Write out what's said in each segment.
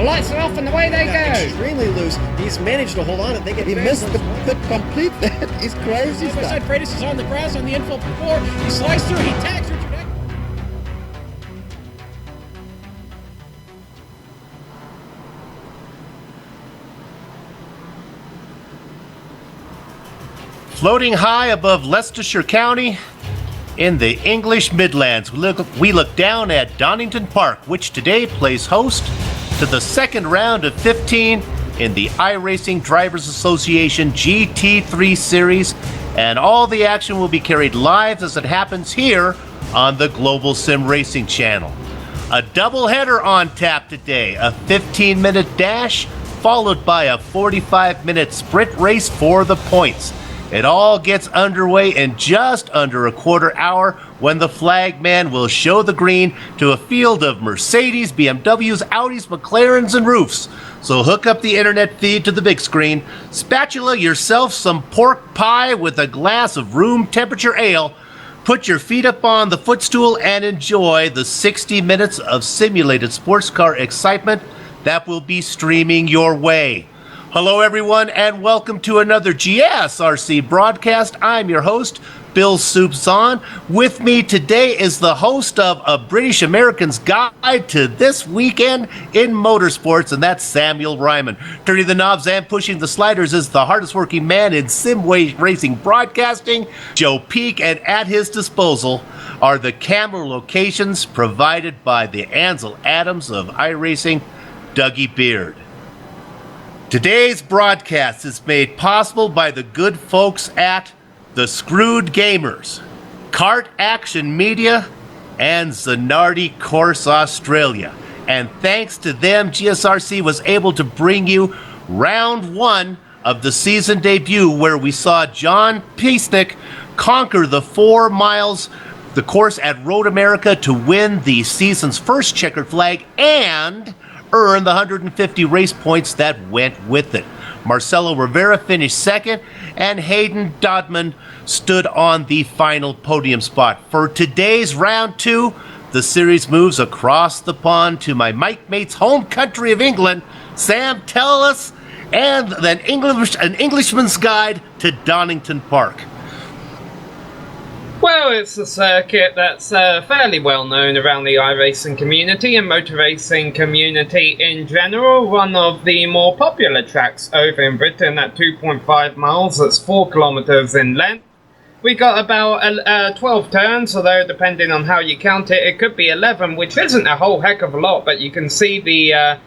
The lights are off and away they go. Extremely loose. He's managed to hold on. I think He missed the complete that. He's crazy Side by stuff. side, Freitas is on the grass on the infield before. He slides through. He tags Richard Eck. Floating high above Leicestershire County in the English Midlands, we look down at Donington Park, which today plays host to the second round of 15 in the iRacing Drivers Association GT3 series, and all the action will be carried live as it happens here on the Global Sim Racing channel. A doubleheader on tap today, a 15-minute dash followed by a 45-minute sprint race for the points. It all gets underway in just under a quarter hour when the flag man will show the green to a field of Mercedes, BMWs, Audis, McLarens, and roofs. So hook up the internet feed to the big screen, spatula yourself some pork pie with a glass of room temperature ale, put your feet up on the footstool, and enjoy the 60 minutes of simulated sports car excitement that will be streaming your way. Hello, everyone, and welcome to another GSRC broadcast. I'm your host, Bill Soupson. With me today is the host of A British American's Guide to This Weekend in Motorsports, and that's Samuel Ryman. Turning the knobs and pushing the sliders is the hardest working man in sim racing broadcasting, Joe Peak, and at his disposal are the camera locations provided by the Ansel Adams of iRacing, Dougie Beard. Today's broadcast is made possible by the good folks at The Screwed Gamers, Kart Action Media, and Zanardi Course Australia. And thanks to them, GSRC was able to bring you round one of the season debut, where we saw John Piesnick conquer the 4 miles, the course at Road America, to win the season's first checkered flag and earn the 150 race points that went with it. Marcelo Rivera finished second, and Hayden Dodman stood on the final podium spot. For today's round two, the series moves across the pond to my Mike mate's home country of England. Sam, tell us, and an Englishman's guide to Donington Park. Well, it's a circuit that's fairly well known around the iRacing community and motor racing community in general. One of the more popular tracks over in Britain at 2.5 miles, that's 4 kilometres in length. We got about 12 turns, although depending on how you count it, it could be 11, which isn't a whole heck of a lot, but you can see the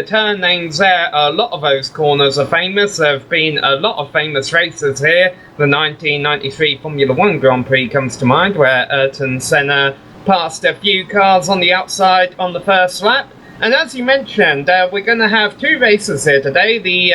turn names there. A lot of those corners are famous. There have been a lot of famous races here. The 1993 Formula 1 Grand Prix comes to mind, where Ayrton Senna passed a few cars on the outside on the first lap. And as you mentioned, we're going to have 2 races here today. The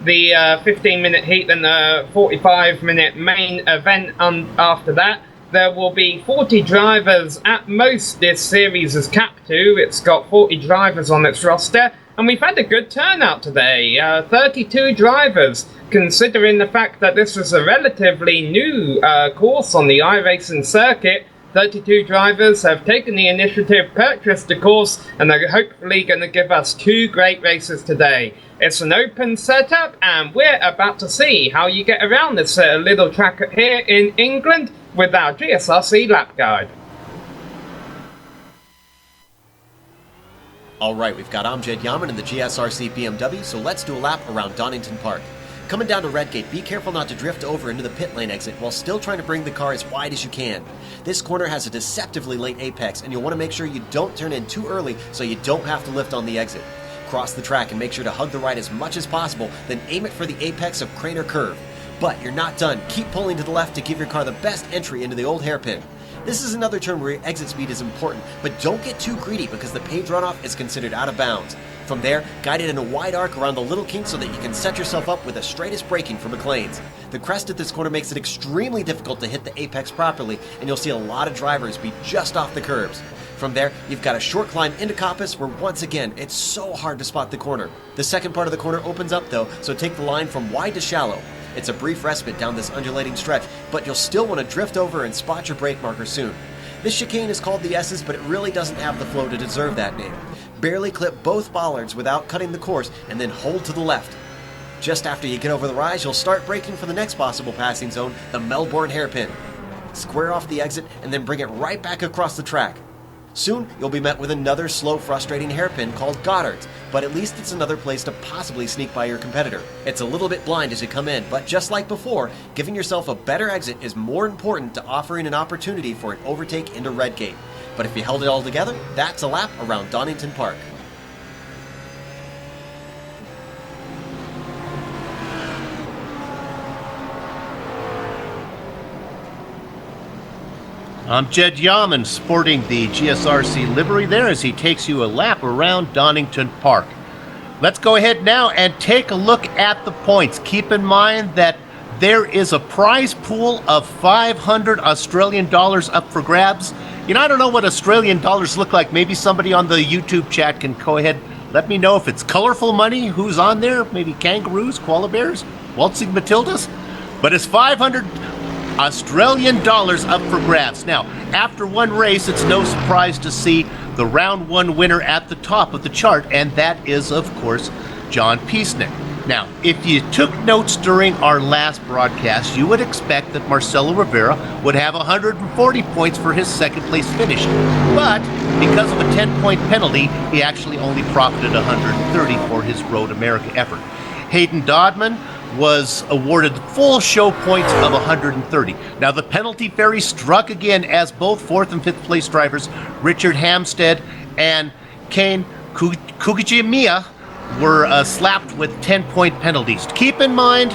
15-minute heat and the 45-minute main event after that. There will be 40 drivers at most. This series is capped to. It's got 40 drivers on its roster, and we've had a good turnout today. 32 drivers, considering the fact that this is a relatively new course on the iRacing circuit. 32 drivers have taken the initiative, purchased the course, and are hopefully going to give us 2 great races today. It's an open setup, and we're about to see how you get around this little track here in England with our GSRC lap guide. Alright, we've got Amjad Yaman in the GSRC BMW, so let's do a lap around Donington Park. Coming down to Redgate, be careful not to drift over into the pit lane exit while still trying to bring the car as wide as you can. This corner has a deceptively late apex, and you'll want to make sure you don't turn in too early so you don't have to lift on the exit. Cross the track and make sure to hug the right as much as possible, then aim it for the apex of Craner Curve. But you're not done. Keep pulling to the left to give your car the best entry into the old hairpin. This is another turn where your exit speed is important, but don't get too greedy because the paved runoff is considered out of bounds. From there, guide it in a wide arc around the little kink so that you can set yourself up with the straightest braking for McLean's. The crest at this corner makes it extremely difficult to hit the apex properly, and you'll see a lot of drivers be just off the curbs. From there, you've got a short climb into Coppice where once again, it's so hard to spot the corner. The second part of the corner opens up though, so take the line from wide to shallow. It's a brief respite down this undulating stretch, but you'll still want to drift over and spot your brake marker soon. This chicane is called the S's, but it really doesn't have the flow to deserve that name. Barely clip both bollards without cutting the course, and then hold to the left. Just after you get over the rise, you'll start braking for the next possible passing zone, the Melbourne hairpin. Square off the exit and then bring it right back across the track. Soon, you'll be met with another slow, frustrating hairpin called Goddard's, but at least it's another place to possibly sneak by your competitor. It's a little bit blind as you come in, but just like before, giving yourself a better exit is more important to offering an opportunity for an overtake into Redgate. But if you held it all together, that's a lap around Donington Park. I'm Jed Yaman, sporting the GSRC livery there as he takes you a lap around Donington Park. Let's go ahead now and take a look at the points. Keep in mind that there is a prize pool of 500 Australian dollars up for grabs. You know, I don't know what Australian dollars look like. Maybe somebody on the YouTube chat can go ahead, let me know if it's colorful money, who's on there, maybe kangaroos, koala bears, waltzing Matildas. But it's 500 Australian dollars up for grabs. Now, after one race, it's no surprise to see the round one winner at the top of the chart, and that is, of course, John Piesnick. Now, if you took notes during our last broadcast, you would expect that Marcelo Rivera would have 140 points for his second place finish. But because of a 10-point penalty, he actually only profited 130 for his Road America effort. Hayden Dodman was awarded full show points of 130. Now, the penalty fairy struck again as both fourth and fifth place drivers, Richard Hamstead and Kane Kugijimiya, were slapped with 10-point penalties. Keep in mind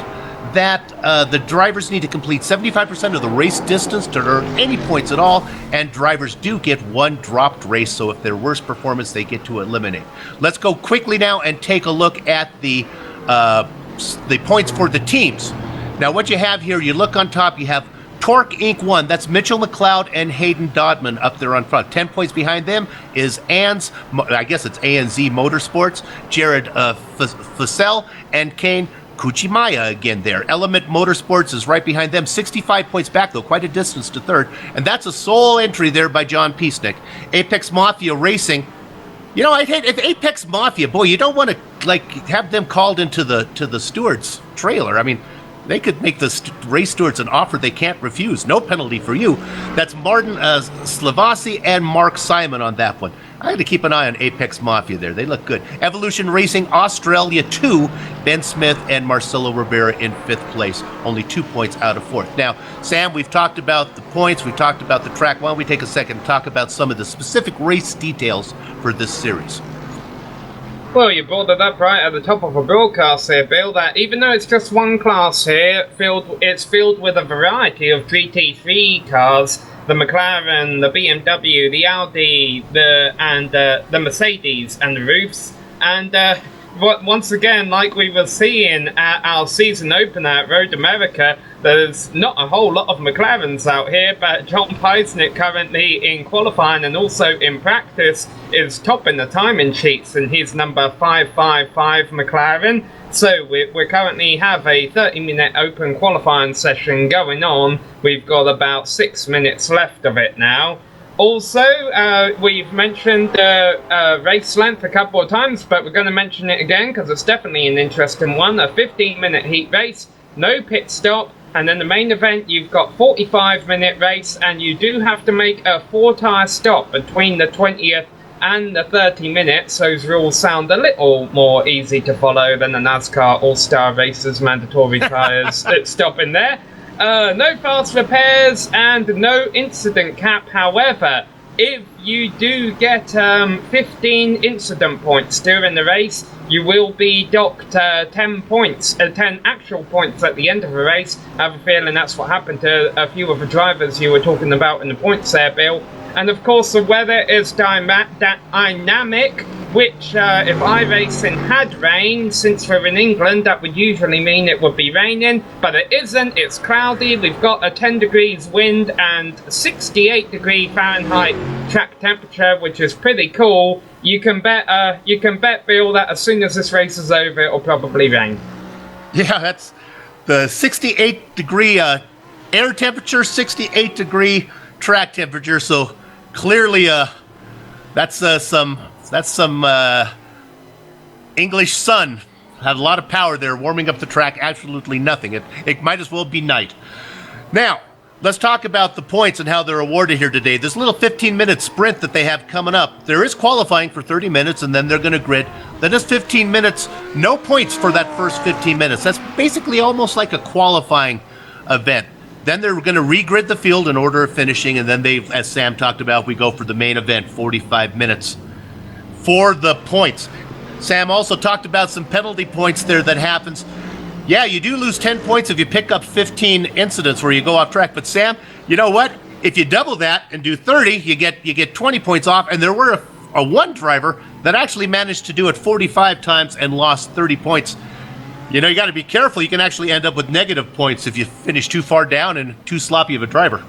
that the drivers need to complete 75% of the race distance to earn any points at all, and drivers do get one dropped race, so if their worst performance, they get to eliminate. Let's go quickly now and take a look at the points for the teams. Now, what you have here, you look on top, you have Torque Inc. 1. That's Mitchell McLeod and Hayden Dodman up there on front. 10 points behind them is ANZ Motorsports, Jared Fussell, and Kane Kuchimaya again there. Element Motorsports is right behind them. 65 points back, though, quite a distance to third. And that's a sole entry there by John Piesnick. Apex Mafia Racing. You know, I'd hate if Apex Mafia, boy, you don't want to have them called into the steward's trailer. I mean, they could make the race stewards an offer they can't refuse. No penalty for you. That's Martin Slavasi and Mark Simon on that one. I had to keep an eye on Apex Mafia there. They look good. Evolution Racing Australia 2, Ben Smith and Marcelo Rivera in fifth place. Only 2 points out of fourth. Now, Sam, we've talked about the points. We've talked about the track. Why don't we take a second and talk about some of the specific race details for this series? Well, you brought it up right at the top of a broadcast here, Bill, that even though it's just one class here, it's filled with a variety of GT3 cars, the McLaren, the BMW, the Audi, the Mercedes, and the Roofs. And once again, like we were seeing at our season opener at Road America, there's not a whole lot of McLarens out here, but John Piesnick currently in qualifying and also in practice is topping the timing sheets in his number 555 McLaren. So we currently have a 30-minute open qualifying session going on. We've got about 6 minutes left of it now. Also, we've mentioned race length a couple of times, but we're going to mention it again because it's definitely an interesting one. A 15-minute heat race, no pit stop, and then the main event, you've got 45-minute race, and you do have to make a 4-tire stop between the 20th and the 30 minutes. Those rules sound a little more easy to follow than the NASCAR All-Star Races mandatory tires that stop in there. No fast repairs and no incident cap. However, if you do get 15 incident points during the race, you will be docked 10 actual points at the end of the race. I have a feeling that's what happened to a few of the drivers you were talking about in the points there, Bill. And of course, the weather is dynamic, which if iRacing had rain, since we're in England, that would usually mean it would be raining, but it isn't. It's cloudy. We've got a 10 degrees wind and 68 degree Fahrenheit track temperature, which is pretty cool. You can bet, Bill, that as soon as this race is over, it'll probably rain. Yeah, that's the 68 degree air temperature, 68 degree track temperature. So clearly, that's some That's some English sun. Had a lot of power there, warming up the track. Absolutely nothing. It might as well be night. Now, let's talk about the points and how they're awarded here today. This little 15-minute sprint that they have coming up, there is qualifying for 30 minutes, and then they're going to grid. Then it's 15 minutes, no points for that first 15 minutes. That's basically almost like a qualifying event. Then they're going to regrid the field in order of finishing, and then they, as Sam talked about, we go for the main event, 45 minutes for the points. Sam also talked about some penalty points there that happens. Yeah, you do lose 10 points if you pick up 15 incidents where you go off track. But Sam, you know what? If you double that and do 30, you get 20 points off. And there were a one driver that actually managed to do it 45 times and lost 30 points. You know, you got to be careful. You can actually end up with negative points if you finish too far down and too sloppy of a driver.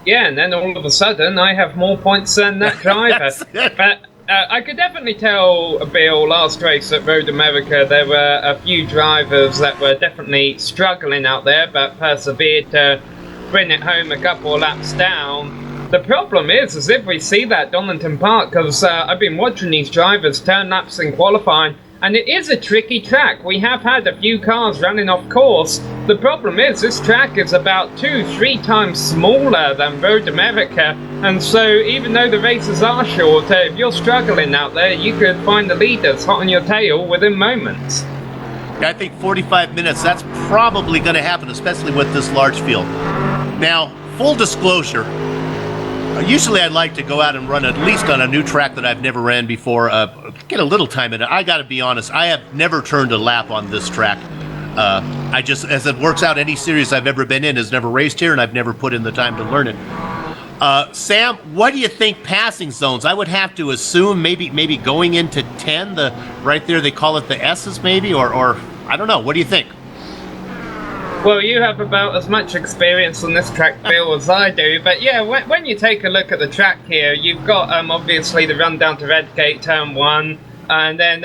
Yeah, and then all of a sudden I have more points than that driver. But I could definitely tell, Bill, last race at Road America, there were a few drivers that were definitely struggling out there, but persevered to bring it home a couple of laps down. The problem is if we see that Donington Park, because I've been watching these drivers turn laps in qualifying, and it is a tricky track. We have had a few cars running off course. The problem is this track is about 2-3 times smaller than Road America, and so even though the races are short, if you're struggling out there, you could find the leaders hot on your tail within moments. I think 45 minutes, that's probably going to happen, especially with this large field. Now, full disclosure, usually I'd like to go out and run at least on a new track that I've never ran before, get a little time in it. I got to be honest, I have never turned a lap on this track. I just, as it works out, any series I've ever been in has never raced here, and I've never put in the time to learn it. Sam, what do you think passing zones? I would have to assume maybe going into 10, right there they call it the S's maybe, or I don't know. What do you think? Well, you have about as much experience on this track, Bill, as I do. But yeah, when you take a look at the track here, you've got obviously the run down to Redgate, turn 1, and then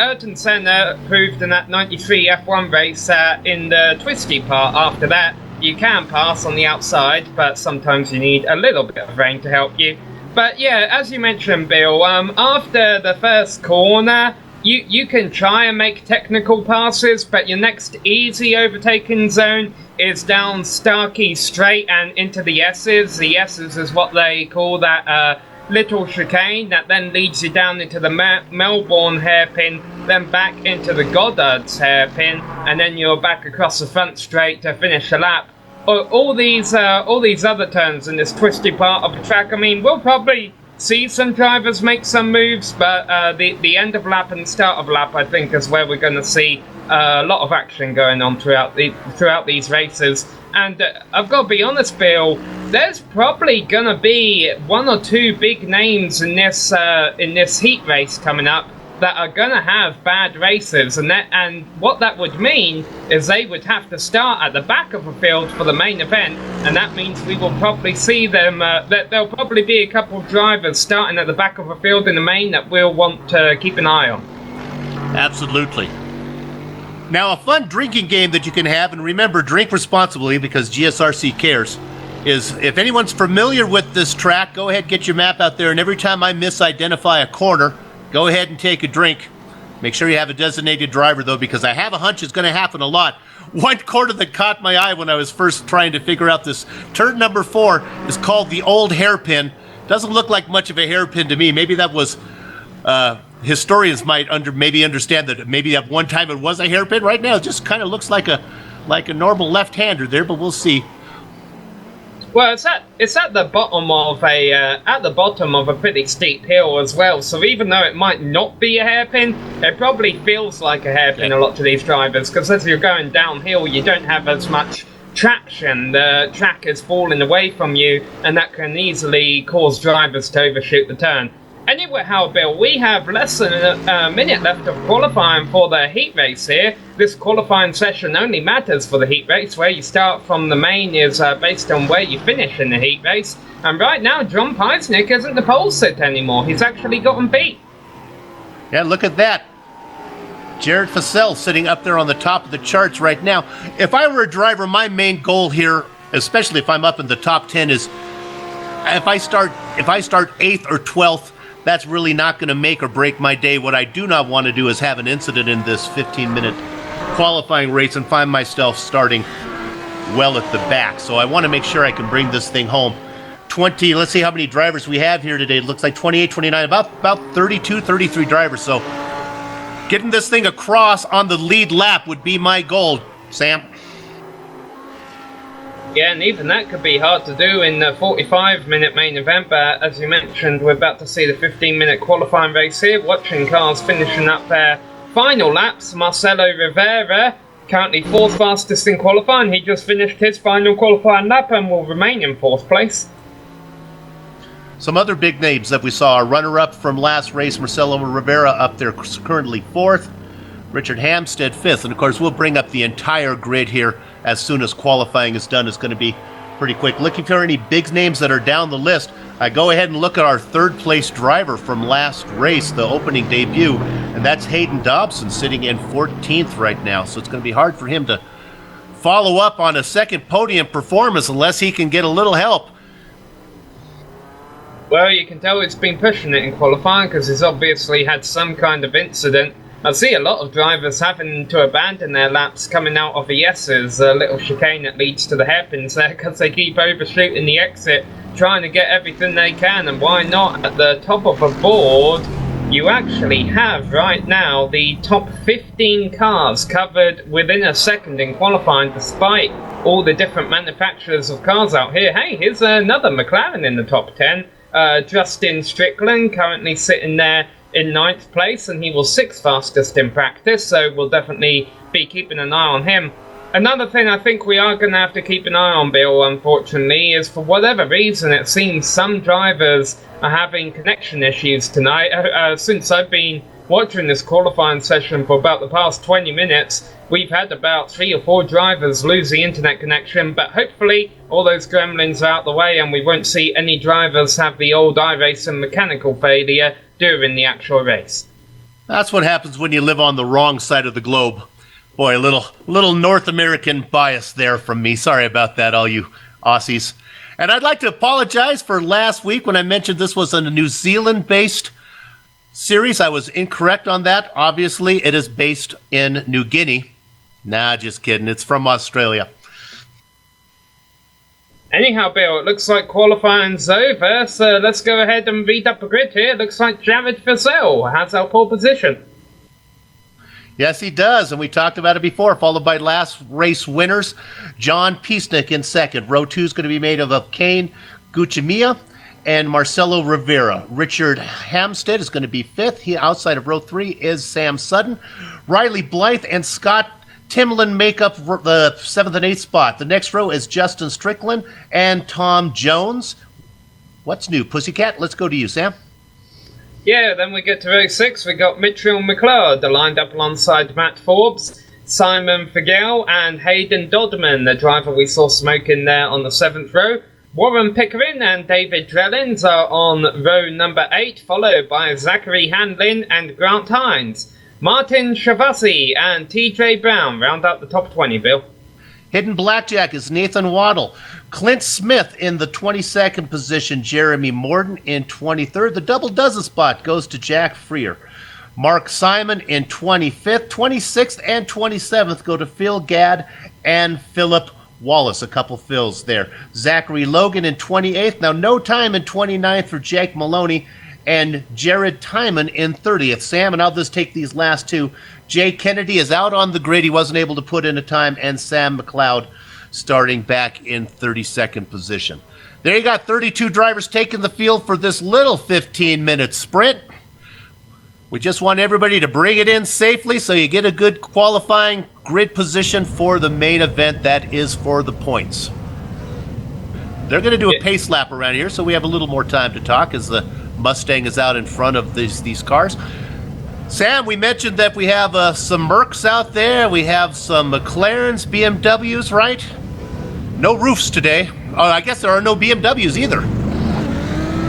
Ayrton Senna proved in that 93 F1 race in the twisty part. After that, you can pass on the outside, but sometimes you need a little bit of rain to help you. But yeah, as you mentioned, Bill, after the first corner, you can try and make technical passes, but your next easy overtaking zone is down Starkey Straight and into the S's. The S's is what they call that little chicane that then leads you down into the Melbourne hairpin, then back into the Goddard's hairpin, and then you're back across the front straight to finish the lap. All these other turns in this twisty part of the track, I mean, we'll probably see some drivers make some moves, but the end of lap and start of lap, I think, is where we're going to see a lot of action going on throughout these races. And I've got to be honest, Bill, there's probably going to be one or two big names in this heat race coming up that are going to have bad races, and what that would mean is they would have to start at the back of the field for the main event, and that means we will probably see them, that there'll probably be a couple of drivers starting at the back of the field in the main that we'll want to keep an eye on. Absolutely. Now, a fun drinking game that you can have, and remember, drink responsibly because GSRC cares, is if anyone's familiar with this track, go ahead, get your map out there, and every time I misidentify a corner, go ahead and take a drink. Make sure you have a designated driver, though, because I have a hunch it's going to happen a lot. One corner that caught my eye when I was first trying to figure out this, turn number 4 is called the Old Hairpin. Doesn't look like much of a hairpin to me. Maybe that was, historians might maybe understand that maybe at one time it was a hairpin. Right now it just kind of looks like a normal left-hander there, but we'll see. Well, it's at the bottom of a pretty steep hill as well. So even though it might not be a hairpin, it probably feels like a hairpin a lot to these drivers, because as you're going downhill, you don't have as much traction. The track is falling away from you, and that can easily cause drivers to overshoot the turn. Anyhow, Bill, we have less than a minute left of qualifying for the heat race here. This qualifying session only matters for the heat race. Where you start from the main is based on where you finish in the heat race. And right now, John Peisnick isn't the pole sit anymore. He's actually gotten beat. Yeah, look at that. Jared Fussell sitting up there on the top of the charts right now. If I were a driver, my main goal here, especially if I'm up in the top 10, is if I start 8th or 12th, that's really not going to make or break my day. What I do not want to do is have an incident in this 15-minute qualifying race and find myself starting well at the back. So I want to make sure I can bring this thing home. Let's see how many drivers we have here today. It looks like 28, 29, about 32, 33 drivers. So getting this thing across on the lead lap would be my goal, Sam. Yeah, and even that could be hard to do in the 45-minute main event, but as you mentioned, we're about to see the 15-minute qualifying race here, watching cars finishing up their final laps. Marcelo Rivera, currently 4th fastest in qualifying. He just finished his final qualifying lap and will remain in 4th place. Some other big names that we saw, a runner-up from last race, Marcelo Rivera up there currently 4th, Richard Hampstead 5th, and of course we'll bring up the entire grid here as soon as qualifying is done. It's going to be pretty quick. Looking for any big names that are down the list, I go ahead and look at our 3rd place driver from last race, the opening debut, and that's Hayden Dobson sitting in 14th right now, so it's going to be hard for him to follow up on a second podium performance unless he can get a little help. Well, you can tell he's been pushing it in qualifying because he's obviously had some kind of incident. I see a lot of drivers having to abandon their laps coming out of the S's, a little chicane that leads to the hairpins there because they keep overshooting the exit, trying to get everything they can. And why not? At the top of the board, you actually have right now the top 15 cars covered within a second in qualifying, despite all the different manufacturers of cars out here. Hey, here's another McLaren in the top 10. Justin Strickland currently sitting there in 9th place, and he was 6th fastest in practice, so we'll definitely be keeping an eye on him. Another thing I think we are going to have to keep an eye on, Bill, unfortunately, is for whatever reason it seems some drivers are having connection issues tonight. Since I've been watching this qualifying session for about the past 20 minutes, we've had about 3 or 4 drivers lose the internet connection, but hopefully all those gremlins are out the way and we won't see any drivers have the old iRacing mechanical failure during the actual race. That's what happens when you live on the wrong side of the globe. Boy, a little North American bias there from me. Sorry about that, all you Aussies. And I'd like to apologize for last week when I mentioned this was a New Zealand-based series. I was incorrect on that. Obviously, it is based in New Guinea. Nah, just kidding. It's from Australia. Anyhow, Bill, it looks like qualifying's over, so let's go ahead and beat up a grid here. It looks like Jared Fussell has our pole position. Yes, he does, and we talked about it before, followed by last race winners. John Piesnick in 2nd. Row 2 is going to be made of Kane Guchimia and Marcelo Rivera. Richard Hampstead is going to be 5th. He, outside of row 3 is Sam Sutton. Riley Blythe and Scott Timlin make up the 7th and 8th spot. The next row is Justin Strickland and Tom Jones. What's new, Pussycat? Let's go to you, Sam. Yeah, then we get to row 6. We got Mitchell McLeod lined up alongside Matt Forbes, Simon Fagel, and Hayden Dodman, the driver we saw smoking there on the 7th row. Warren Pickering and David Drellins are on row number 8, followed by Zachary Handlin and Grant Hines. Martin Shavazzi and TJ Brown round out the top 20, Bill. Hidden Blackjack is Nathan Waddle. Clint Smith in the 22nd position. Jeremy Morton in 23rd. The double dozen spot goes to Jack Freer. Mark Simon in 25th. 26th and 27th go to Phil Gadd and Philip Wallace. A couple Phils there. Zachary Logan in 28th. Now no time in 29th for Jake Maloney. And Jared Timon in 30th. Sam, and I'll just take these last two. Jay Kennedy is out on the grid. He wasn't able to put in a time. And Sam McLeod starting back in 32nd position. There you got 32 drivers taking the field for this little 15-minute sprint. We just want everybody to bring it in safely so you get a good qualifying grid position for the main event that is for the points. They're going to do a pace lap around here, so we have a little more time to talk as the Mustang is out in front of these cars. Sam, we mentioned that we have some Mercs out there. We have some McLarens, BMWs, right? No roofs today. Oh, I guess there are no BMWs either.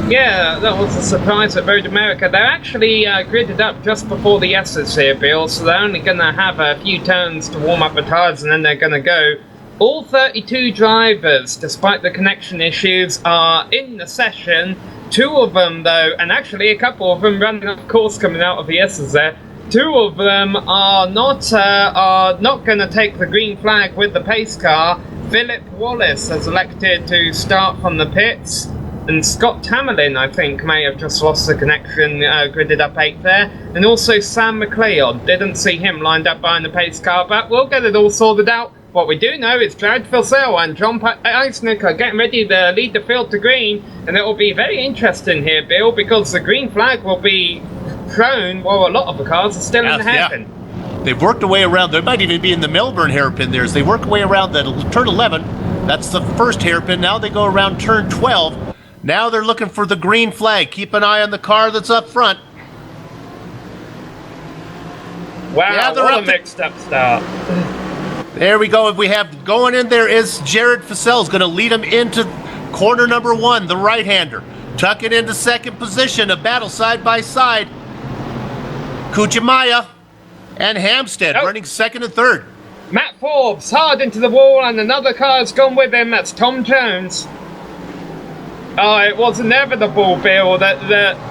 Yeah, that was a surprise at Road America. They're actually gridded up just before the S's here, Bill, so they're only going to have a few turns to warm up the tyres and then they're going to go. All 32 drivers, despite the connection issues, are in the session Two of them, though, and actually a couple of them running up course coming out of the S's there. Two of them are not going to take the green flag with the pace car. Philip Wallace has elected to start from the pits, and Scott Tamerlin, I think, may have just lost the connection, gridded up 8th there. And also Sam McLeod, didn't see him lined up behind the pace car, but we'll get it all sorted out. What we do know is Jared Filsell and John Eisnick are getting ready to lead the field to green, and it will be very interesting here, Bill, because the green flag will be thrown while a lot of the cars are still in the hairpin. Yeah. They've worked a way around. They might even be in the Melbourne hairpin there. As they work away around that turn 11. That's the first hairpin. Now they go around turn 12. Now they're looking for the green flag. Keep an eye on the car that's up front. Wow, yeah, what a mixed up start. There we go. We have going in there is Jared Fasell's going to lead him into corner number 1, the right-hander. Tuck it into second position, a battle side by side. Kujimaya and Hampstead running second and third. Matt Forbes hard into the wall, and another car's gone with him. That's Tom Jones. Oh, it was inevitable, Bill, that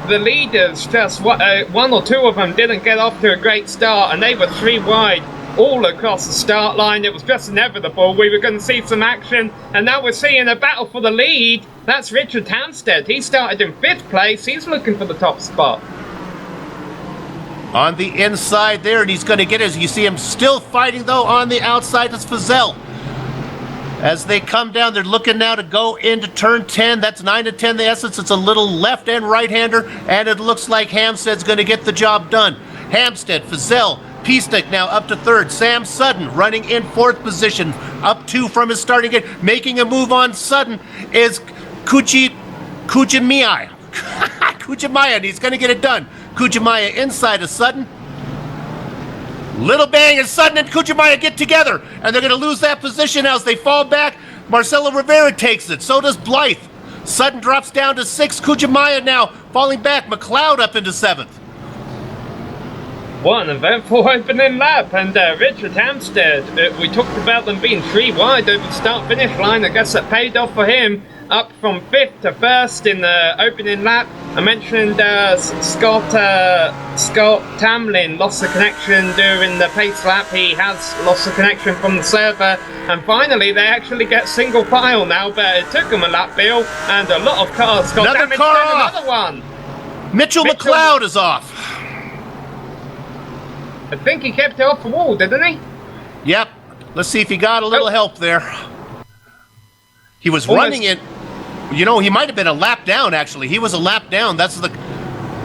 the leaders, just one or two of them, didn't get off to a great start, and they were 3 wide all across the start line. It was just inevitable. We were going to see some action, and now we're seeing a battle for the lead. That's Richard Hampstead. He started in 5th place. He's looking for the top spot. On the inside there, and he's going to get it. You see him still fighting, though, on the outside. It's Fazell. As they come down, they're looking now to go into turn 10. That's 9 and 10, the essence. It's a little left and right-hander, and it looks like Hampstead's going to get the job done. Hampstead, Fazell, Peastick now up to 3rd. Sam Sutton running in 4th position, up 2 from his starting gate. Making a move on Sutton is Kujimaya. Kujimaya, and he's going to get it done. Kujimaya inside of Sutton. Little bang, and Sutton and Kujimaya get together, and they're going to lose that position as they fall back. Marcelo Rivera takes it. So does Blythe. Sutton drops down to 6th. Kujimaya now falling back. McLeod up into 7th. What an eventful opening lap, and Richard Hampstead, we talked about them being 3 wide over the start-finish line. I guess that paid off for him, up from 5th to 1st in the opening lap. I mentioned Scott Tamlin lost the connection during the pace lap. He has lost the connection from the server, and finally they actually get single file now, but it took them a lap, Bill, and a lot of cars got Another damaged. car off. Another one. Mitchell McLeod is off. I think he kept it off the wall, didn't he? Yep. Let's see if he got a little help there. He was running it. You know, he might have been a lap down, actually. He was a lap down.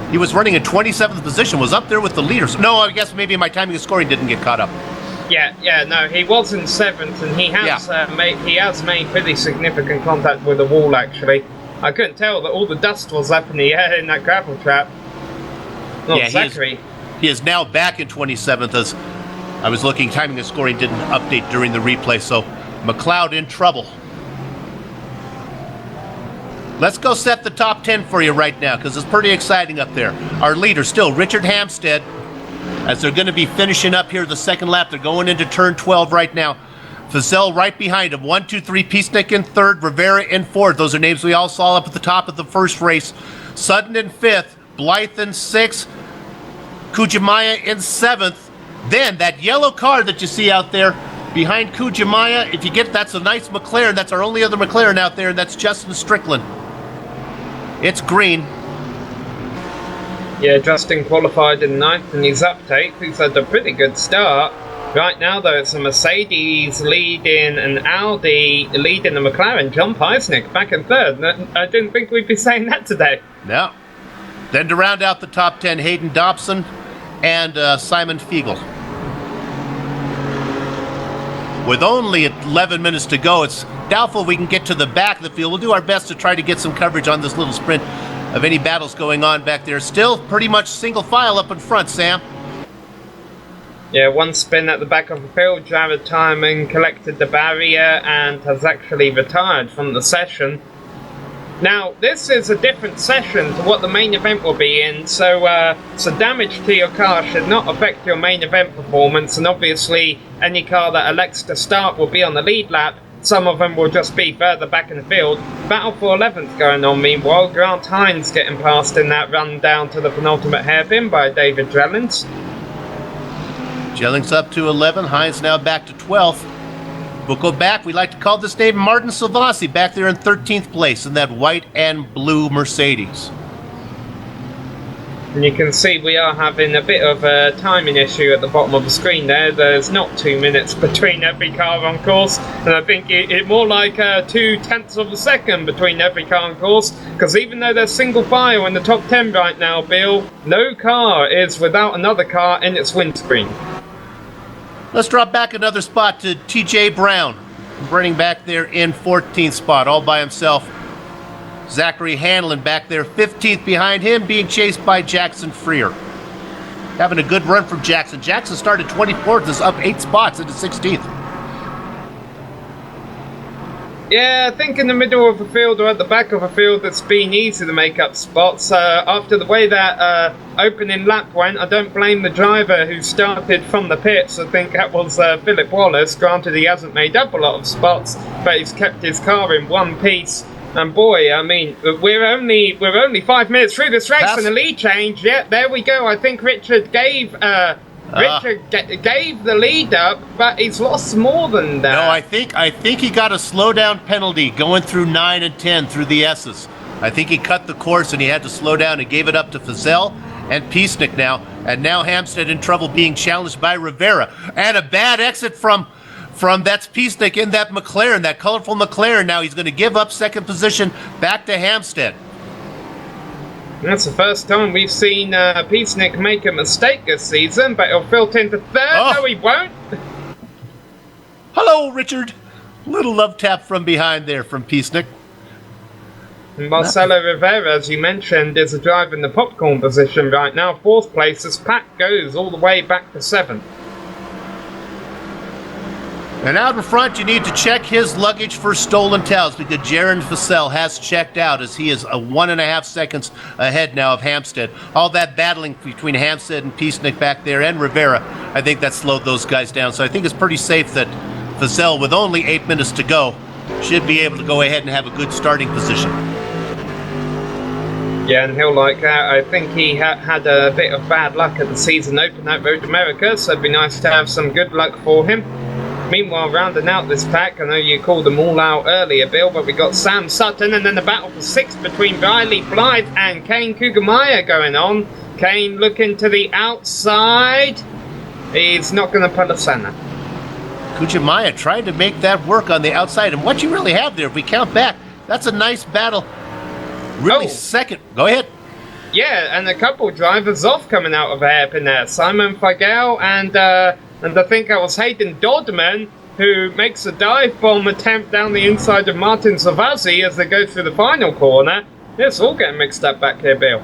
He was running in 27th position, was up there with the leaders. No, I guess maybe my timing of scoring didn't get caught up. Yeah, no, he was in 7th, and he has made pretty significant contact with the wall, actually. I couldn't tell that all the dust was up in the air in that gravel trap. Not Zachary. He is now back in 27th, as I was looking. Timing and scoring didn't update during the replay, so McLeod in trouble. Let's go set the top 10 for you right now, because it's pretty exciting up there. Our leader still, Richard Hampstead, as they're going to be finishing up here the second lap. They're going into turn 12 right now. Fazell right behind him. 1, 2, 3. Peacenik in 3rd. Rivera in 4th. Those are names we all saw up at the top of the first race. Sutton in 5th. Blythe in 6th. Kujimaya in 7th. Then that yellow car that you see out there behind Kujimaya, if you get, that's a nice McLaren. That's our only other McLaren out there, and that's Justin Strickland. It's green. Yeah, Justin qualified in 9th, and he's up to 8th. He's had a pretty good start. Right now, though, it's a Mercedes leading, an Audi leading the McLaren. John Peisnick back in 3rd. I didn't think we'd be saying that today. No. Then to round out the top 10, Hayden Dobson and Simon Fiegel. With only 11 minutes to go, it's doubtful we can get to the back of the field. We'll do our best to try to get some coverage on this little sprint of any battles going on back there. Still pretty much single file up in front, Sam. Yeah, one spin at the back of the field. Jared Timon collected the barrier and has actually retired from the session. Now, this is a different session to what the main event will be in, so damage to your car should not affect your main event performance, and obviously any car that elects to start will be on the lead lap. some of them will just be further back in the field. Battle for 11th going on meanwhile. Grant Hines getting past in that run down to the penultimate hairpin by David Jellings. Jellings up to 11, Hines now back to 12th. We'll go back, we like to call this name Martin Silvassi, back there in 13th place in that white and blue Mercedes. And you can see we are having a bit of a timing issue at the bottom of the screen there. There's not 2 minutes between every car on course, and I think it more like 0.2 of a second between every car on course, because even though there's single file in the top 10 right now, Bill, no car is without another car in its windscreen. Let's drop back another spot to TJ Brown, running back there in 14th spot, all by himself. Zachary Hanlon back there, 15th behind him, being chased by Jackson Freer. Having a good run from Jackson. Jackson started 24th, is up 8 spots into 16th. Yeah, I think in the middle of the field or at the back of the field, it's been easy to make up spots. After the way that opening lap went, I don't blame the driver who started from the pits. I think that was Philip Wallace. Granted, he hasn't made up a lot of spots, but he's kept his car in one piece. And boy, I mean, we're only 5 minutes through this race and the lead change. Yeah, there we go. I think Richard gave the lead up, but he's lost more than that. No, I think he got a slowdown penalty going through 9 and 10 through the S's. I think he cut the course and he had to slow down and gave it up to Fazell and Piesnik now. And now Hampstead in trouble being challenged by Rivera. And a bad exit from that's Piesnik in that McLaren, that colorful McLaren. Now he's going to give up second position back to Hampstead. That's the first time we've seen Piesnik make a mistake this season, but he'll filter into third. Oh. No, he won't. Hello, Richard. Little love tap from behind there from Piesnik. Marcelo Rivera, as you mentioned, is a driver in the popcorn position right now. 4th place as Pat goes all the way back to 7th. And out in front, you need to check his luggage for stolen towels because Jaron Vassell has checked out as he is 1.5 seconds ahead now of Hampstead. All that battling between Hampstead and Piesnik back there and Rivera, I think that slowed those guys down. So I think it's pretty safe that Vassell, with only 8 minutes to go, should be able to go ahead and have a good starting position. Yeah, and he'll like that. I think he had a bit of bad luck at the season open at Road America, so it'd be nice to have some good luck for him. Meanwhile, rounding out this pack, I know you called them all out earlier, Bill, but we got Sam Sutton and then the battle for 6th between Riley Blythe and Kane Kugemeier going on. Kane looking to the outside. He's not going to pull a center. Kugemeier trying to make that work on the outside. And what you really have there, if we count back, that's a nice battle. Really second. Go ahead. Yeah, and a couple drivers off coming out of hairpin there. Simon Fagel and I think that was Hayden Dodman, who makes a dive bomb attempt down the inside of Martin Savazzi as they go through the final corner. It's all getting mixed up back here, Bill.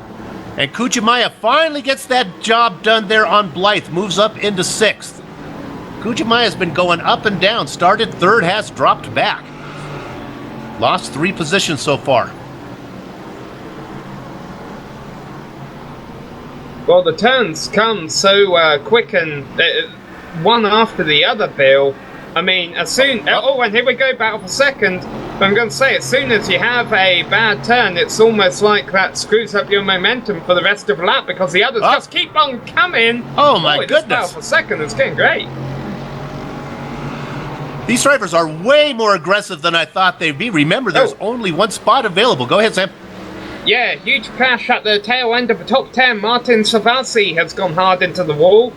And Kugemeier finally gets that job done there on Blythe, moves up into 6th. Kugemeier's been going up and down, started 3rd, has dropped back. Lost 3 positions so far. Well, the turns come so quick and one after the other, Bill. I mean, as soon... and here we go, battle for 2nd. But I'm going to say, as soon as you have a bad turn, it's almost like that screws up your momentum for the rest of the lap because the others just keep on coming. Oh, my goodness. This battle for 2nd is getting great. These drivers are way more aggressive than I thought they'd be. Remember, there's only 1 spot available. Go ahead, Sam. Yeah, huge crash at the tail end of the top 10. Martin Savazzi has gone hard into the wall.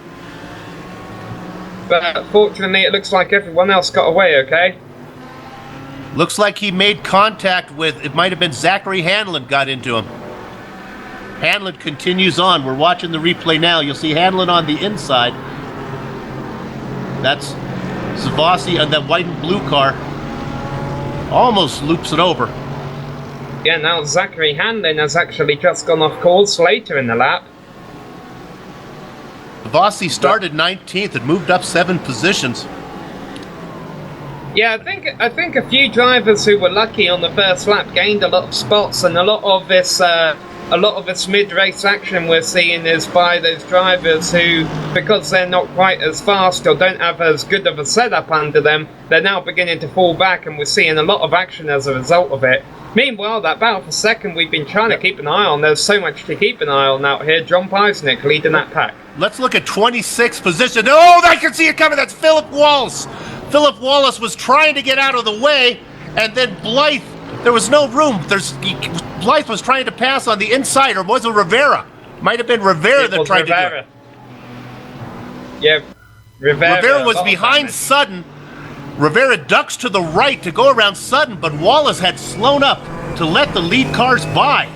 But fortunately, it looks like everyone else got away okay. Looks like he made contact with, it might have been Zachary Hanlon got into him. Hanlon continues on. We're watching the replay now. You'll see Hanlon on the inside. That's Savazzi on that white and blue car. Almost loops it over. Yeah, now Zachary Hanlon has actually just gone off course later in the lap. Savazzi started 19th and moved up 7 positions. Yeah, I think a few drivers who were lucky on the first lap gained a lot of spots, and a lot of this a lot of this mid-race action we're seeing is by those drivers who, because they're not quite as fast or don't have as good of a setup under them, they're now beginning to fall back, and we're seeing a lot of action as a result of it. Meanwhile, that battle for second we've been trying to keep an eye on. There's so much to keep an eye on out here. John Peisnick leading that pack. Let's look at 26th position. Oh, I can see it coming. That's Philip Wallace. Philip Wallace was trying to get out of the way, and then Blythe, there was no room. Blythe was trying to pass on the inside, or was it Rivera? Might have been Rivera that tried to do it. Yeah, Rivera was behind Sutton. Rivera ducks to the right to go around Sutton, but Wallace had slowed up to let the lead cars by.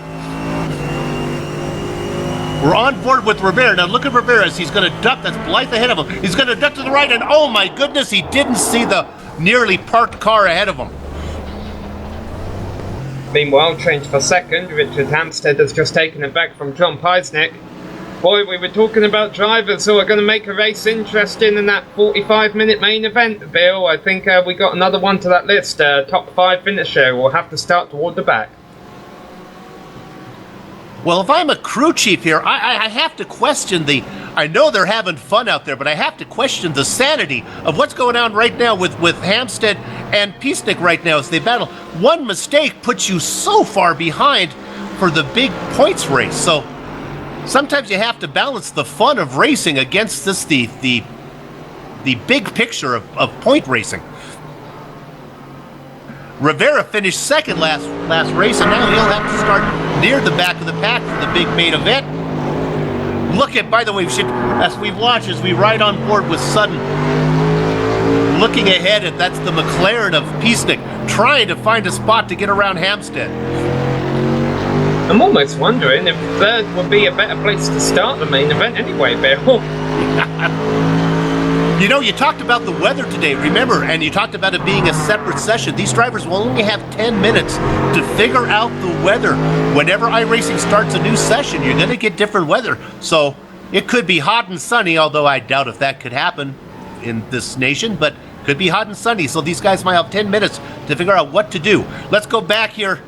We're on board with Rivera. Now look at Rivera as he's going to duck. That's Blythe ahead of him. He's going to duck to the right, and oh my goodness, he didn't see the nearly parked car ahead of him. Meanwhile, change for second, Richard Hampstead has just taken it back from John Peisnick. Boy, we were talking about drivers who are going to make a race interesting in that 45-minute main event, Bill. I think we got another one to that list, top 5 finisher. We'll have to start toward the back. Well, if I'm a crew chief here, I have to question I know they're having fun out there, but I have to question the sanity of what's going on right now with Hampstead and Peisnick right now as they battle. One mistake puts you so far behind for the big points race. So sometimes you have to balance the fun of racing against the big picture of point racing. Rivera finished second last race, and now he'll have to start near the back of the pack for the big main event. Look at, by the way, as we watch, as we ride on board with Sutton, looking ahead at that's the McLaren of Peisnick, trying to find a spot to get around Hampstead. I'm almost wondering if third would be a better place to start the main event anyway, Bill. You know, you talked about the weather today, remember, and you talked about it being a separate session. These drivers will only have 10 minutes to figure out the weather. Whenever iRacing starts a new session, you're going to get different weather. So it could be hot and sunny, although I doubt if that could happen in this nation, but could be hot and sunny. So these guys might have 10 minutes to figure out what to do. Let's go back here.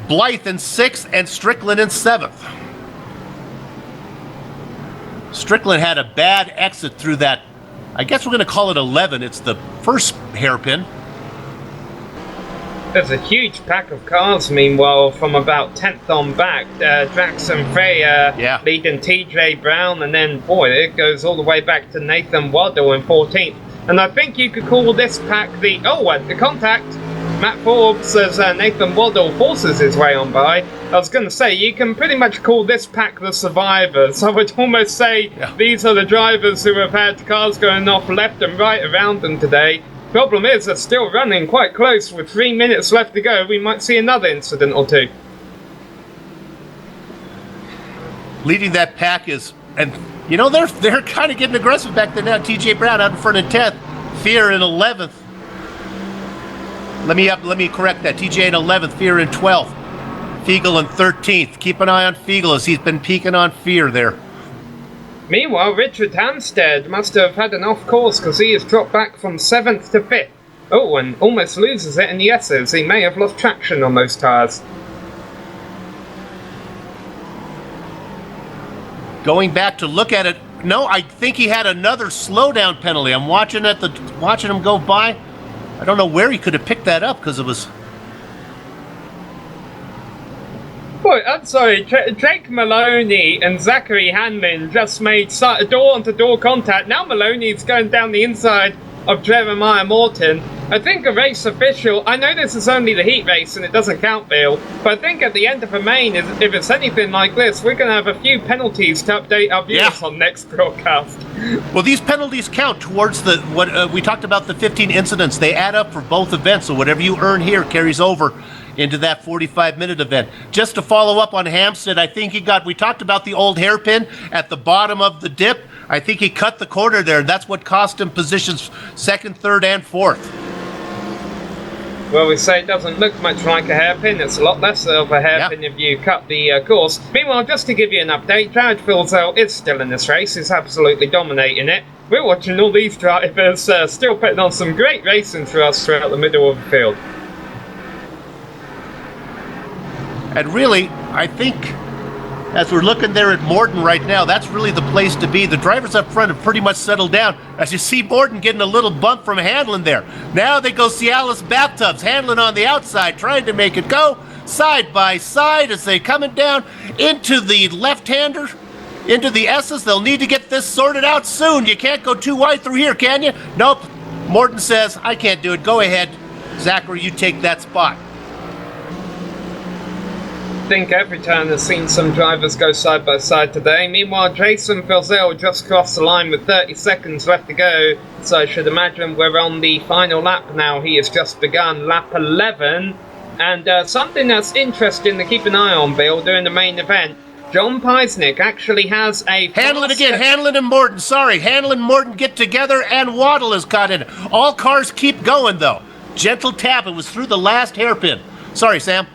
Blythe in 6th and Strickland in 7th. Strickland had a bad exit through that, I guess we're going to call it 11. It's the first hairpin. There's a huge pack of cars, meanwhile, from about 10th on back. Jackson Freya leading TJ Brown, and then, boy, it goes all the way back to Nathan Waddell in 14th. And I think you could call this pack the contact. Matt Forbes as Nathan Waddell forces his way on by. I was going to say, you can pretty much call this pack the survivors. I would almost say these are the drivers who have had cars going off left and right around them today. Problem is, they're still running quite close. With 3 minutes left to go, we might see another incident or two. Leading that pack is, and you know, they're kind of getting aggressive back there now. TJ Brown out in front in 10th, Fear in 11th. Let me correct that. TJ in 11th, Fear in 12th. Fiegel in 13th. Keep an eye on Fiegel as he's been peeking on Fear there. Meanwhile, Richard Hampstead must have had an off course because he has dropped back from 7th to 5th. Oh, and almost loses it in the S's. He may have lost traction on those tyres. Going back to look at it, no, I think he had another slowdown penalty. I'm watching him go by. I don't know where he could have picked that up because it was... Boy, I'm sorry, Jake Maloney and Zachary Hanlon just made door-on-to-door contact. Now Maloney's going down the inside of Jeremiah Morton. I think a race official, I know this is only the heat race and it doesn't count, Bill, but I think at the end of a main, if it's anything like this, we're going to have a few penalties to update our viewers on next broadcast. Well, these penalties count towards what we talked about, the 15 incidents. They add up for both events, so whatever you earn here carries over into that 45-minute event. Just to follow up on Hampstead, I think we talked about the old hairpin at the bottom of the dip. I think he cut the corner there, and that's what cost him positions 2nd, 3rd, and 4th. Well, we say it doesn't look much like a hairpin. It's a lot less of a hairpin if you cut the course. Meanwhile, just to give you an update, Jared Filzel is still in this race. He's absolutely dominating it. We're watching all these drivers still putting on some great racing for us throughout the middle of the field. And really, I think as we're looking there at Morton right now, that's really the place to be. The drivers up front have pretty much settled down. As you see Morton getting a little bump from Hanlon there. Now they go Cialis bathtubs. Hanlon on the outside trying to make it go side by side as they coming down into the left-hander, into the S's. They'll need to get this sorted out soon. You can't go too wide through here, can you? Nope. Morton says, I can't do it. Go ahead. Zachary, you take that spot. I think every turn has seen some drivers go side by side today. Meanwhile, Jason Filzel just crossed the line with 30 seconds left to go, so I should imagine we're on the final lap now. He has just begun lap 11, and something that's interesting to keep an eye on, Bill, during the main event. John Peisnick actually has a... Hanlon again, Hanlon and Morton, sorry. Hanlon and Morton get together, and Waddle is caught in. All cars keep going, though. Gentle tap, it was through the last hairpin. Sorry, Sam.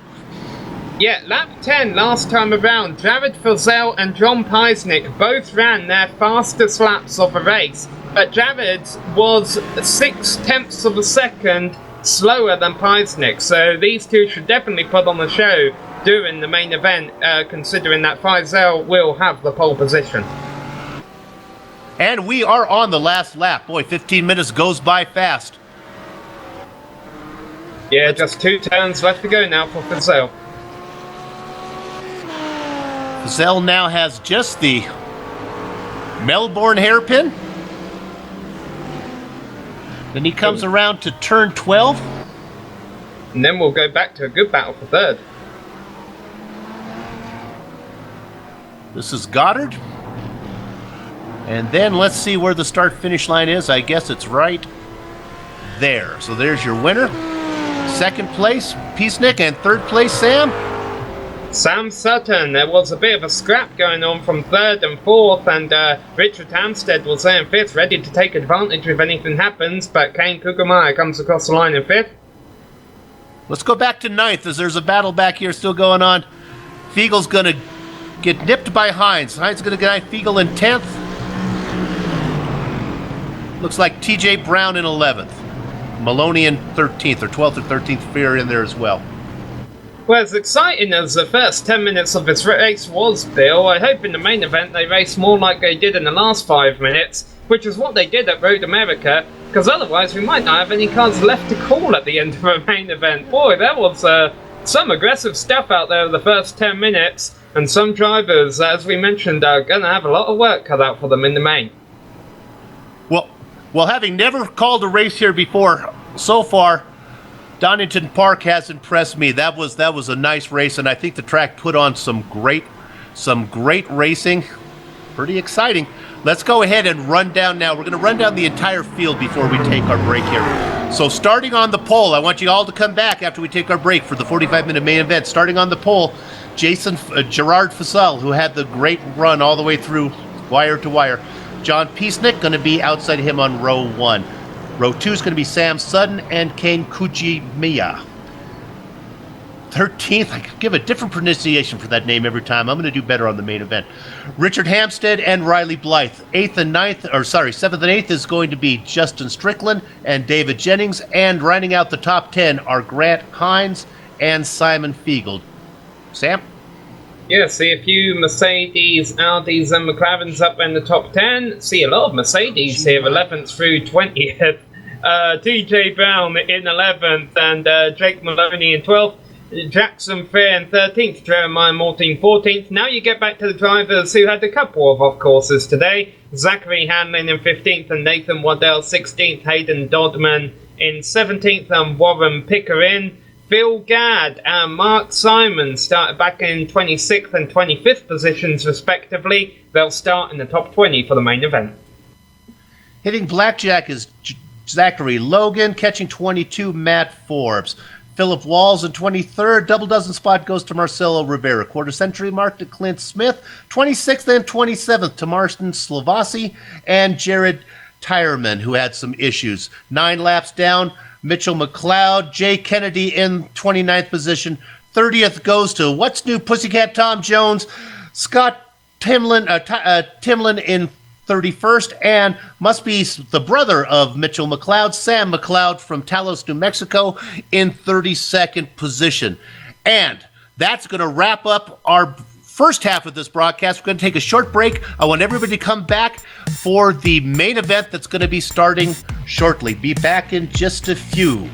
Yeah, lap 10 last time around, Jared Filzel and John Peisnick both ran their fastest laps of the race, but Jared was 0.6 of a second slower than Peisnick, so these two should definitely put on the show during the main event, considering that Filzel will have the pole position. And we are on the last lap. Boy, 15 minutes goes by fast. Yeah, just 2 turns left to go now for Filzel. Zell now has just the Melbourne hairpin. Then he comes around to turn 12. And then we'll go back to a good battle for third. This is Goddard. And then let's see where the start-finish line is. I guess it's right there. So there's your winner. Second place, Peisnick, and third place, Sam. Sam Sutton. There was a bit of a scrap going on from third and fourth, and Richard Hampstead was there in fifth, ready to take advantage if anything happens, but Kane Kugelmeyer comes across the line in fifth. Let's go back to ninth, as there's a battle back here still going on. Fiegel's going to get nipped by Hines. Hines going to get Fiegel in 10th. Looks like T.J. Brown in 11th. Maloney in 13th, or 12th or 13th, Fear in there as well. Well, as exciting as the first 10 minutes of this race was, Bill, I hope in the main event they race more like they did in the last 5 minutes, which is what they did at Road America, because otherwise we might not have any cars left to call at the end of a main event. Boy, there was some aggressive stuff out there in the first 10 minutes, and some drivers, as we mentioned, are going to have a lot of work cut out for them in the main. Well, having never called a race here before, so far, Donington Park has impressed me. That was a nice race, and I think the track put on some great racing. Pretty exciting. Let's go ahead and run down now. We're going to run down the entire field before we take our break here. So starting on the pole, I want you all to come back after we take our break for the 45-minute main event. Starting on the pole, Gerard Fasal, who had the great run all the way through wire to wire. John Peisnick going to be outside him on row 1. Row 2 is going to be Sam Sutton and Kane Kujimiya. 13th, I could give a different pronunciation for that name every time. I'm going to do better on the main event. Richard Hampstead and Riley Blythe. 7th and 8th is going to be Justin Strickland and David Jennings. And rounding out the top 10 are Grant Hines and Simon Fiegel. Sam? Yeah, see a few Mercedes, Audis and McLarens up in the top 10. See a lot of Mercedes here, 11th through 20th. TJ Brown in 11th and Jake Maloney in 12th. Jackson Fair in 13th, Jeremiah Morton 14th. Now you get back to the drivers who had a couple of off-courses today. Zachary Hanlon in 15th and Nathan Waddell 16th. Hayden Dodman in 17th and Warren Pickering. Phil Gadd and Mark Simon started back in 26th and 25th positions respectively. They'll start in the top 20 for the main event. Hitting blackjack is Zachary Logan, catching 22, Matt Forbes. Philip Walls in 23rd. Double dozen spot goes to Marcelo Rivera. Quarter century mark to Clint Smith. 26th and 27th to Marston Slavasi and Jared Tyerman, who had some issues. 9 laps down, Mitchell McLeod. Jay Kennedy in 29th position. 30th goes to What's New Pussycat Tom Jones. Scott Timlin in 31st, and must be the brother of Mitchell McLeod, Sam McLeod from Talos, New Mexico, in 32nd position. And that's going to wrap up our first half of this broadcast. We're going to take a short break. I want everybody to come back for the main event that's going to be starting shortly. Be back in just a few.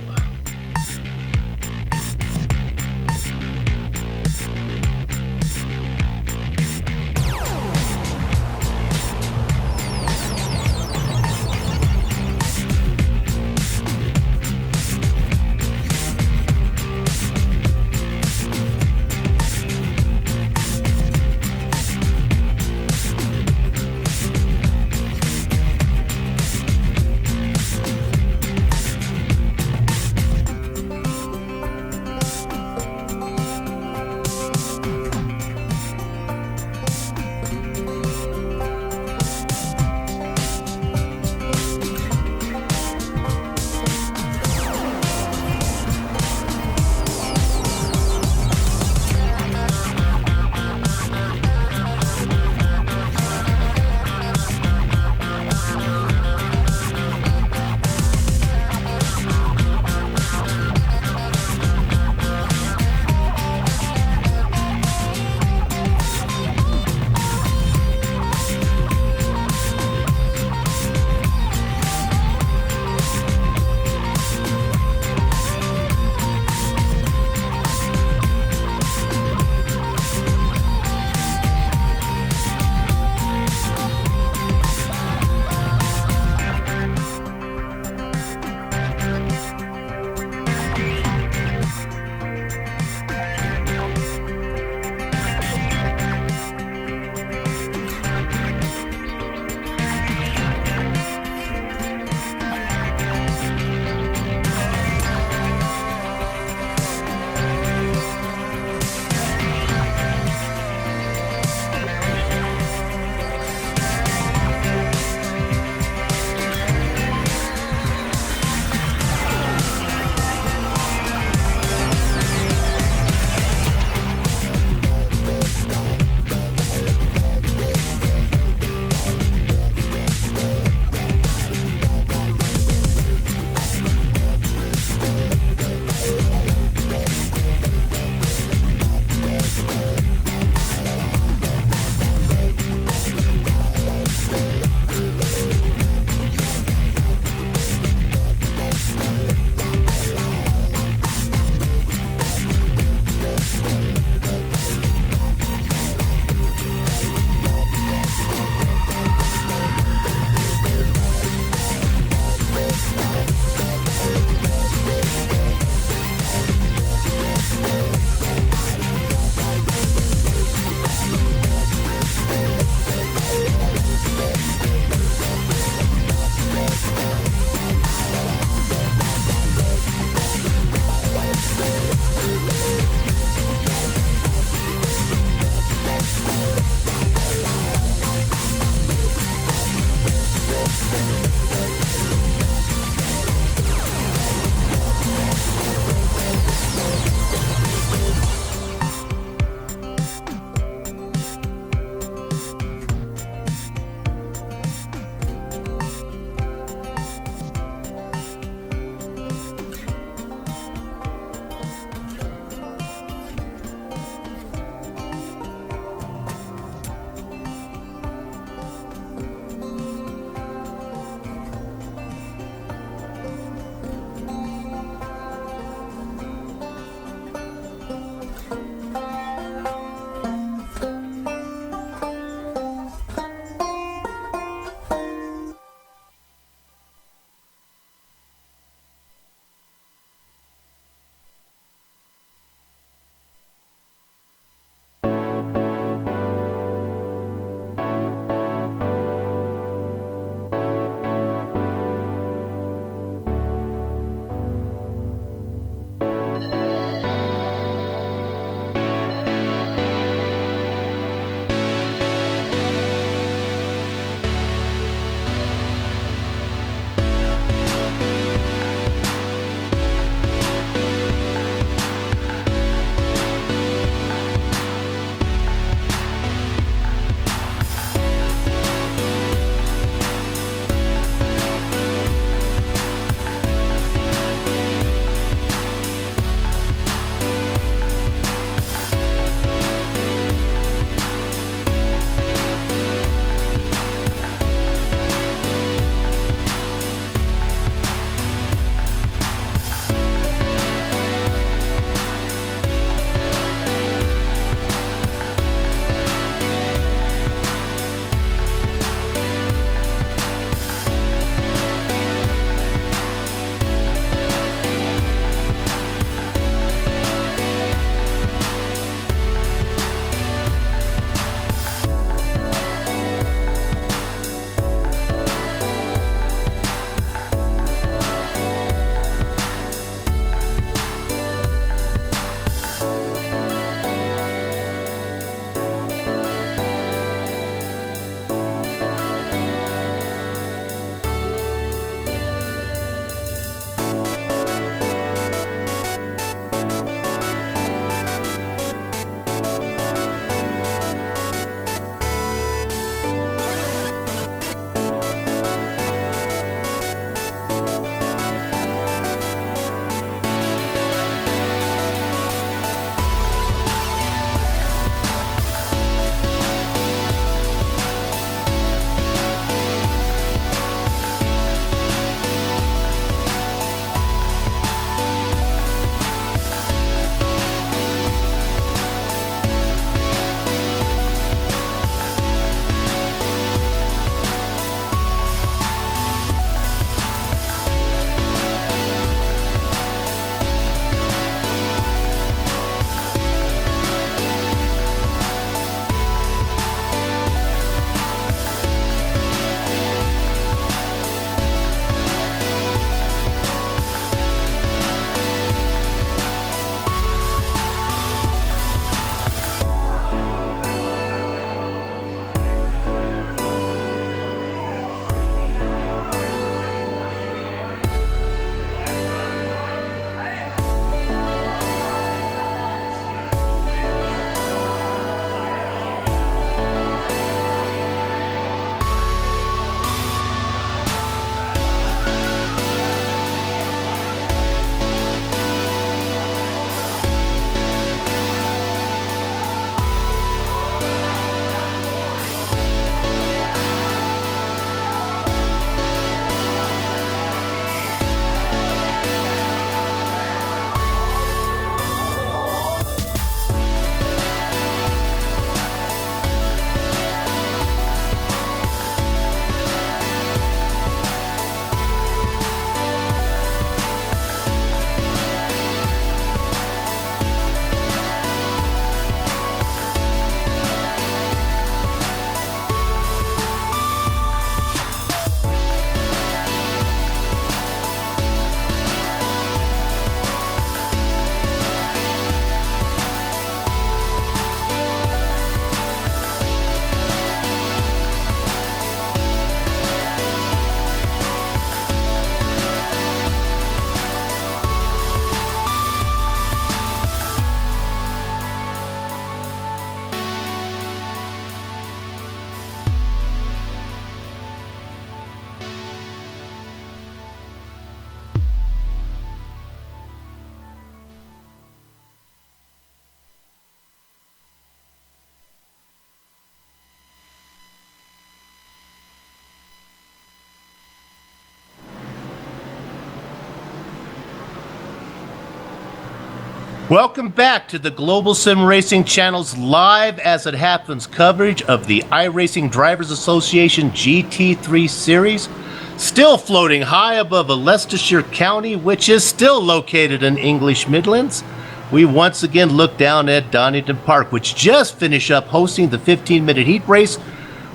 Welcome back to the Global Sim Racing Channel's Live As It Happens coverage of the iRacing Drivers Association GT3 Series. Still floating high above Leicestershire County, which is still located in English Midlands. We once again look down at Donington Park, which just finished up hosting the 15-minute heat race,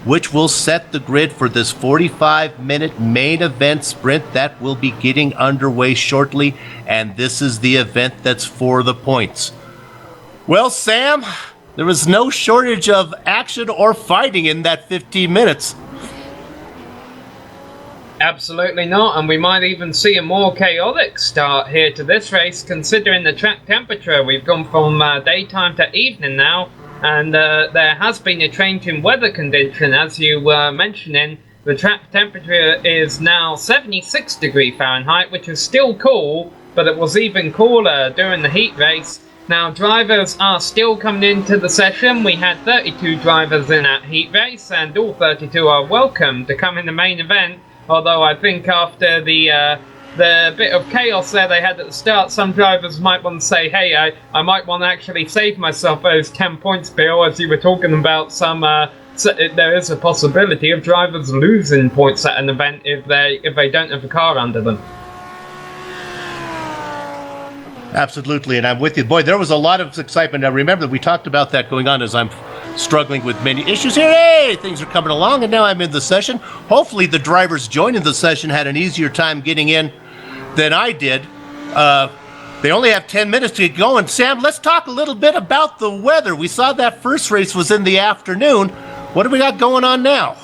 which will set the grid for this 45-minute main event sprint that will be getting underway shortly, and this is the event that's for the points. Well, Sam, there was no shortage of action or fighting in that 15 minutes. Absolutely not, and we might even see a more chaotic start here to this race, considering the track temperature. We've gone from daytime to evening now, and there has been a change in weather condition, as you were mentioning. The track temperature is now 76 degrees Fahrenheit, which is still cool, but it was even cooler during the heat race. Now, drivers are still coming into the session. We had 32 drivers in that heat race, and all 32 are welcome to come in the main event. Although I think after the bit of chaos there they had at the start, some drivers might want to say, hey, I might want to actually save myself those 10 points, Bill, as you were talking about there is a possibility of drivers losing points at an event if they don't have a car under them. Absolutely, and I'm with you. Boy, there was a lot of excitement. Now, remember, we talked about that going on as I'm struggling with many issues here. Hey, things are coming along, and now I'm in the session. Hopefully, the drivers joining the session had an easier time getting in than I did. They only have 10 minutes to get going. Sam, let's talk a little bit about the weather. We saw that first race was in the afternoon. What do we got going on now?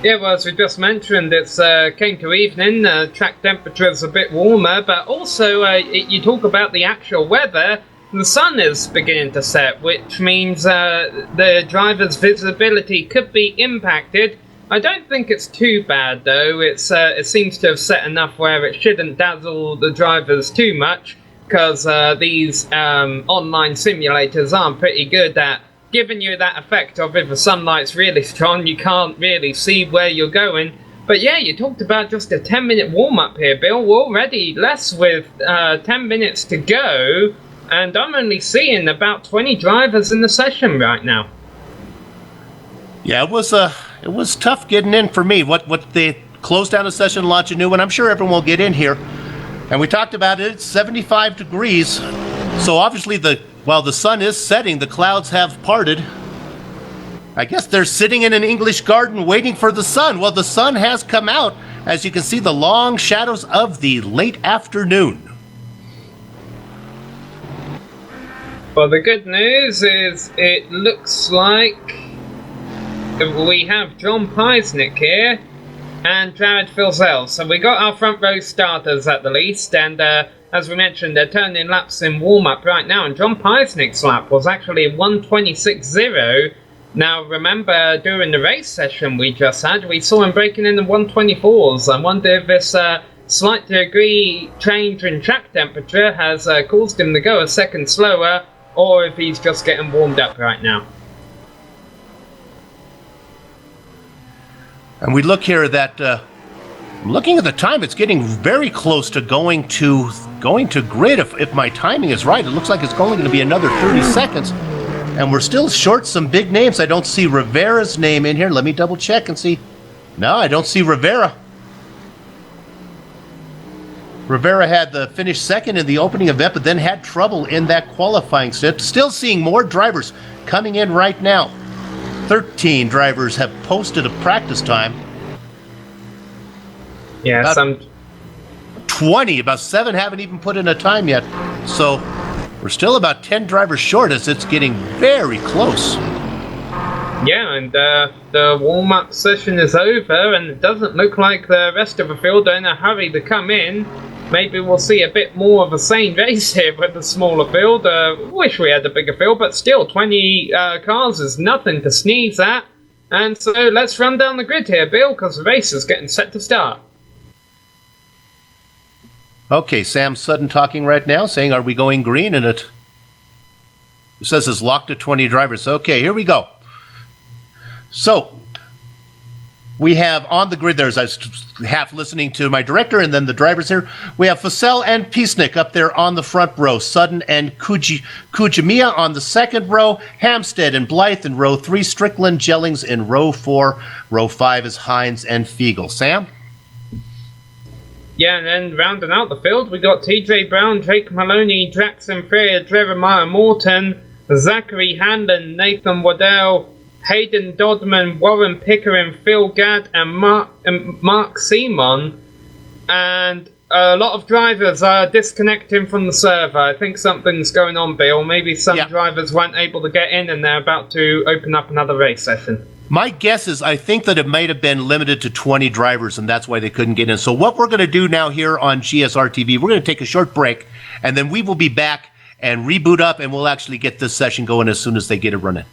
Yeah, well, as we just mentioned, it's came to evening. Track temperature is a bit warmer, but also you talk about the actual weather. The sun is beginning to set, which means the driver's visibility could be impacted. I don't think it's too bad, though. It seems to have set enough where it shouldn't dazzle the drivers too much, because these online simulators are pretty good at giving you that effect of if the sunlight's really strong, you can't really see where you're going. But yeah, you talked about just a 10-minute warm-up here, Bill. We're already less with 10 minutes to go, and I'm only seeing about 20 drivers in the session right now. Yeah, it was tough getting in for me. What they closed down the session, launch a new one. I'm sure everyone will get in here. And we talked about it. It's 75 degrees. So obviously, while the sun is setting, the clouds have parted. I guess they're sitting in an English garden waiting for the sun. Well, the sun has come out, as you can see the long shadows of the late afternoon. Well, the good news is it looks like we have John Peisnick here and Jared Filzel. So we got our front row starters at the least, and as we mentioned, they're turning laps in warm-up right now, and John Peisnick's lap was actually 1:26.0. Now, remember, during the race session we just had, we saw him breaking in the 1:24s. I wonder if this slight degree change in track temperature has caused him to go a second slower, or if he's just getting warmed up right now. And we look here that, looking at the time, it's getting very close to going to grid. If my timing is right, it looks like it's only going to be another 30 seconds. And we're still short some big names. I don't see Rivera's name in here. Let me double check and see. No, I don't see Rivera. Rivera had the finished second in the opening event, but then had trouble in that qualifying set. Still seeing more drivers coming in right now. 13 drivers have posted a practice time. Yeah, about 20, about 7 haven't even put in a time yet. So we're still about 10 drivers short as it's getting very close. Yeah, and the warm-up session is over, and it doesn't look like the rest of the field are in a hurry to come in. Maybe we'll see a bit more of a sane race here with the smaller field. Wish we had a bigger field, but still, 20 cars is nothing to sneeze at. And so let's run down the grid here, Bill, because the race is getting set to start. Okay, Sam Sutton talking right now, saying, are we going green? And it says it's locked to 20 drivers. Okay, here we go. So, We have on the grid there, as I was half listening to my director and then the drivers here, we have Fussell and Peacenik up there on the front row, Sutton and Kujimiya on the second row, Hampstead and Blythe in row 3, Strickland, Jellings in row 4, row 5 is Hines and Fiegel. Sam? Yeah, and then rounding out the field, we got TJ Brown, Jake Maloney, Jackson Freer, Jeremiah Morton, Zachary Handon, Nathan Waddell, Hayden Dodman, Warren Pickering, Phil Gadd, and Mark Simon. And a lot of drivers are disconnecting from the server. I think something's going on, Bill. Maybe some drivers weren't able to get in and they're about to open up another race session. My guess is I think that it might have been limited to 20 drivers, and that's why they couldn't get in. So what we're going to do now here on GSR TV, we're going to take a short break, and then we will be back and reboot up, and we'll actually get this session going as soon as they get it running.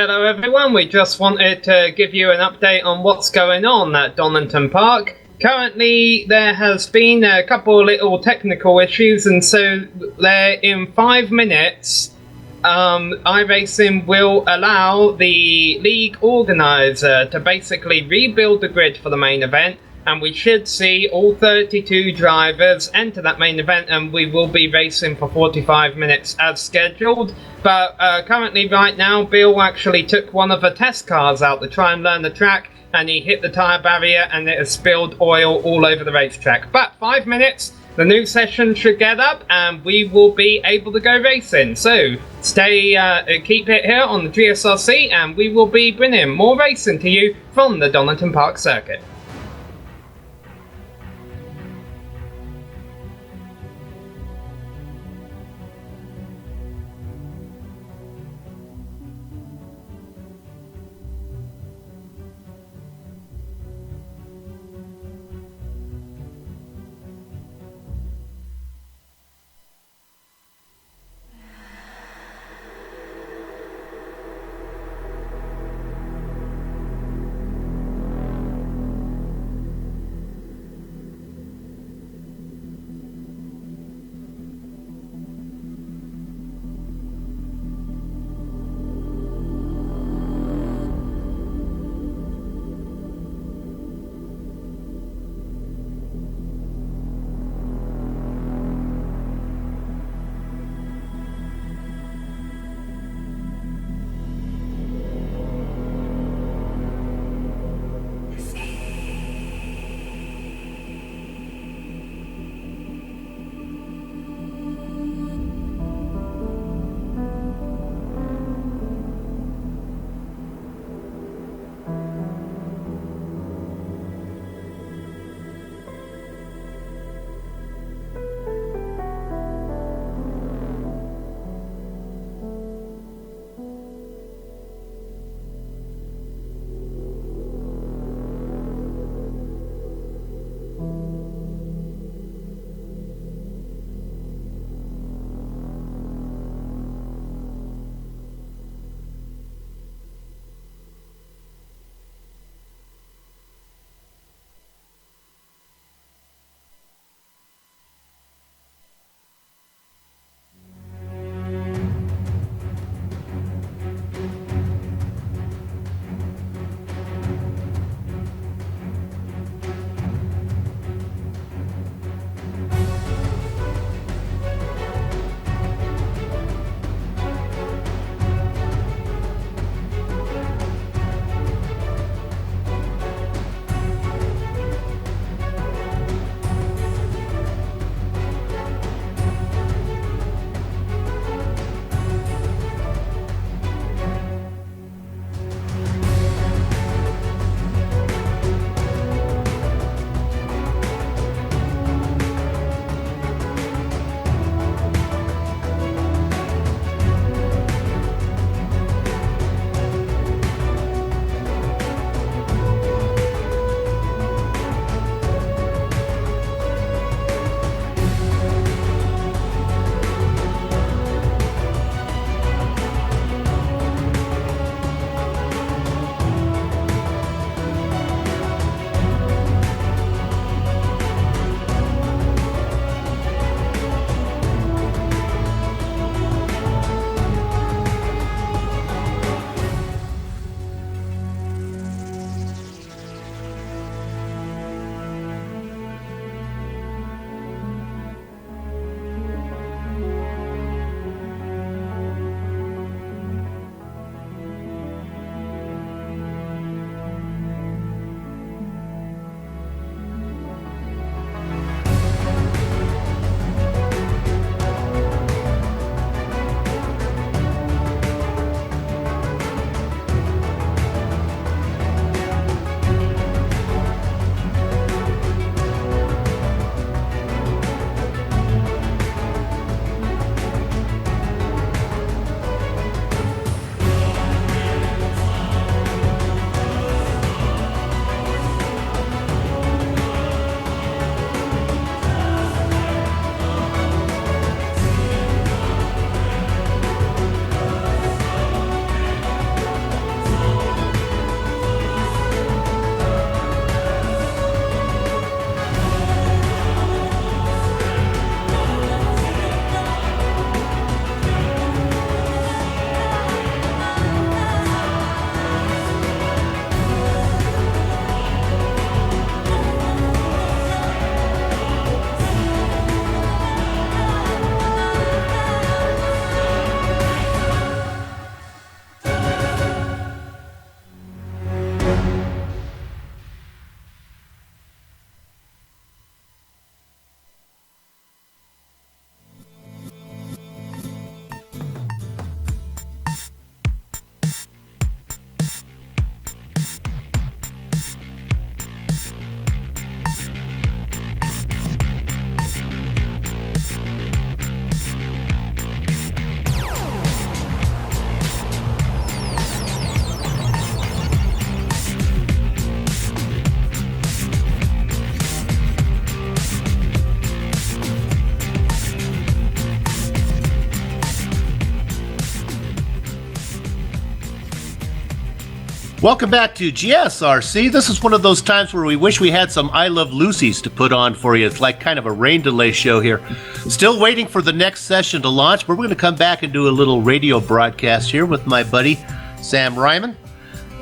Hello everyone, we just wanted to give you an update on what's going on at Donington Park. Currently there has been a couple little technical issues, and so there in 5 minutes iRacing will allow the league organizer to basically rebuild the grid for the main event, and we should see all 32 drivers enter that main event, and we will be racing for 45 minutes as scheduled. But currently right now Bill actually took one of the test cars out to try and learn the track, and he hit the tyre barrier and it has spilled oil all over the racetrack. But 5 minutes, the new session should get up and we will be able to go racing. So keep it here on the GSRC, and we will be bringing more racing to you from the Donington Park circuit. Welcome back to GSRC. This is one of those times where we wish we had some I Love Lucy's to put on for you. It's like kind of a rain delay show here. Still waiting for the next session to launch, but we're going to come back and do a little radio broadcast here with my buddy, Sam Ryman.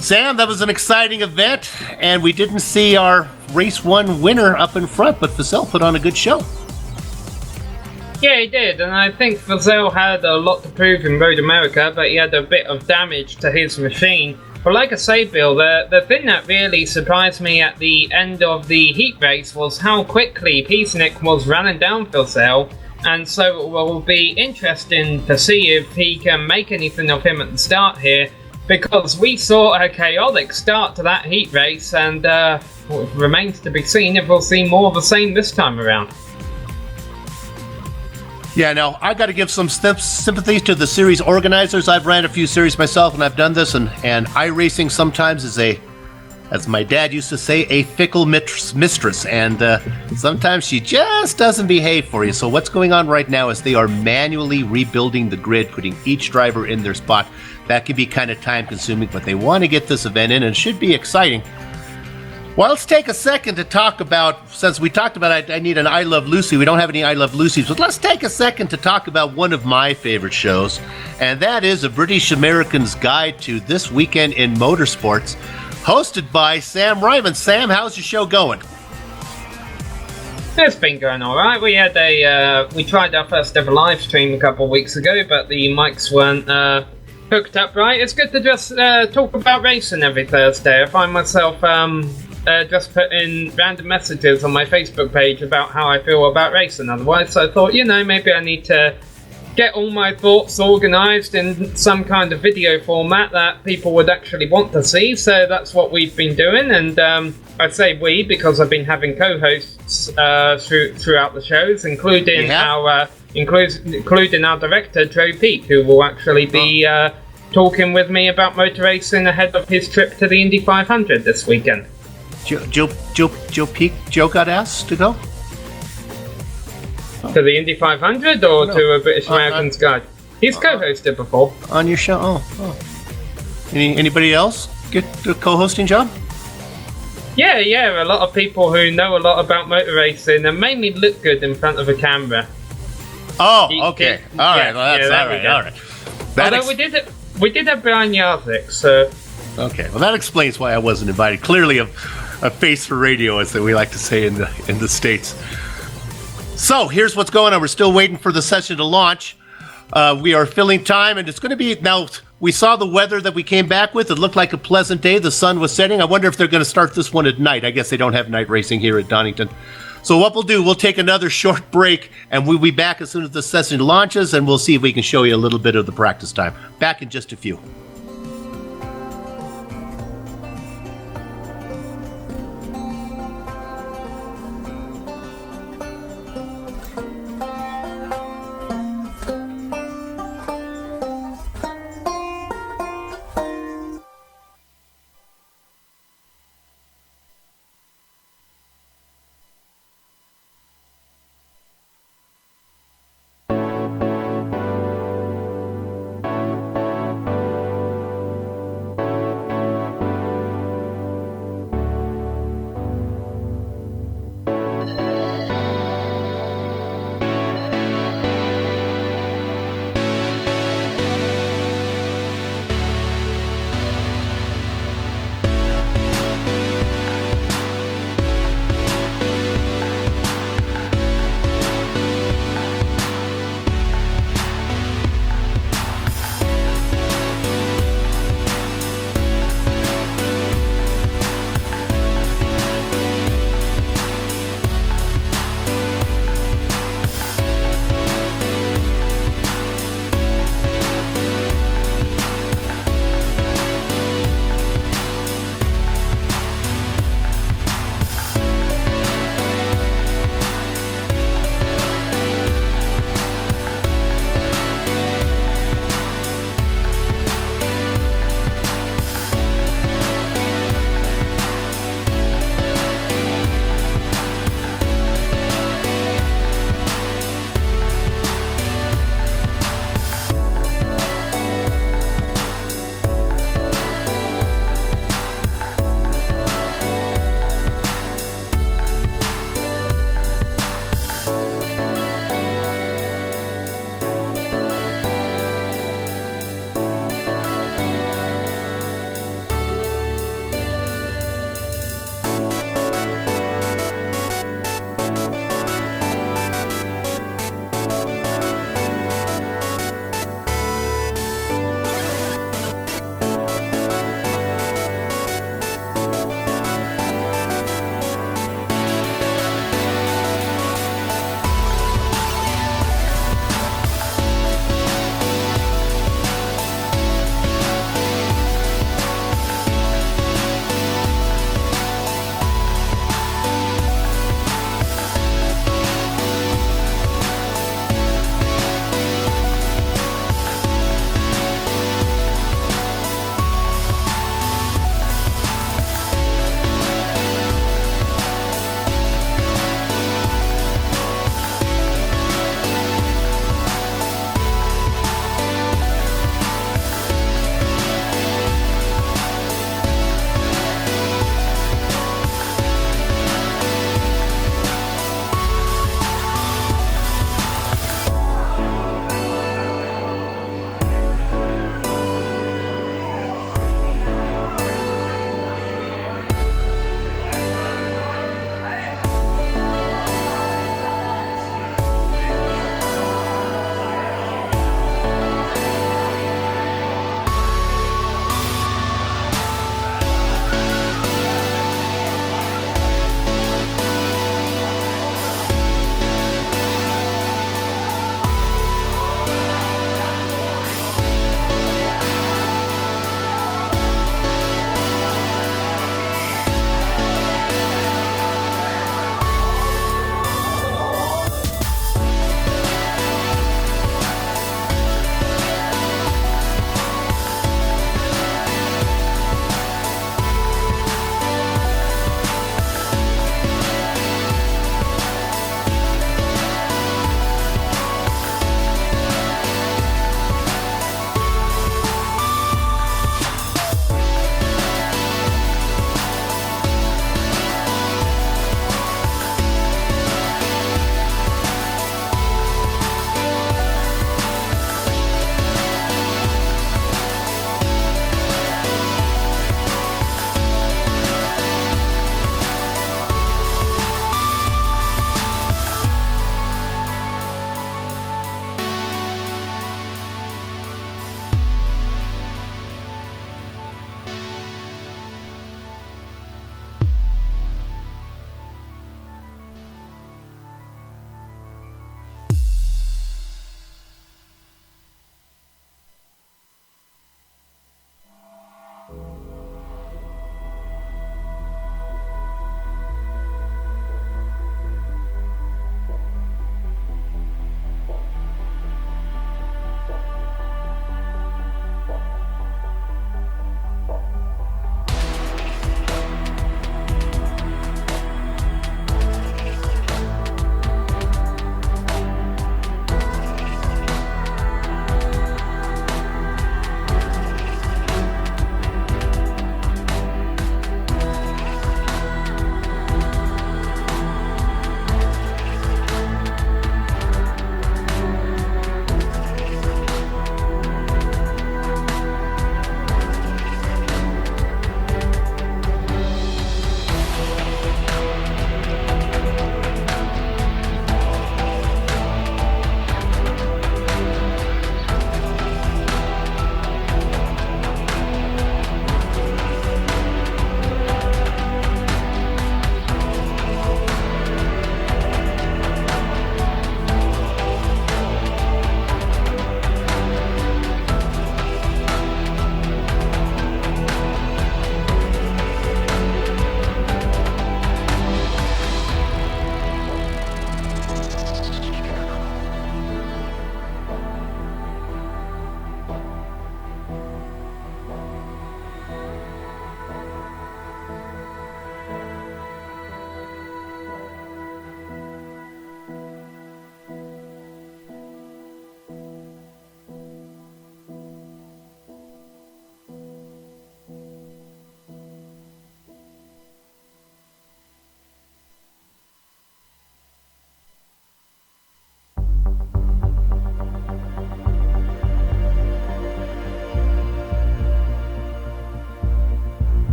Sam, that was an exciting event, and we didn't see our Race 1 winner up in front, but Fazell put on a good show. Yeah, he did, and I think Fazell had a lot to prove in Road America, but he had a bit of damage to his machine. But like I say, Bill, the thing that really surprised me at the end of the heat race was how quickly Peacenik was running down Fazell, and so it will be interesting to see if he can make anything of him at the start here, because we saw a chaotic start to that heat race, and it remains to be seen if we'll see more of the same this time around. Yeah, now, I got to give some sympathy to the series organizers. I've ran a few series myself, and I've done this, and iRacing sometimes is as my dad used to say, a fickle mistress, and sometimes she just doesn't behave for you. So what's going on right now is they are manually rebuilding the grid, putting each driver in their spot. That can be kind of time-consuming, but they want to get this event in, and it should be exciting. Well, let's take a second to talk about, since we talked about I need an I Love Lucy, we don't have any I Love Lucy's, but let's take a second to talk about one of my favorite shows, and that is A British American's Guide to This Weekend in Motorsports, hosted by Sam Ryman. Sam, how's your show going? It's been going alright. We had we tried our first ever live stream a couple of weeks ago, but the mics weren't hooked up right. It's good to just talk about racing every Thursday. I find myself just putting random messages on my Facebook page about how I feel about racing otherwise, so I thought, maybe I need to get all my thoughts organised in some kind of video format that people would actually want to see, so that's what we've been doing, and I say we because I've been having co-hosts throughout the shows, including our director, Joe Peak, who will actually be talking with me about motor racing ahead of his trip to the Indy 500 this weekend. Joe Peak, Joe got asked to go? To the Indy 500 or to a British American's Guide? He's co-hosted before. On your show? Oh. Anybody else get the co-hosting job? Yeah, a lot of people who know a lot about motor racing and mainly look good in front of a camera. Oh, okay. All right, all right. Although we did have Brian Yarzik, so... Okay, well that explains why I wasn't invited. Clearly a face for radio, as we like to say in the States. So, here's what's going on. We're still waiting for the session to launch. We are filling time, and it's going to be... Now, we saw the weather that we came back with. It looked like a pleasant day. The sun was setting. I wonder if they're going to start this one at night. I guess they don't have night racing here at Donington. So what we'll do, we'll take another short break, and we'll be back as soon as the session launches, and we'll see if we can show you a little bit of the practice time. Back in just a few.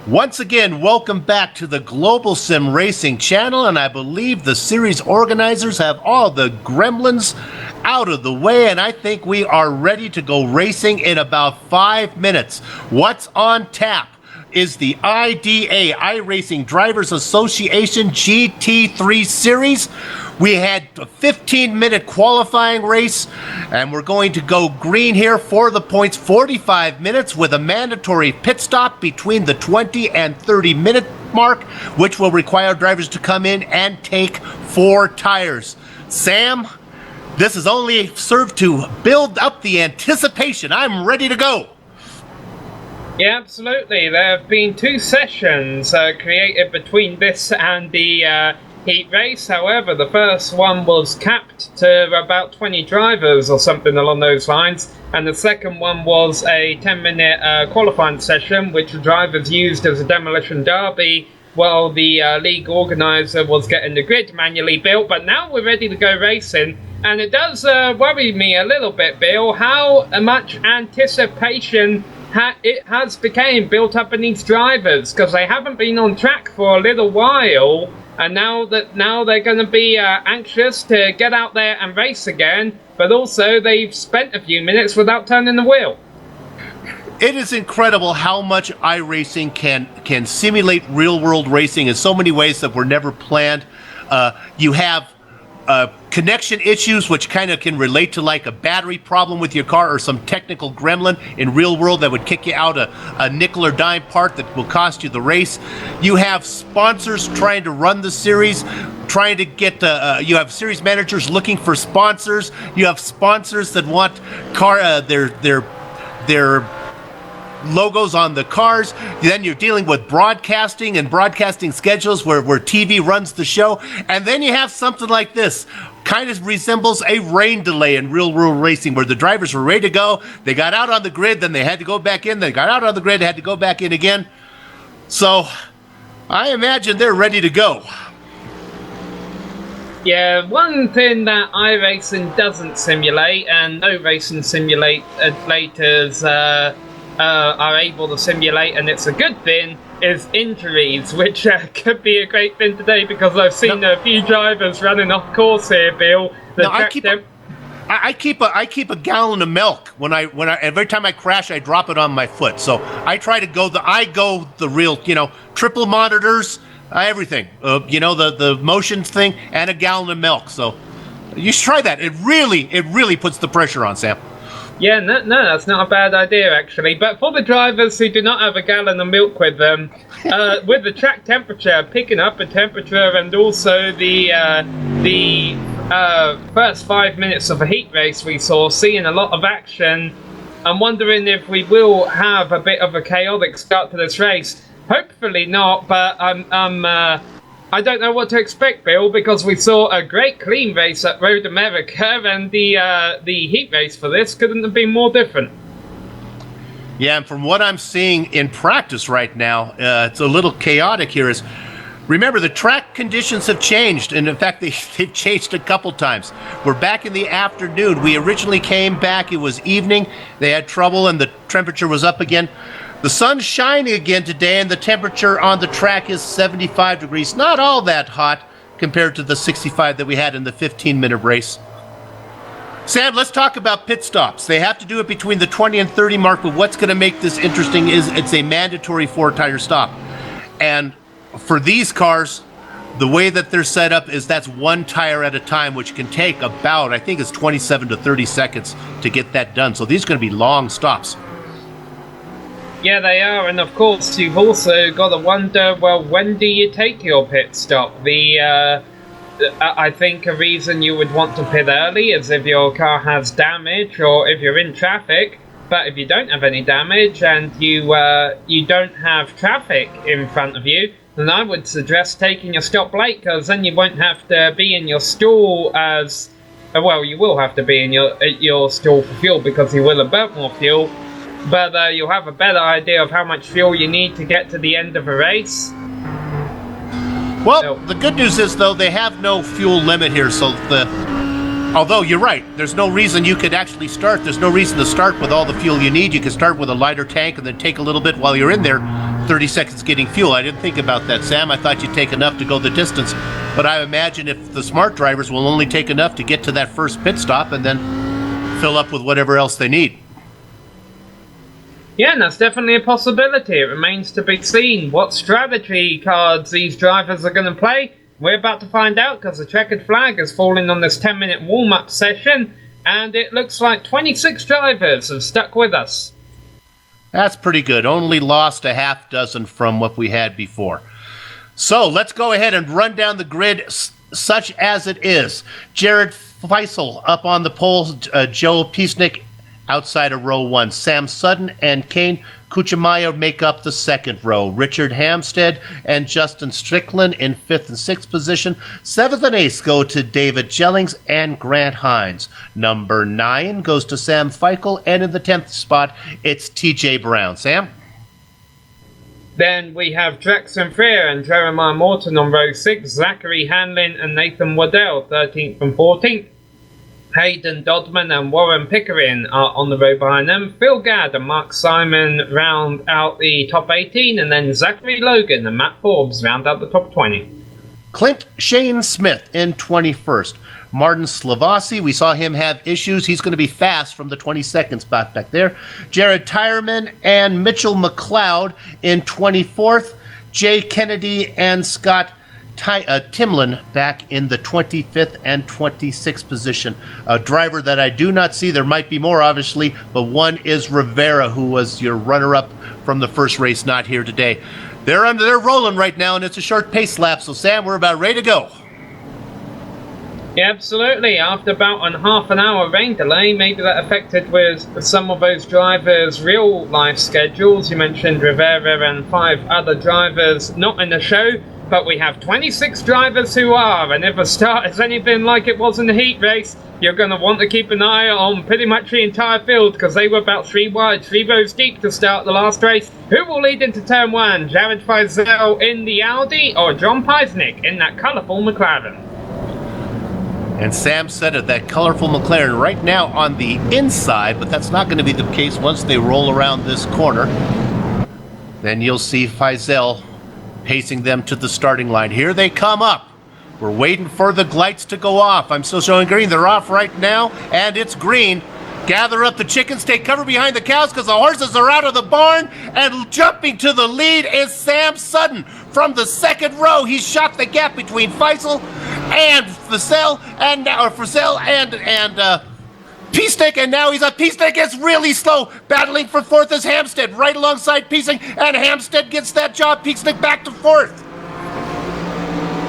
Once again, welcome back to the Global Sim Racing channel, and I believe the series organizers have all the gremlins out of the way, and I think we are ready to go racing in about 5 minutes. What's on tap is the IDA, iRacing Drivers Association GT3 Series. We had a 15-minute qualifying race, and we're going to go green here for the points, 45 minutes with a mandatory pit stop between the 20 and 30-minute mark, which will require drivers to come in and take 4 tires. Sam, this has only served to build up the anticipation. I'm ready to go. Yeah, absolutely. There have been 2 sessions created between this and the heat race. However, the first one was capped to about 20 drivers or something along those lines, and the second one was a 10-minute qualifying session, which the drivers used as a demolition derby while the league organizer was getting the grid manually built. But now we're ready to go racing, and it does worry me a little bit, Bill, how much anticipation it has become built up in these drivers, because they haven't been on track for a little while, and now they're going to be anxious to get out there and race again, but also they've spent a few minutes without turning the wheel. It is incredible how much iRacing can simulate real-world racing in so many ways that were never planned. You have connection issues, which kind of can relate to like a battery problem with your car or some technical gremlin in real world that would kick you out a nickel or dime part that will cost you the race. You have sponsors trying to run the series, trying to get you have series managers looking for sponsors. You have sponsors that want their logos on the cars. Then you're dealing with broadcasting and broadcasting schedules where TV runs the show. And then you have something like this. Kind of resembles a rain delay in real world racing, where the drivers were ready to go. They got out on the grid, then they had to go back in. They got out on the grid, they had to go back in again. So I imagine they're ready to go. Yeah, one thing that iRacing doesn't simulate, and no racing simulators are able to simulate, and it's a good thing, is injuries, which could be a great thing today, because I've seen a few drivers running off course here, Bill. I keep a gallon of milk when I every time I crash, I drop it on my foot. So I try to go the real, triple monitors, everything, the motion thing, and a gallon of milk. So you should try that. It really puts the pressure on, Sam. Yeah, no, that's not a bad idea, actually. But for the drivers who do not have a gallon of milk with them, with the track temperature picking up a temperature, and also the first 5 minutes of a heat race we saw, seeing a lot of action, I'm wondering if we will have a bit of a chaotic start to this race. Hopefully not, but I don't know what to expect, Bill, because we saw a great clean race at Road America, and the heat race for this couldn't have been more different. Yeah, and from what I'm seeing in practice right now, it's a little chaotic here. Remember, the track conditions have changed, and in fact, they've changed a couple times. We're back in the afternoon. We originally came back, it was evening. They had trouble, and the temperature was up again. The sun's shining again today, and the temperature on the track is 75 degrees. Not all that hot compared to the 65 that we had in the 15-minute race. Sam, let's talk about pit stops. They have to do it between the 20 and 30 mark, but what's going to make this interesting is it's a mandatory 4-tire stop. And for these cars, the way that they're set up is that's 1 tire at a time, which can take about, I think it's 27 to 30 seconds to get that done. So these are going to be long stops. Yeah, they are, and of course you've also got to wonder, well, when do you take your pit stop? I think a reason you would want to pit early is if your car has damage or if you're in traffic. But if you don't have any damage and you don't have traffic in front of you, then I would suggest taking your stop late, because then you won't have to be in your stall as well. You will have to be in your stall for fuel, because you will have burnt more fuel. But you'll have a better idea of how much fuel you need to get to the end of a race. Well, the good news is, though, they have no fuel limit here, so although you're right, there's no reason you could actually start. There's no reason to start with all the fuel you need. You can start with a lighter tank and then take a little bit while you're in there. 30 seconds getting fuel. I didn't think about that, Sam. I thought you'd take enough to go the distance. But I imagine if the smart drivers will only take enough to get to that first pit stop and then fill up with whatever else they need. Yeah, and that's definitely a possibility. It remains to be seen what strategy cards these drivers are going to play. We're about to find out because the checkered flag has fallen on this 10-minute warm-up session, and it looks like 26 drivers have stuck with us. That's pretty good. Only lost a half dozen from what we had before. So let's go ahead and run down the grid such as it is. Jared Feisel up on the pole, Joe Piesnik outside of row 1. Sam Sutton and Kane Kuchimaya make up the second row. Richard Hampstead and Justin Strickland in 5th and 6th position. 7th and 8th go to David Jellings and Grant Hines. Number 9 goes to Sam Feichel, and in the 10th spot, it's TJ Brown. Sam? Then we have Jackson Freer and Jeremiah Morton on row 6, Zachary Hanlin and Nathan Waddell, 13th and 14th. Hayden Dodman and Warren Pickering are on the row behind them. Phil Gadd and Mark Simon round out the top 18, and then Zachary Logan and Matt Forbes round out the top 20. Clint Shane Smith in 21st. Martin Slavasi, we saw him have issues. He's going to be fast from the 22nd spot back there. Jared Tyerman and Mitchell McLeod in 24th. Jay Kennedy and Scott Timlin back in the 25th and 26th position. A driver that I do not see, there might be more obviously, but one is Rivera, who was your runner-up from the first race, not here today. They're rolling right now, and it's a short pace lap, so Sam, we're about ready to go. Yeah, absolutely. After about half an hour rain delay, maybe that affected with some of those drivers' real-life schedules. You mentioned Rivera and 5 other drivers not in the show. But we have 26 drivers who are, and if a start is anything like it was in the heat race, you're going to want to keep an eye on pretty much the entire field, because they were about 3 wide, 3 rows deep to start the last race. Who will lead into turn 1? Jared Feisel in the Audi, or John Piesnik in that colourful McLaren? And Sam said it, that colorful McLaren right now on the inside, but that's not going to be the case once they roll around this corner. Then you'll see Feisel pacing them to the starting line. Here they come up. We're waiting for the lights to go off. I'm still showing green. They're off right now, and it's green. Gather up the chickens, take cover behind the cows because the horses are out of the barn, and jumping to the lead is Sam Sutton from the second row. He shot the gap between Feisel and Feisel and Piesnik, and now he's a Piesnik is really slow. Battling for 4th is Hampstead, right alongside Piesnik, and Hampstead gets that job. Piesnik back to 4th.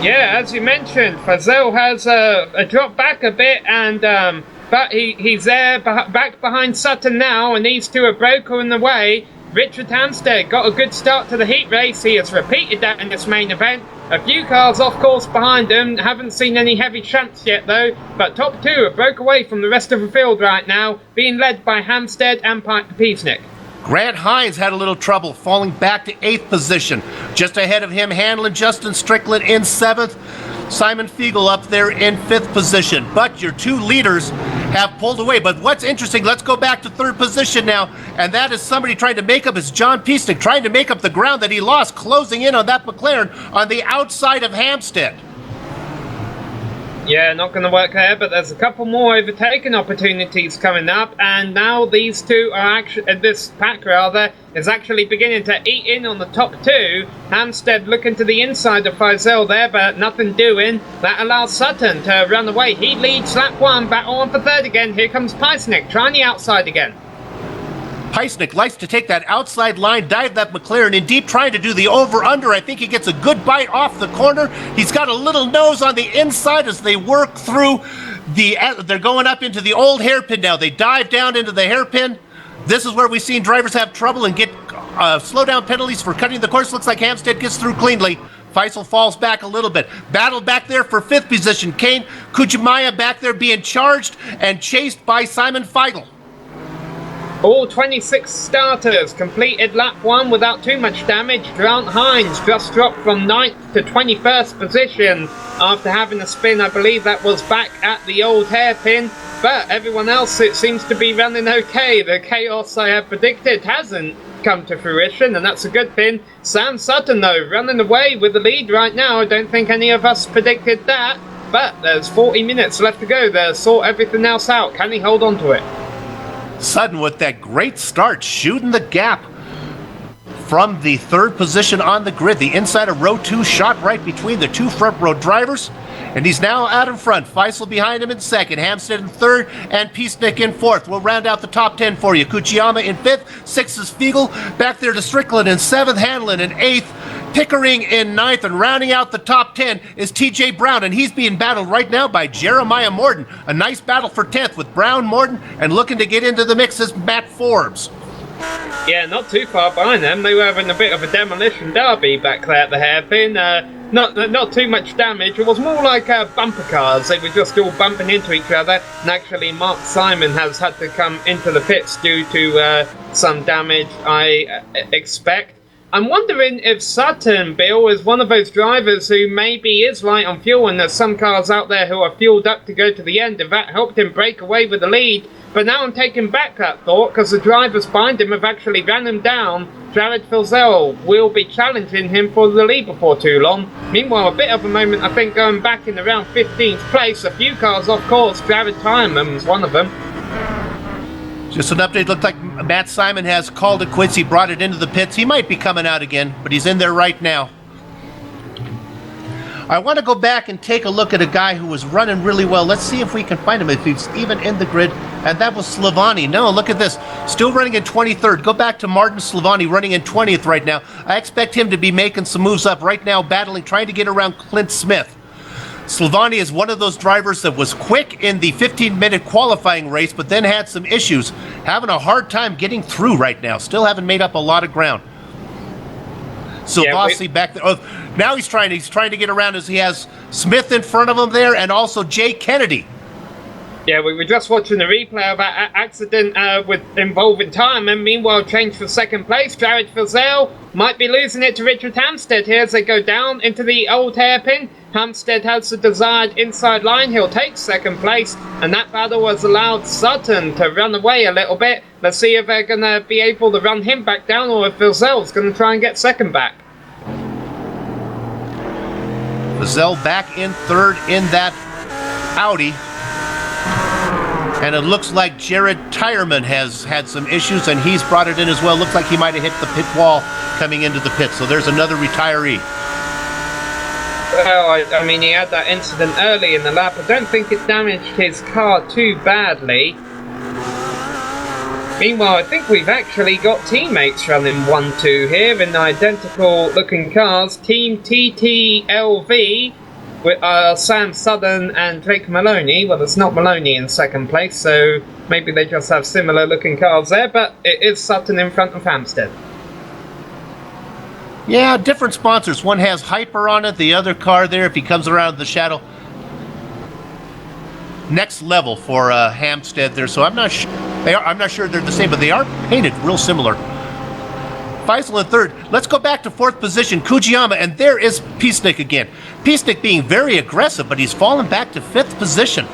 Yeah, as you mentioned, Feisel has a drop back a bit, and but he's there back behind Sutton now, and these two are broken away. Richard Hampstead got a good start to the heat race. He has repeated that in this main event. A few cars off course behind him. Haven't seen any heavy shunts yet though, but top 2 are broke away from the rest of the field right now, being led by Hampstead and Piesnik. Grant Hines had a little trouble, falling back to 8th position. Just ahead of him, Hanlon Justin Strickland in 7th. Simon Fiegel up there in 5th position. But your 2 leaders have pulled away. But what's interesting, let's go back to 3rd position now. And that is somebody trying to make up, it's John Piesnik, trying to make up the ground that he lost, closing in on that McLaren on the outside of Hampstead. Yeah, not going to work there, but there's a couple more overtaking opportunities coming up, and now these two are actually, this pack rather, is actually beginning to eat in on the top 2. Hampstead looking to the inside of Feisel there, but nothing doing. That allows Sutton to run away. He leads lap 1, back on for 3rd again. Here comes Piesnik, trying the outside again. Piesnik likes to take that outside line, dive that McLaren in deep, trying to do the over-under. I think he gets a good bite off the corner. He's got a little nose on the inside as they work through they're going up into the old hairpin now. They dive down into the hairpin. This is where we've seen drivers have trouble and get slowdown penalties for cutting the course. Looks like Hampstead gets through cleanly. Feisel falls back a little bit. Battle back there for 5th position. Kane Kuchimaya back there being charged and chased by Simon Feigl. All 26 starters completed lap 1 without too much damage. Grant Hines just dropped from 9th to 21st position after having a spin. I believe that was back at the old hairpin. But everyone else, it seems to be running okay. The chaos I have predicted hasn't. come to fruition, and that's a good thing. Sam Sutton, though, running away with the lead right now. I don't think any of us predicted that, but there's 40 minutes left to go. They'll sort everything else out. Can he hold on to it? Sutton with that great start, shooting the gap from the third position on the grid. The inside of row 2 shot right between the two front row drivers. And he's now out in front. Faisal behind him in second. Hampstead in third. And Peacenik in fourth. We'll round out the top 10 for you. Kuchiyama in fifth. Sixth is Fiegel. Back there to Strickland in seventh. Hanlon in eighth. Pickering in ninth. And rounding out the top 10 is TJ Brown. And he's being battled right now by Jeremiah Morton. A nice battle for 10th with Brown, Morton. And looking to get into the mix is Matt Forbes. Yeah, not too far behind them. They were having a bit of a demolition derby back there at the hairpin. Not too much damage. It was more like bumper cars. They were just all bumping into each other. And actually, Mark Simon has had to come into the pits due to some damage, I expect. I'm wondering if Sutton, Bill, is one of those drivers who maybe is light on fuel, and there's some cars out there who are fueled up to go to the end. If that helped him break away with the lead. But now I'm taking back that thought, because the drivers behind him have actually ran him down. Jared Filzel will be challenging him for the lead before too long. Meanwhile, a bit of a moment, I think, going back in around 15th place. A few cars off course. Jared Tyreman's one of them. Just an update. Looked like Matt Simon has called it quits. He brought it into the pits. He might be coming out again, but he's in there right now. I want to go back and take a look at a guy who was running really well. Let's see if we can find him, if he's even in the grid. And that was Slavani. No, look at this. Still running in 23rd. Go back to Martin Slavani running in 20th right now. I expect him to be making some moves up right now, battling, trying to get around Clint Smith. Slavani is one of those drivers that was quick in the 15-minute qualifying race, but then had some issues. Having a hard time getting through right now. Still haven't made up a lot of ground. Silvassi back there. Oh, now he's trying to get around as he has Smith in front of him there, and also Jay Kennedy. Yeah, we were just watching the replay of that accident with involving time, and meanwhile change for second place. Jared Filzel might be losing it to Richard Hampstead here as they go down into the old hairpin. Hampstead has the desired inside line. He'll take second place, and that battle has allowed Sutton to run away a little bit. Let's see if they're going to be able to run him back down, or if Filzel's going to try and get second back. Filzel back in third in that Audi. And it looks like Jared Tyreman has had some issues, and he's brought it in as well. Looks like he might have hit the pit wall coming into the pit. So there's another retiree. Well, I mean, he had that incident early in the lap. I don't think it damaged his car too badly. Meanwhile, I think we've actually got teammates running 1-2 here in identical looking cars. Team TTLV with Sam Sutton and Drake Maloney. Well, it's not Maloney in second place, so maybe they just have similar looking cars there, but it is Sutton in front of Hampstead. Yeah, different sponsors. One has Hyper on it, the other car there, if he comes around the shadow. Next level for Hampstead there, so I'm not sure they're the same, but they are painted real similar. Faisal in third. Let's go back to fourth position, Kujiyama, and there is Peacenik again. Peacenik being very aggressive, but he's fallen back to fifth position.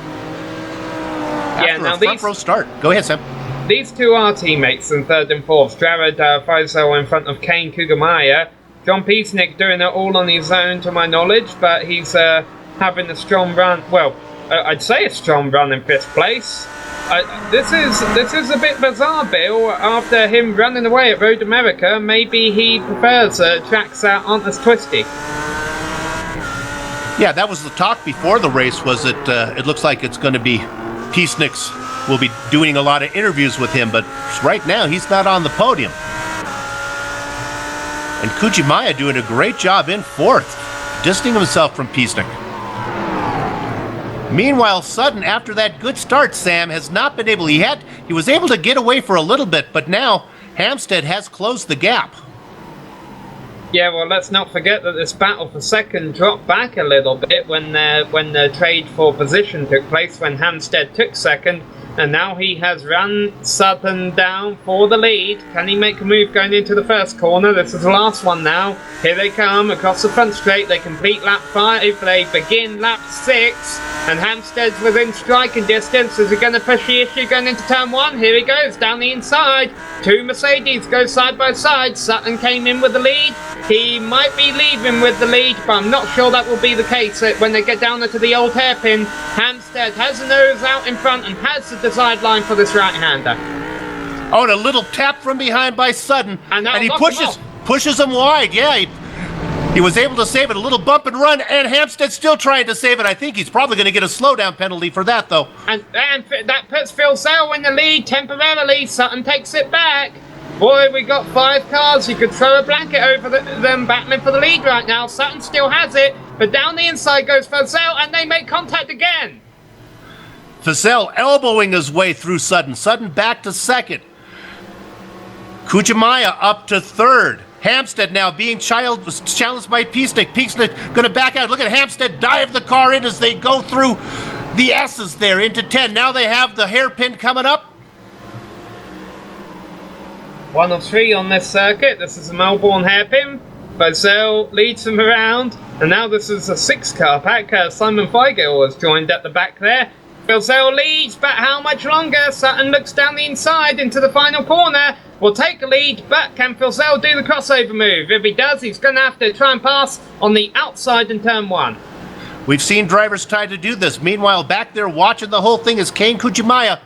After a front row start. Go ahead, Sam. These two are teammates in third and fourth. Jared Faisal in front of Kane Kugamaya. John Peacenik doing it all on his own, to my knowledge, but he's having a strong run. Well, I'd say a strong run in fifth place. This is a bit bizarre, Bill. After him running away at Road America, maybe he prefers tracks that aren't as twisty. Yeah, that was the talk before the race. Was that it looks like it's going to be Peacenik's. Will be doing a lot of interviews with him, but right now he's not on the podium. And Kujimaya doing a great job in fourth, distancing himself from Peacenik. Meanwhile, Sutton, after that good start, Sam, has not been able. He was able to get away for a little bit, but now Hampstead has closed the gap. Yeah, well, let's not forget that this battle for second dropped back a little bit when the trade for position took place, when Hampstead took second, and now he has run Sutton down for the lead. Can he make a move going into the first corner? This is the last one now. Here they come across the front straight. They complete lap 5. They begin lap 6. And Hampstead's within striking distance. Is he going to push the issue going into turn 1? Here he goes, down the inside. 2 Mercedes go side by side. Sutton came in with the lead. He might be leaving with the lead, but I'm not sure that will be the case when they get down to the old hairpin. Hampstead has the nose out in front and has the desired line for this right-hander. Oh, and a little tap from behind by Sutton. And he pushes him wide. Yeah, he was able to save it. A little bump and run, and Hampstead still trying to save it. I think he's probably going to get a slowdown penalty for that, though. And that puts Phil Sale in the lead temporarily. Sutton takes it back. Boy, we got 5 cars. You could throw a blanket over them battling for the lead right now. Sutton still has it, but down the inside goes Phil Sale, and they make contact again. Fazell elbowing his way through Sutton. Sutton back to second. Kujimaya up to third. Hampstead now being challenged by Peacenik. Peacenik going to back out. Look at Hampstead dive the car in as they go through the S's there into 10. Now they have the hairpin coming up. 1 of 3 on this circuit. This is a Melbourne hairpin. Fazell leads them around. And now this is a 6-car pack. Simon Feigl has joined at the back there. Fazell leads, but how much longer? Sutton looks down the inside into the final corner. Will take a lead, but can Fazell do the crossover move? If he does, he's going to have to try and pass on the outside in turn 1. We've seen drivers try to do this. Meanwhile, back there watching the whole thing is Kane Kujimaya.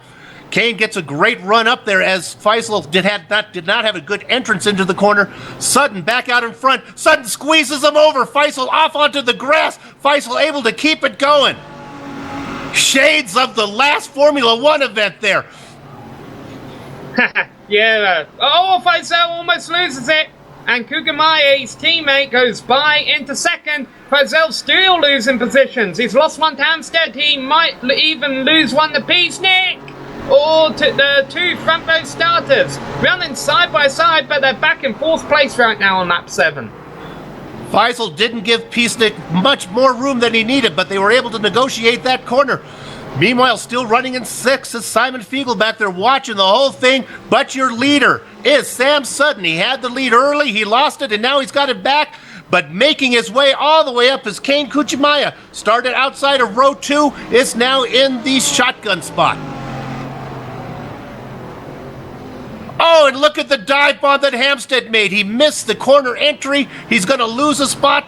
Kane gets a great run up there as Faisal did not have a good entrance into the corner. Sutton back out in front. Sutton squeezes him over. Faisal off onto the grass. Faisal able to keep it going. Shades of the last Formula One event there. Yeah. Faisal almost loses it. And Kujimaya, teammate, goes by into second. Faisal still losing positions. He's lost one to Hampstead. He might even lose one to Peacenik. Or to the 2 front row starters. Running side by side, but they're back in 4th place right now on lap 7. Faisal didn't give Peacenik much more room than he needed, but they were able to negotiate that corner. Meanwhile, still running in 6th is Simon Feigl back there watching the whole thing. But your leader is Sam Sutton. He had the lead early, he lost it, and now he's got it back. But making his way all the way up is Kane Kujimaya. Started outside of row 2, is now in the shotgun spot. Oh, and look at the dive bomb that Hampstead made. He missed the corner entry. He's going to lose a spot.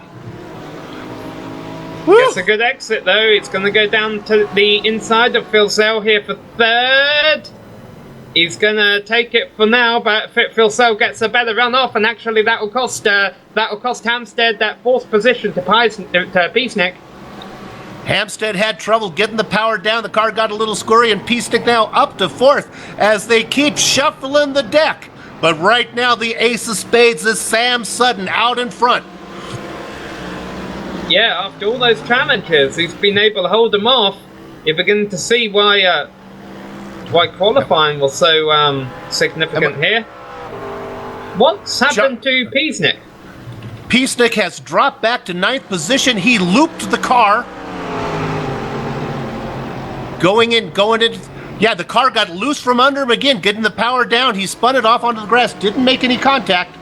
Woo. It's a good exit, though. It's going to go down to the inside of Phil Sale here for 3rd. He's going to take it for now, but Phil Sale gets a better run off, and actually that will cost Hampstead that 4th position to Peacenik. Hampstead had trouble getting the power down. The car got a little squirry, and Peacenik now up to 4th as they keep shuffling the deck. But right now, the ace of spades is Sam Sutton out in front. Yeah, after all those challenges, he's been able to hold them off. You're beginning to see why qualifying was so significant here. What's happened to Peacenik? Peacenik has dropped back to 9th position. He looped the car. Going in. Yeah, the car got loose from under him again, getting the power down. He spun it off onto the grass. Didn't make any contact.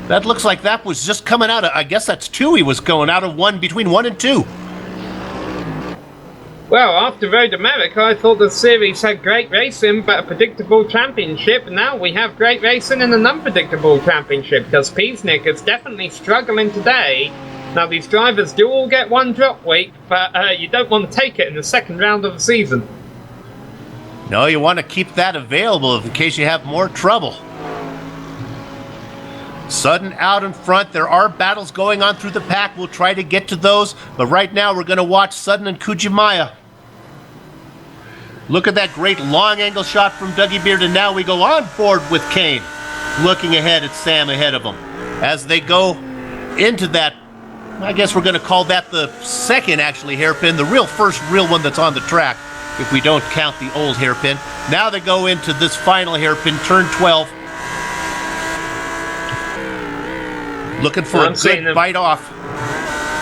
That looks like that was just coming out of, I guess that's 2 he was going out of 1, between 1 and 2. Well, after Road America, I thought the series had great racing, but a predictable championship. Now we have great racing and an unpredictable championship, because Peacenik is definitely struggling today. Now, these drivers do all get 1 drop week, but you don't want to take it in the 2nd round of the season. No, you want to keep that available in case you have more trouble. Sutton out in front. There are battles going on through the pack. We'll try to get to those, but right now we're going to watch Sutton and Kujimaya. Look at that great long angle shot from Dougie Beard, and now we go on board with Kane, looking ahead at Sam ahead of him. As they go into that, I guess we're going to call that the 2nd, actually, hairpin, the first real one that's on the track, if we don't count the old hairpin. Now they go into this final hairpin, turn 12. Looking for a good bite off.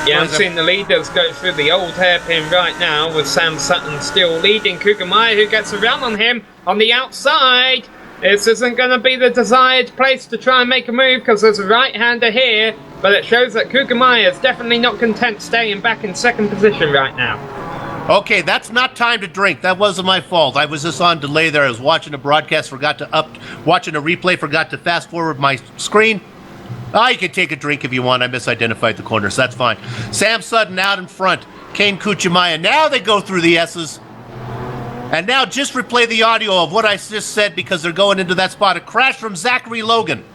Yeah, I'm seeing the leaders go through the old hairpin right now, with Sam Sutton still leading. Kujimaya, who gets a run on him on the outside. This isn't going to be the desired place to try and make a move, because there's a right-hander here. but it shows that Kugemaya is definitely not content staying back in second position right now. Okay, that's not time to drink. That wasn't my fault. I was just on delay there. I was watching a broadcast, watching a replay, forgot to fast forward my screen. You can take a drink if you want. I misidentified the corners. That's fine. Sam Sutton out in front. Kane Kuchimaya. Now they go through the S's. And now just replay the audio of what I just said because they're going into that spot. A crash from Zachary Logan.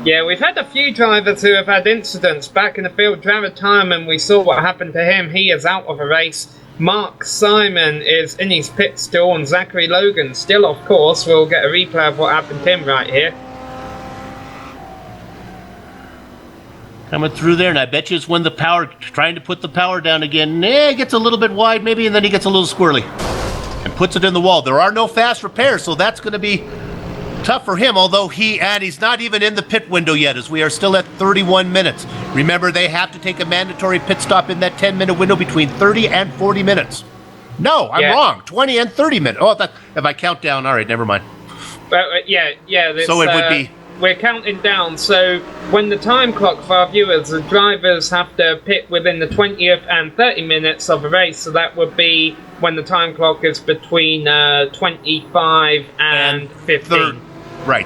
Yeah, we've had a few drivers who have had incidents back in the field. Jared Tyman, we saw what happened to him. He is out of a race. Mark Simon is in his pit still, and Zachary Logan still, of course. We'll get a replay of what happened to him right here. Coming through there, and I bet you it's when the power, trying to put the power down again. It gets a little bit wide maybe, and then he gets a little squirrely. And puts it in the wall. There are no fast repairs, so that's going to be tough for him, although he's not even in the pit window yet, as we are still at 31 minutes. Remember, they have to take a mandatory pit stop in that 10-minute window between 30 and 40 minutes. No, I'm wrong. 20 and 30 minutes. Oh, if I count down, all right, never mind. Yeah. So it would be... We're counting down, so when the time clock for our viewers, the drivers have to pit within the 20th and 30 minutes of a race, so that would be when the time clock is between 25 and 15. Right.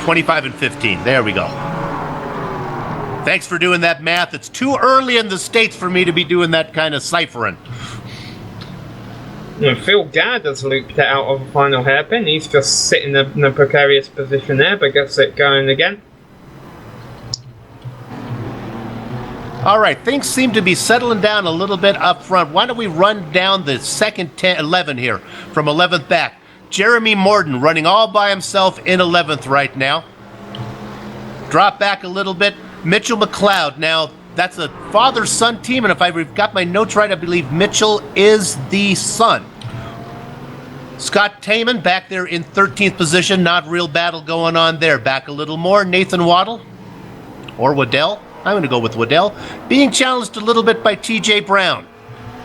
25 and 15. There we go. Thanks for doing that math. It's too early in the States for me to be doing that kind of ciphering. Phil Gadd has looped it out of a final hairpin. He's just sitting in a precarious position there, but gets it going again. All right, things seem to be settling down a little bit up front. Why don't we run down the second 11 here, from 11th back. Jeremy Morden running all by himself in 11th right now. Drop back a little bit. Mitchell McLeod. Now, that's a father-son team, and if I've got my notes right, I believe Mitchell is the son. Scott Taman back there in 13th position. Not real battle going on there. Back a little more. Nathan Waddle. Or Waddell. I'm going to go with Waddell. Being challenged a little bit by TJ Brown.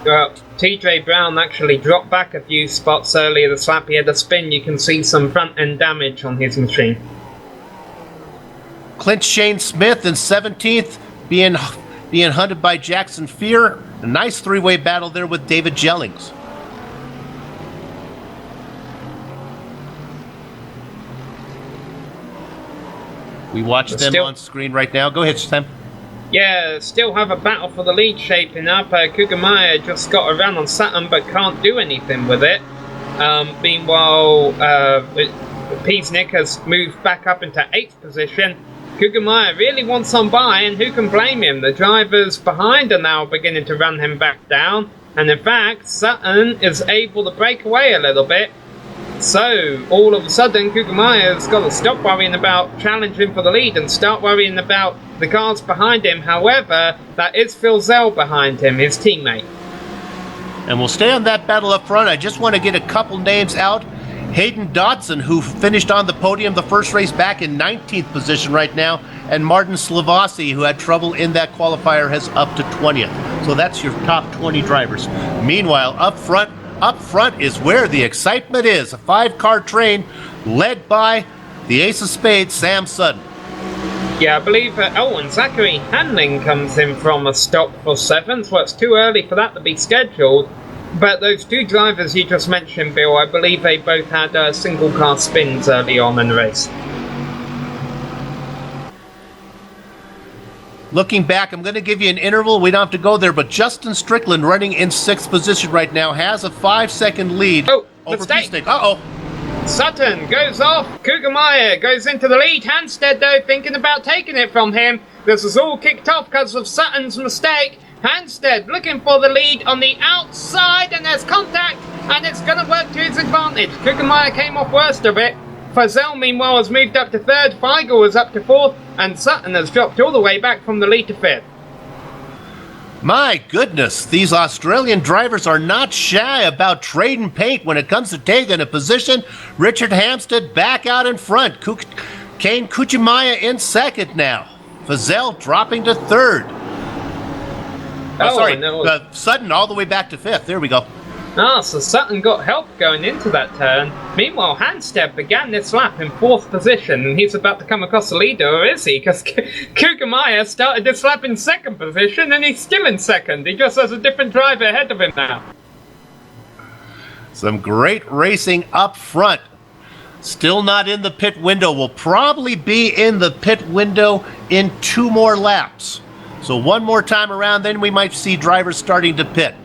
TJ Brown actually dropped back a few spots earlier this lap. He had a spin. You can see some front-end damage on his machine. Clint Shane Smith in 17th. Being hunted by Jackson Fear. A nice three-way battle there with David Jellings. We watch them on screen right now. Go ahead, Sam. Yeah, still have a battle for the lead shaping up. Kugemaya just got a run on Sutton, but can't do anything with it. Meanwhile, Peasnick has moved back up into 8th position. Kugemaya really wants on by, and who can blame him? The drivers behind are now beginning to run him back down, and in fact, Sutton is able to break away a little bit. So, all of a sudden, Kugemaya's got to stop worrying about challenging for the lead and start worrying about the cars behind him. However, that is Phil Zell behind him, his teammate. And we'll stay on that battle up front. I just want to get a couple names out. Hayden Dodson, who finished on the podium the first race back in 19th position right now, and Martin Slavossi, who had trouble in that qualifier, has up to 20th. So that's your top 20 drivers. Meanwhile, up front is where the excitement is. A 5-car train led by the ace of spades, Sam Sutton. Yeah, I believe, and Zachary Hanling comes in from a stop for 7th. Well, it's too early for that to be scheduled. But those two drivers you just mentioned, Bill, I believe they both had single car spins early on in the race. Looking back, I'm going to give you an interval. We don't have to go there, but Justin Strickland, running in 6th position right now, has a 5-second lead over Peasnick. Uh-oh. Sutton goes off. Kugemaya goes into the lead. Hanstead, though, thinking about taking it from him. This is all kicked off because of Sutton's mistake. Hanstead looking for the lead on the outside, and there's contact, and it's going to work to his advantage. Kugemaya came off worst of it. Fazell, meanwhile, has moved up to 3rd. Feigl is up to 4th, and Sutton has dropped all the way back from the lead to 5th. My goodness, these Australian drivers are not shy about trading paint when it comes to taking a position. Richard Hampstead back out in front. Kane Kuchimaya in 2nd now. Fazell dropping to 3rd. Sutton all the way back to 5th. There we go. Ah, so Sutton got help going into that turn. Meanwhile, Hanstead began this lap in 4th position, and he's about to come across the leader, or is he? Because Kugemeier started this lap in 2nd position, and he's still in 2nd. He just has a different driver ahead of him now. Some great racing up front. Still not in the pit window. Will probably be in the pit window in 2 more laps. So 1 more time around, then we might see drivers starting to pit.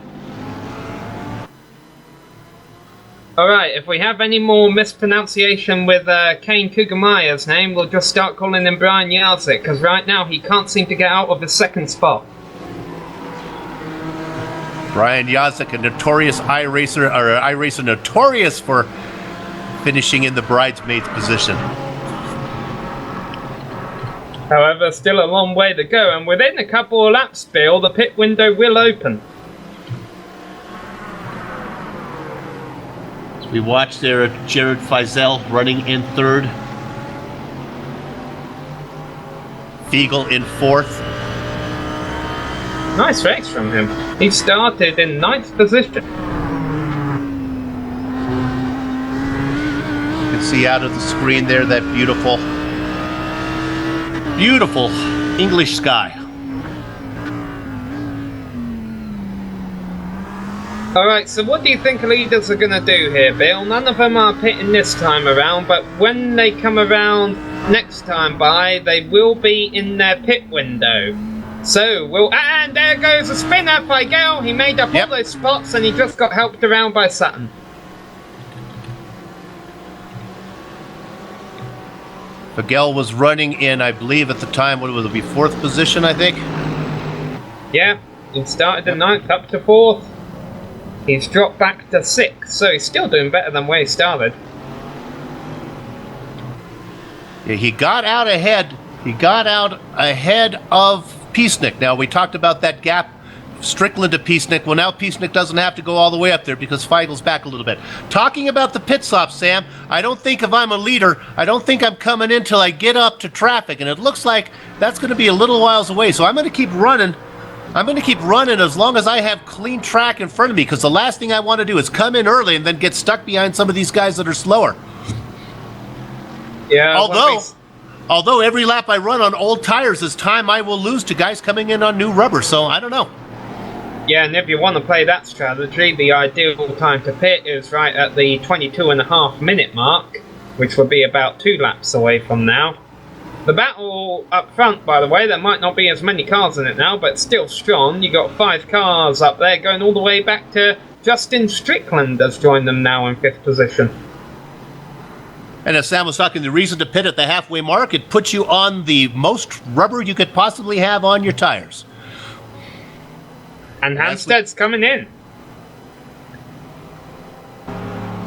Alright, if we have any more mispronunciation with Kane Kugemeier's name, we'll just start calling him Brian Jarzik, because right now he can't seem to get out of his 2nd spot. Brian Jarzik, a notorious iRacer notorious for finishing in the bridesmaid's position. However, still a long way to go, and within a couple of laps, Bill, the pit window will open. We watched there Jared Feisel running in 3rd. Fiegel in 4th. Nice race from him. He started in 9th position. You can see out of the screen there that beautiful, beautiful English sky. Alright, so what do you think leaders are going to do here, Bill? None of them are pitting this time around, but when they come around next time by, they will be in their pit window. So, and there goes a spinner, Feigl. He made up all those spots and he just got helped around by Sutton. Feigl was running in, I believe at the time, what would it be, 4th position, I think? Yeah, he started in 9th up to 4th. He's dropped back to 6th, so he's still doing better than where he started. Yeah, he got out ahead. He got out ahead of Piesnik. Now, we talked about that gap, Strickland to Piesnik. Well, now Piesnik doesn't have to go all the way up there because Feigel's back a little bit. Talking about the pit stop, Sam, I don't think if I'm a leader, I don't think I'm coming in till I get up to traffic, and it looks like that's going to be a little whiles away, so I'm going to keep running. I'm going to keep running as long as I have clean track in front of me, because the last thing I want to do is come in early and then get stuck behind some of these guys that are slower. Yeah. Although every lap I run on old tires is time I will lose to guys coming in on new rubber, so I don't know. Yeah, and if you want to play that strategy, the ideal time to pit is right at the 22.5-minute mark, which will be about 2 laps away from now. The battle up front, by the way, there might not be as many cars in it now, but still strong. You got 5 cars up there going all the way back to Justin Strickland has joined them now in 5th position. And as Sam was talking, the reason to pit at the halfway mark, it puts you on the most rubber you could possibly have on your tires. And Hanstead's coming in.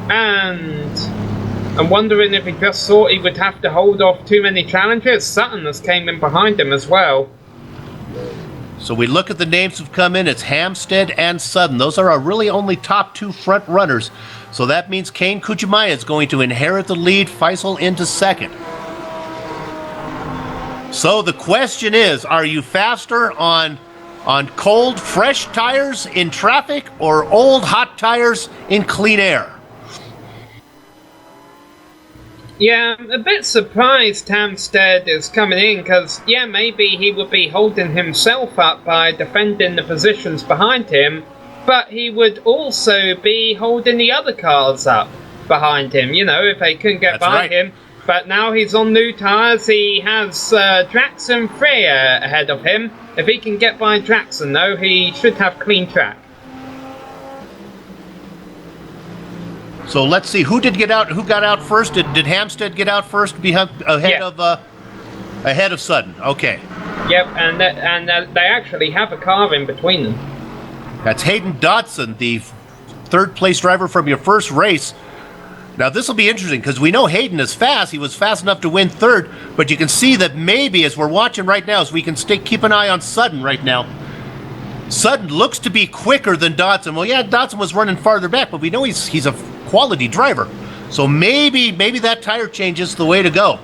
And I'm wondering if he just thought he would have to hold off too many challenges. Sutton has came in behind him as well. So we look at the names who've come in. It's Hampstead and Sutton. Those are our really only top 2 front runners. So that means Kane Kuchimaya is going to inherit the lead, Feisel into 2nd. So the question is, are you faster on cold, fresh tires in traffic or old, hot tires in clean air? Yeah, I'm a bit surprised Hampstead is coming in, because, yeah, maybe he would be holding himself up by defending the positions behind him, but he would also be holding the other cars up behind him, you know, if they couldn't get by him. But now he's on new tyres. He has Draxon Freya ahead of him. If he can get by Draxon, though, he should have clean track. So let's see who got out first. Did Hampstead get out first ahead of Sutton? Okay. Yep, and they actually have a car in between them. That's Hayden Dodson, the 3rd place driver from your first race. Now this will be interesting because we know Hayden is fast. He was fast enough to win 3rd, but you can see that maybe as we're watching right now, as we can keep an eye on Sutton right now. Sutton looks to be quicker than Dodson. Well, yeah, Dodson was running farther back, but we know he's a quality driver. So maybe that tire change is the way to go.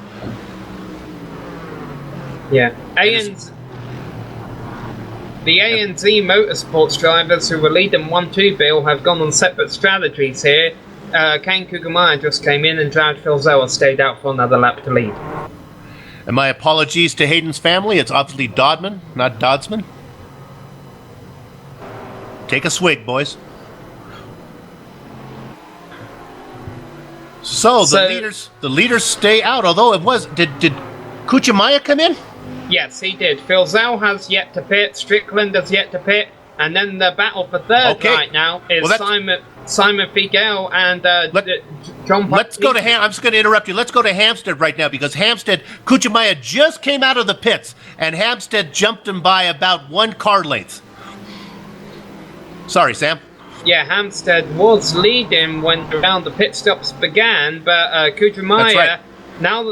The ANZ Motorsports drivers who were leading 1-2 Bill have gone on separate strategies here. Kane Kugemeier just came in and Jared Filzella stayed out for another lap to lead. And my apologies to Hayden's family. It's obviously Dodman, not Dodsman. Take a swig, boys. So the leaders stay out. Although it was, did Kuchimaya come in? Yes, he did. Filzell has yet to pit. Strickland has yet to pit. And then the battle for third right now is Simon Figel and John. Let's go to I'm just going to interrupt you. Let's go to Hampstead right now because Kuchimaya just came out of the pits and Hampstead jumped him by about 1 car length. Sorry, Sam. Yeah, Hampstead was leading when around the pit stops began, but Kuchimaya. Right. Now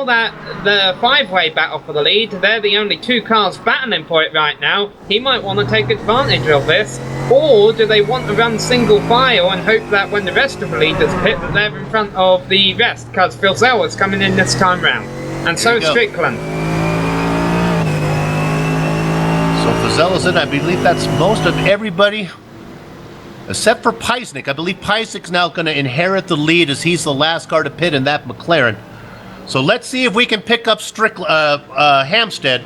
that the 5-way battle for the lead, they're the only 2 cars battling for it right now. He might want to take advantage of this. Or do they want to run single file and hope that when the rest of the leaders pit that they're in front of the rest? Because Filzell is coming in this time round. And so is Strickland. So Filzella's in. I believe that's most of everybody. Except for Peisnick. I believe Peisnick's now going to inherit the lead as he's the last car to pit in that McLaren. So let's see if we can pick up Hampstead.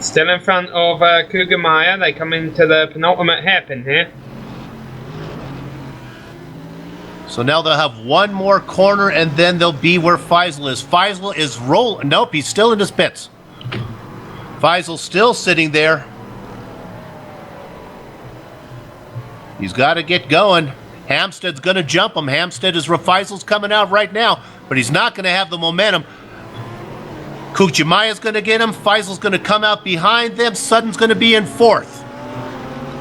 Still in front of Kugemeier. They come into the penultimate hairpin here. So now they'll have 1 more corner and then they'll be where Faisal is. Faisal is rolling. Nope, he's still in his pits. Faisal's still sitting there. He's got to get going. Hampstead's going to jump him. Hampstead is Faisal's coming out right now, but he's not going to have the momentum. Kuchimaya's going to get him. Faisal's going to come out behind them. Sutton's going to be in 4th.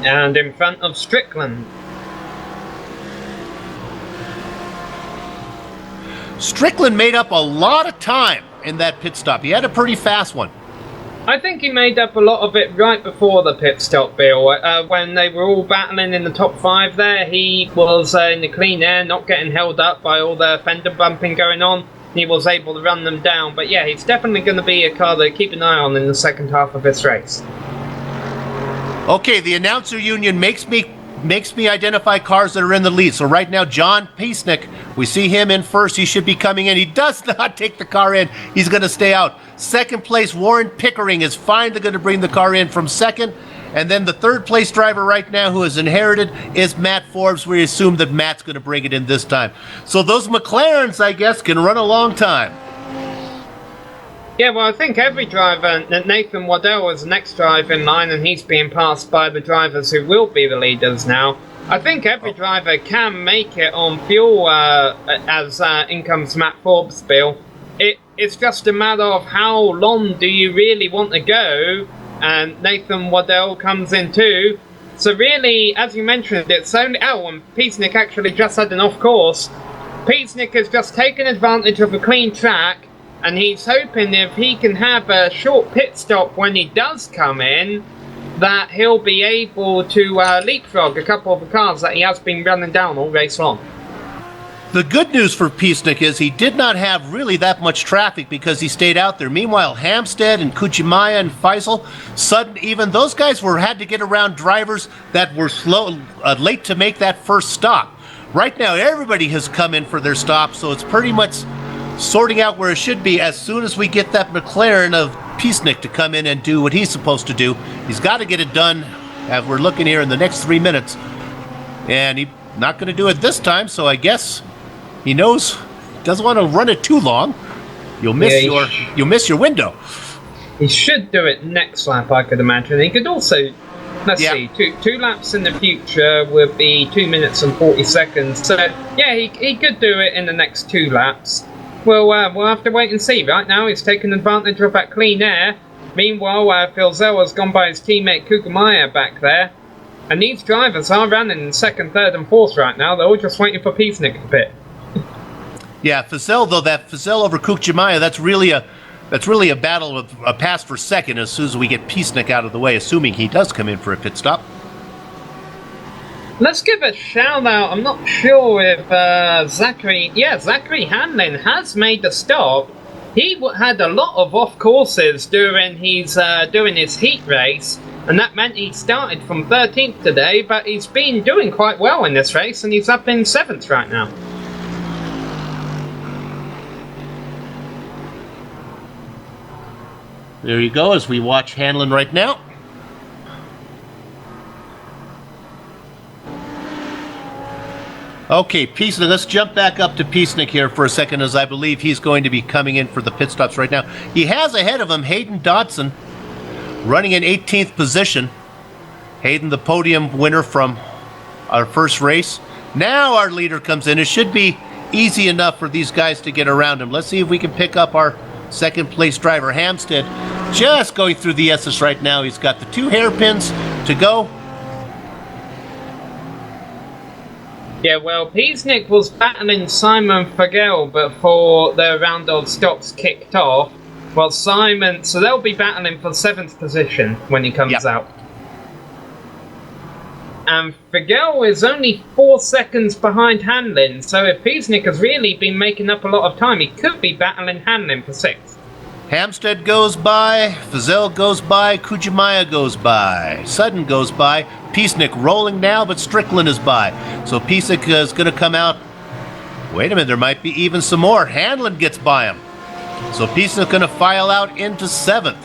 And in front of Strickland. Strickland made up a lot of time in that pit stop. He had a pretty fast one. I think he made up a lot of it right before the pit stop, Bill. When they were all battling in the top 5 there, he was in the clean air, not getting held up by all the fender bumping going on. He was able to run them down. But yeah, he's definitely going to be a car to keep an eye on in the second half of this race. Okay, the announcer union makes me identify cars that are in the lead. So right now, John Peisnick, we see him in first. He should be coming in. He does not take the car in. He's going to stay out. Second place, Warren Pickering is finally going to bring the car in from second. And then the third place driver right now who has inherited is Matt Forbes. We assume that Matt's going to bring it in this time. So those McLarens, I guess, can run a long time. Yeah, well, I think every driver, Nathan Waddell is the next driver in line, and he's being passed by the drivers who will be the leaders now. I think every driver can make it on fuel as in comes Matt Forbes' Bill. It's just a matter of how long do you really want to go, and Nathan Waddell comes in too. So really, as you mentioned, it's only... Oh, and Peisnick actually just had an off-course. Peisnick has just taken advantage of a clean track, and he's hoping if he can have a short pit stop when he does come in, that he'll be able to leapfrog a couple of the cars that he has been running down all race long. The good news for Peisnick is he did not have really that much traffic because he stayed out there. Meanwhile, Hampstead and Kuchimaya and Faisal, Sutton, even those guys had to get around drivers that were late to make that first stop. Right now, everybody has come in for their stop, so it's pretty much sorting out where it should be as soon as we get that McLaren of Peisnick to come in and do what he's supposed to do. He's got to get it done as we're looking here in the next 3 minutes. And he's not going to do it this time, so I guess he knows doesn't want to run it too long. You'll miss your window. He should do it next lap, I could imagine. He could also, let's see, two laps in the future would be 2 minutes and 40 seconds. So yeah, he could do it in the next 2 laps. Well, we'll have to wait and see. Right now, he's taking advantage of that clean air. Meanwhile, Filzell has gone by his teammate Kugemeier back there. And these drivers are running in second, third, and fourth right now. They're all just waiting for Peisnick to pit. Yeah, Fazell, though, that Fazell over Kuchimaya, that's really a battle of a pass for second as soon as we get Peisnick out of the way, assuming he does come in for a pit stop. Let's give a shout out. I'm not sure if Zachary Hanlon has made the stop. he had a lot of off courses during his heat race, and that meant he started from 13th today, but he's been doing quite well in this race, and he's up in 7th right now. There you go, as we watch Hanlon right now. Okay, Peacenik, let's jump back up to Peacenik here for a second, as I believe he's going to be coming in for the pit stops right now. He has ahead of him Hayden Dodson, running in 18th position. Hayden, the podium winner from our first race. Now our leader comes in. It should be easy enough for these guys to get around him. Let's see if we can pick up our second place driver, Hampstead. Just going through the S's right now. He's got the 2 hairpins to go. Yeah, well, Peacenik was battling Simon Fagel before the round of stops kicked off. Well, Simon, so they'll be battling for 7th position when he comes out. And Fagel is only 4 seconds behind Hanlon, so if Peacenik has really been making up a lot of time, he could be battling Hanlon for 6th. Hampstead goes by, Fazell goes by, Kujimaya goes by, Sutton goes by, Peacenik rolling now, but Strickland is by. So Peacenik is going to come out. Wait a minute, there might be even some more. Hanlon gets by him. So Peacenik going to file out into 7th.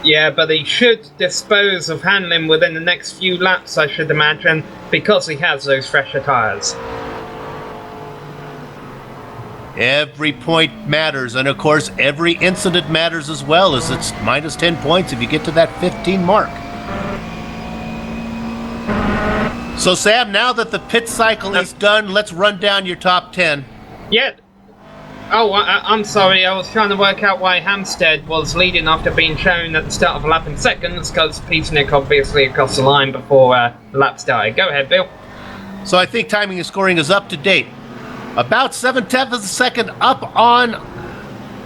Yeah, but he should dispose of Hanlon within the next few laps, I should imagine, because he has those fresher tyres. Every point matters, and of course, every incident matters as well, as it's minus 10 points if you get to that 15 mark. So, Sam, now that the pit cycle is done, let's run down your top 10. Yeah. Oh, I'm sorry, I was trying to work out why Hampstead was leading after being shown at the start of a lap in seconds, because Peacenik obviously across the line before the lap started. Go ahead, Bill. So I think timing and scoring is up to date. About 7/10 of a second up on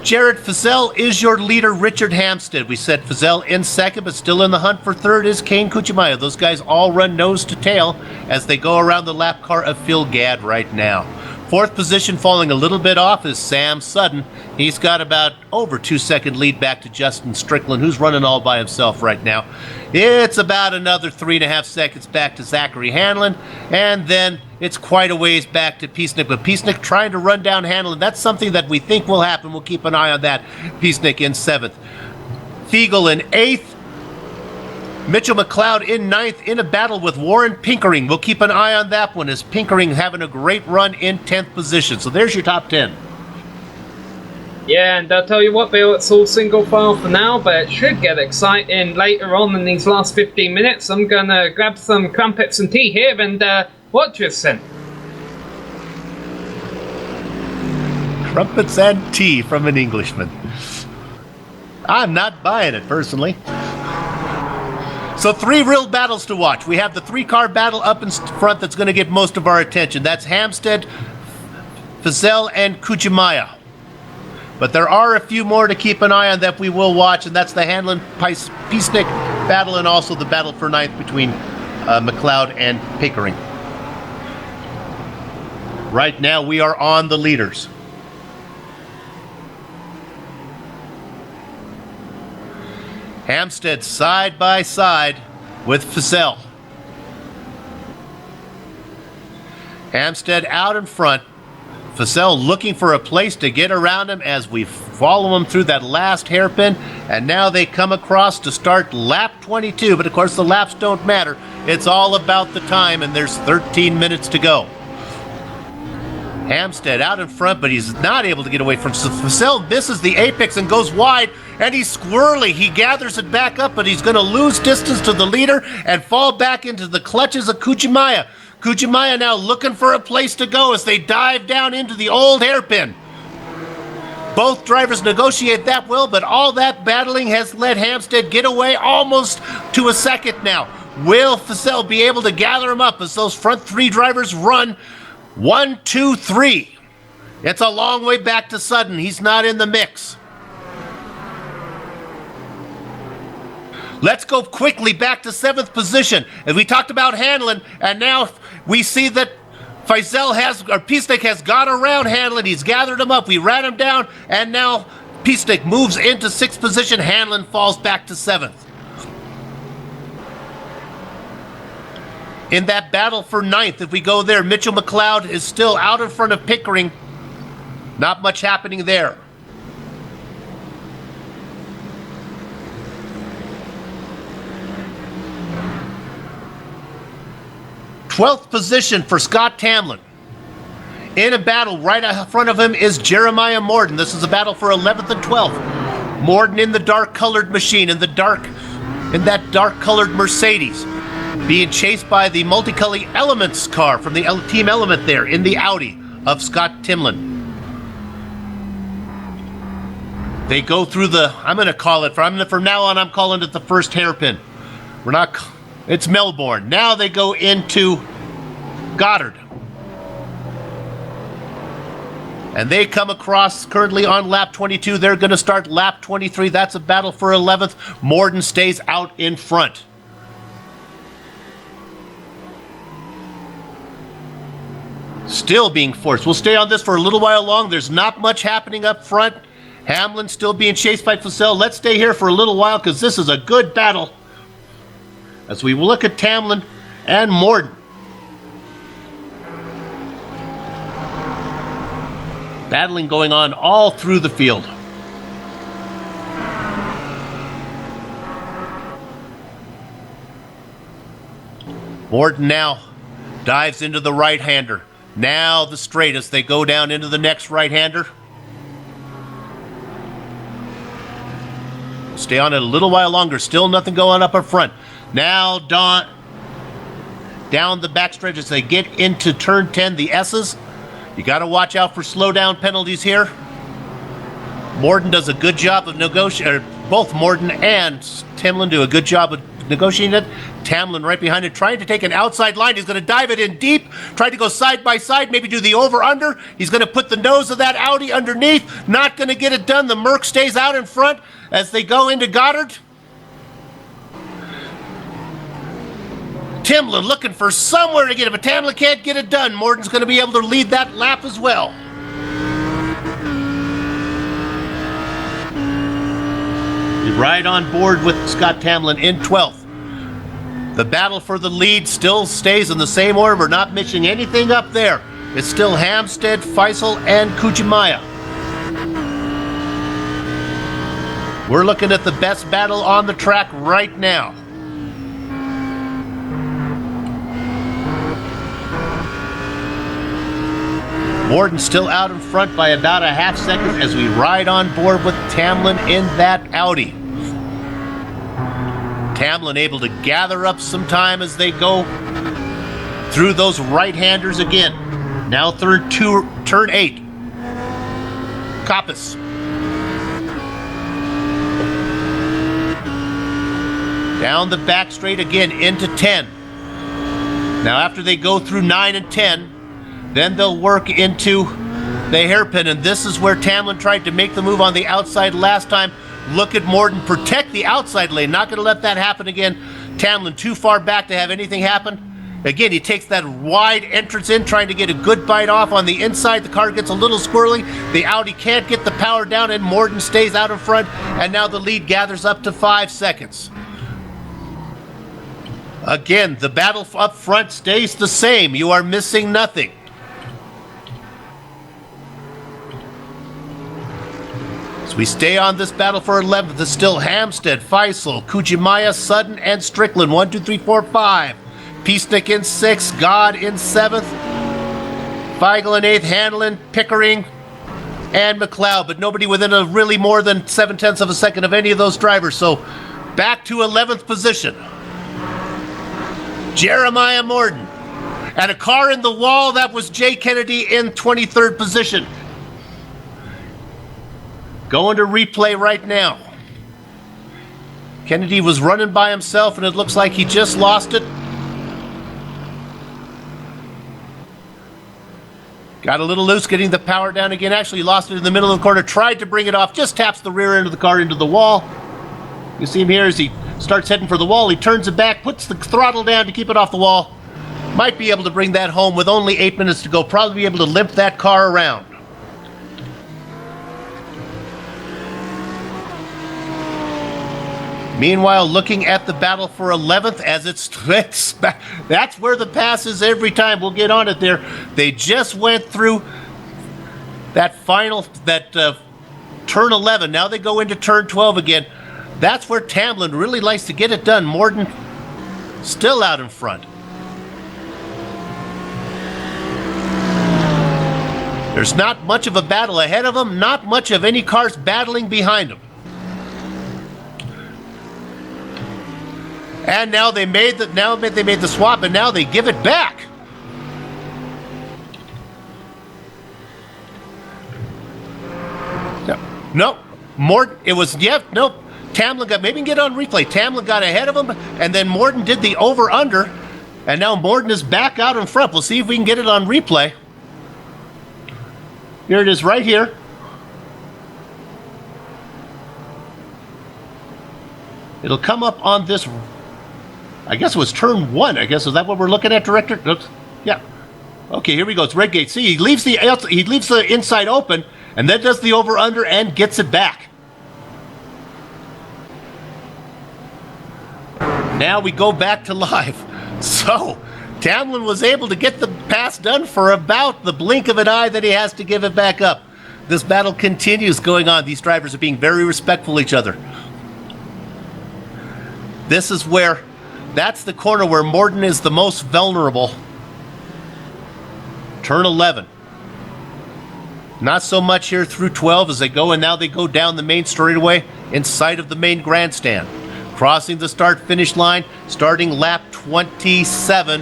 Jared Fazell is your leader, Richard Hampstead. We said Fazell in second, but still in the hunt for third is Kane Kuchimaya. Those guys all run nose to tail as they go around the lap car of Phil Gadd right now. 4th position, falling a little bit off, is Sam Sutton. He's got about over 2-second lead back to Justin Strickland, who's running all by himself right now. It's about another 3.5 seconds back to Zachary Hanlon, and then it's quite a ways back to Peacenik. But Peacenik trying to run down Hanlon, that's something that we think will happen. We'll keep an eye on that. Peacenik in 7th. Fiegel in 8th. Mitchell McLeod in 9th in a battle with Warren Pinkering. We'll keep an eye on that one, as Pinkering having a great run in 10th position. So there's your top 10. Yeah, and I'll tell you what, Bill, it's all single file for now, but it should get exciting later on in these last 15 minutes. I'm going to grab some crumpets and tea here and watch this then. Crumpets and tea from an Englishman. I'm not buying it, personally. So 3 real battles to watch. We have the 3-car battle up in front that's going to get most of our attention. That's Hampstead, Fazell, and Kujimaya. But there are a few more to keep an eye on that we will watch, and that's the Hanlon-Peacenik battle, and also the battle for 9th between McLeod and Pickering. Right now we are on the leaders. Hampstead side by side with Fazell. Hampstead out in front. Fazell looking for a place to get around him as we follow him through that last hairpin. And now they come across to start lap 22. But of course the laps don't matter. It's all about the time, and there's 13 minutes to go. Hampstead out in front, but he's not able to get away from Fazell. Misses the apex and goes wide, and he's squirrely. He gathers it back up, but he's going to lose distance to the leader and fall back into the clutches of Kujimaya. Kujimaya now looking for a place to go as they dive down into the old hairpin. Both drivers negotiate that well, but all that battling has let Hampstead get away almost to a second now. Will Fazell be able to gather him up as those front 3 drivers run 1, 2, 3. It's a long way back to Sutton. He's not in the mix. Let's go quickly back to 7th position. As we talked about Hanlon, and now we see that Peacenik has got around Hanlon. He's gathered him up. We ran him down, and now Peacenik moves into 6th position. Hanlon falls back to 7th. In that battle for 9th, if we go there, Mitchell McLeod is still out in front of Pickering. Not much happening there. 12th position for Scott Tamlin. In a battle right in front of him is Jeremiah Morden. This is a battle for 11th and 12th. Morden in the dark-colored machine, in that dark-colored Mercedes, being chased by the multicolored Elements car from the Team Element there in the Audi of Scott Timlin. They go through from now on, I'm calling it the first hairpin. It's Melbourne. Now they go into Goddard. And they come across currently on lap 22. They're going to start lap 23. That's a battle for 11th. Morden stays out in front. Still being forced. We'll stay on this for a little while long. There's not much happening up front. Hamlin still being chased by Fussell. Let's stay here for a little while because this is a good battle. As we look at Tamlin and Morden. Battling going on all through the field. Morden now dives into the right-hander. Now the straight as they go down into the next right-hander. Stay on it a little while longer. Still nothing going up front. Now down the backstretch as they get into turn 10, the S's. You got to watch out for slowdown penalties here. Morden does a good job of negotiating. Both Morden and Timlin do a good job of negotiating it. Tamlin right behind it, trying to take an outside line. He's going to dive it in deep, try to go side by side, maybe do the over-under. He's going to put the nose of that Audi underneath. Not going to get it done. The Merc stays out in front as they go into Goddard. Timlin looking for somewhere to get it, but Tamlin can't get it done. Morden's going to be able to lead that lap as well. Right on board with Scott Tamlin in 12th. The battle for the lead still stays in the same order. We're not missing anything up there. It's still Hamstead, Faisal, and Kujimaya. We're looking at the best battle on the track right now. Morden still out in front by about a half second as we ride on board with Tamlin in that Audi. Tamlin able to gather up some time as they go through those right-handers again. Now turn 8. Coppice. Down the back straight again into 10. Now after they go through 9 and 10, then they'll work into the hairpin, and this is where Tamlin tried to make the move on the outside last time. Look at Morden protect the outside lane. Not going to let that happen again. Tamlin too far back to have anything happen. Again, he takes that wide entrance in, trying to get a good bite off on the inside. The car gets a little squirrely. The Audi can't get the power down, and Morden stays out in front, and now the lead gathers up to 5 seconds. Again, the battle up front stays the same. You are missing nothing. As we stay on this battle for 11th, it's still Hamstead, Faisal, Kujimaya, Sutton, and Strickland. 1, 2, 3, 4, 5. Peacenik in 6th, God in 7th, Feigl in 8th, Hanlon, Pickering, and McLeod, but nobody within a really more than 7/10 of a second of any of those drivers. So back to 11th position. Jeremiah Morden. And a car in the wall, that was Jay Kennedy in 23rd position. Going to replay right now. Kennedy was running by himself, and it looks like he just lost it. Got a little loose getting the power down again. Actually lost it in the middle of the corner. Tried to bring it off. Just taps the rear end of the car into the wall. You see him here as he starts heading for the wall. He turns it back, puts the throttle down to keep it off the wall. Might be able to bring that home with only 8 minutes to go. Probably be able to limp that car around. Meanwhile, looking at the battle for 11th as that's where the pass is every time. We'll get on it there. They just went through that turn 11. Now they go into turn 12 again. That's where Tamlin really likes to get it done. Morden still out in front. There's not much of a battle ahead of them, not much of any cars battling behind them. And now they made the swap, and now they give it back. No, Morden. It was Tamlin got, maybe get on replay. Tamlin got ahead of him, and then Morden did the over/under, and now Morden is back out in front. We'll see if we can get it on replay. Here it is, right here. It'll come up on this. I guess it was turn 1. I guess, is that what we're looking at, Director? Oops. Yeah. Okay, here we go. It's Redgate. See, he leaves the inside open, and then does the over/under and gets it back. Now we go back to live. So, Tamlin was able to get the pass done for about the blink of an eye that he has to give it back up. This battle continues going on. These drivers are being very respectful of each other. This is where, that's the corner where Morden is the most vulnerable. Turn 11. Not so much here through 12 as they go, and now they go down the main straightaway in sight of the main grandstand. Crossing the start-finish line, starting lap 27,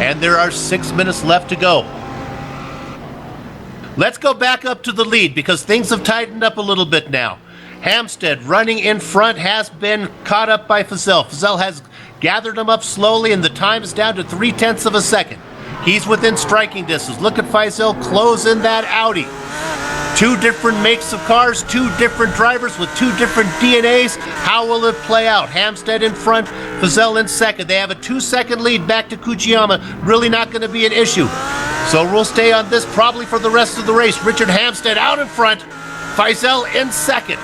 and there are 6 minutes left to go. Let's go back up to the lead because things have tightened up a little bit now. Hampstead running in front has been caught up by Fazell. Fazell has gathered him up slowly, and the time is down to 0.3 of a second. He's within striking distance. Look at Faisal close in that Audi. 2 different makes of cars, 2 different drivers with 2 different DNAs. How will it play out? Hampstead in front, Fazell in second. They have a 2-second lead back to Kujiyama. Really not going to be an issue. So we'll stay on this probably for the rest of the race. Richard Hampstead out in front, Faisal in second.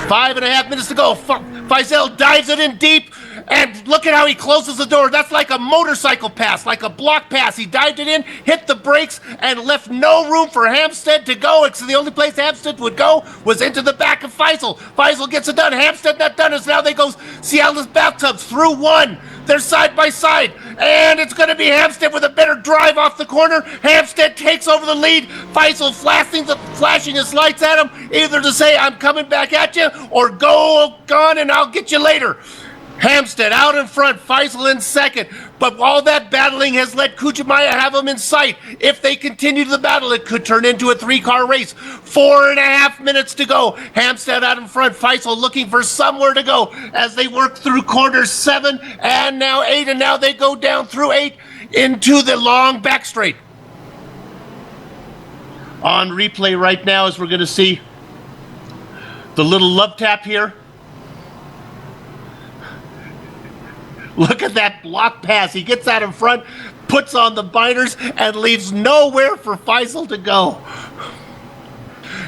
5.5 minutes to go. Faisal dives it in deep, and look at how he closes the door. That's like a motorcycle pass, like a block pass. He dived it in, hit the brakes, and left no room for Hampstead to go. So the only place Hampstead would go was into the back of Faisal. Faisal gets it done. Hampstead not done. As now they go Cialis bathtubs through 1. They're side by side, and it's going to be Hampstead with a better drive off the corner. Hampstead takes over the lead. Faisal flashing his lights at him, either to say, I'm coming back at you, or go on and I'll get you later. Hampstead out in front, Faisal in second, but all that battling has let Kujimaya have him in sight. If they continue the battle, it could turn into a 3-car race. 4.5 minutes to go. Hampstead out in front, Faisal looking for somewhere to go as they work through corners 7 and now 8, and now they go down through 8 into the long back straight. On replay right now, as we're going to see the little love tap here. Look at that block pass. He gets out in front, puts on the binders, and leaves nowhere for Faisal to go.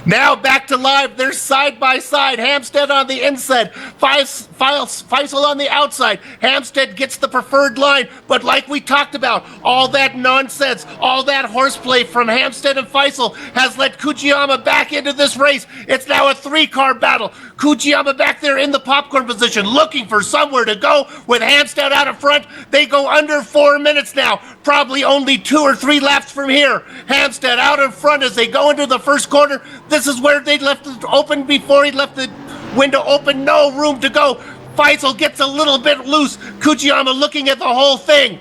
Now back to live. They're side by side. Hampstead on the inside. Faisal on the outside. Hampstead gets the preferred line. But like we talked about, all that nonsense, all that horseplay from Hampstead and Faisal has let Kujiyama back into this race. It's now a 3-car battle. Kujiyama back there in the popcorn position, looking for somewhere to go with Hampstead out in front. They go under 4 minutes now. Probably only 2 or 3 laps from here. Hampstead out in front as they go into the first corner. This is where they left it open before he left the window open. No room to go. Faisal gets a little bit loose. Kujiyama looking at the whole thing.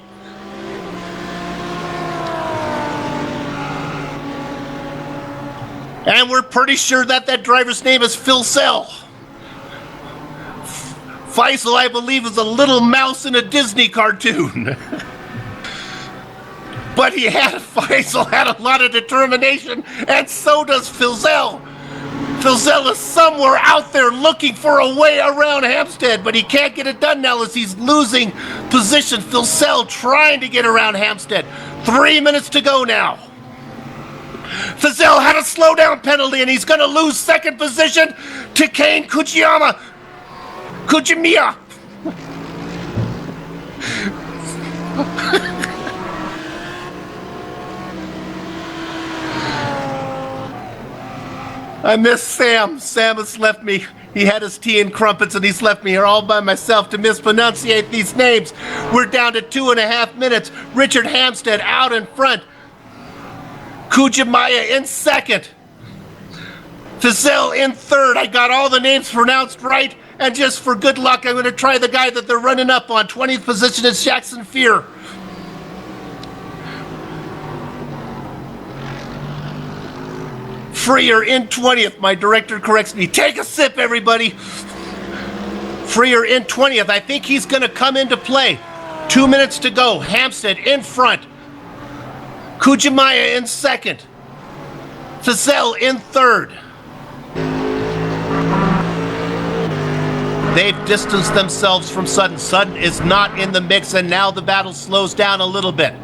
And we're pretty sure that driver's name is Phil Sell. Faisal, I believe, is a little mouse in a Disney cartoon. But Faisal had a lot of determination, and so does Fizell. Fizell is somewhere out there looking for a way around Hampstead, but he can't get it done now as he's losing position. Fizell trying to get around Hampstead. 3 minutes to go now. Fizell had a slowdown penalty, and he's going to lose second position to Kane Kujimiya. I miss Sam. Sam has left me. He had his tea and crumpets, and he's left me here all by myself to mispronunciate these names. We're down to 2.5 minutes. Richard Hampstead out in front. Kujimiya in second. Fizell in third. I got all the names pronounced right, and just for good luck, I'm going to try the guy that they're running up on. 20th position is Jackson Fear. Freer in 20th. My director corrects me. Take a sip, everybody. Freer in 20th. I think he's going to come into play. 2 minutes to go. Hampstead in front. Kujimiya in second. Fizell in third. They've distanced themselves from Sutton. Sutton is not in the mix, and now the battle slows down a little bit.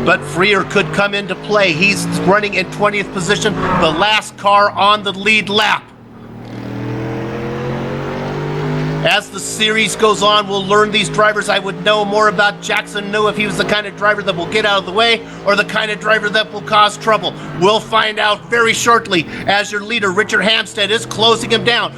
But Freer could come into play. He's running in 20th position, the last car on the lead lap. As the series goes on, we'll learn these drivers. I would know more about Jackson, know if he was the kind of driver that will get out of the way or the kind of driver that will cause trouble. We'll find out very shortly as your leader, Richard Hampstead, is closing him down.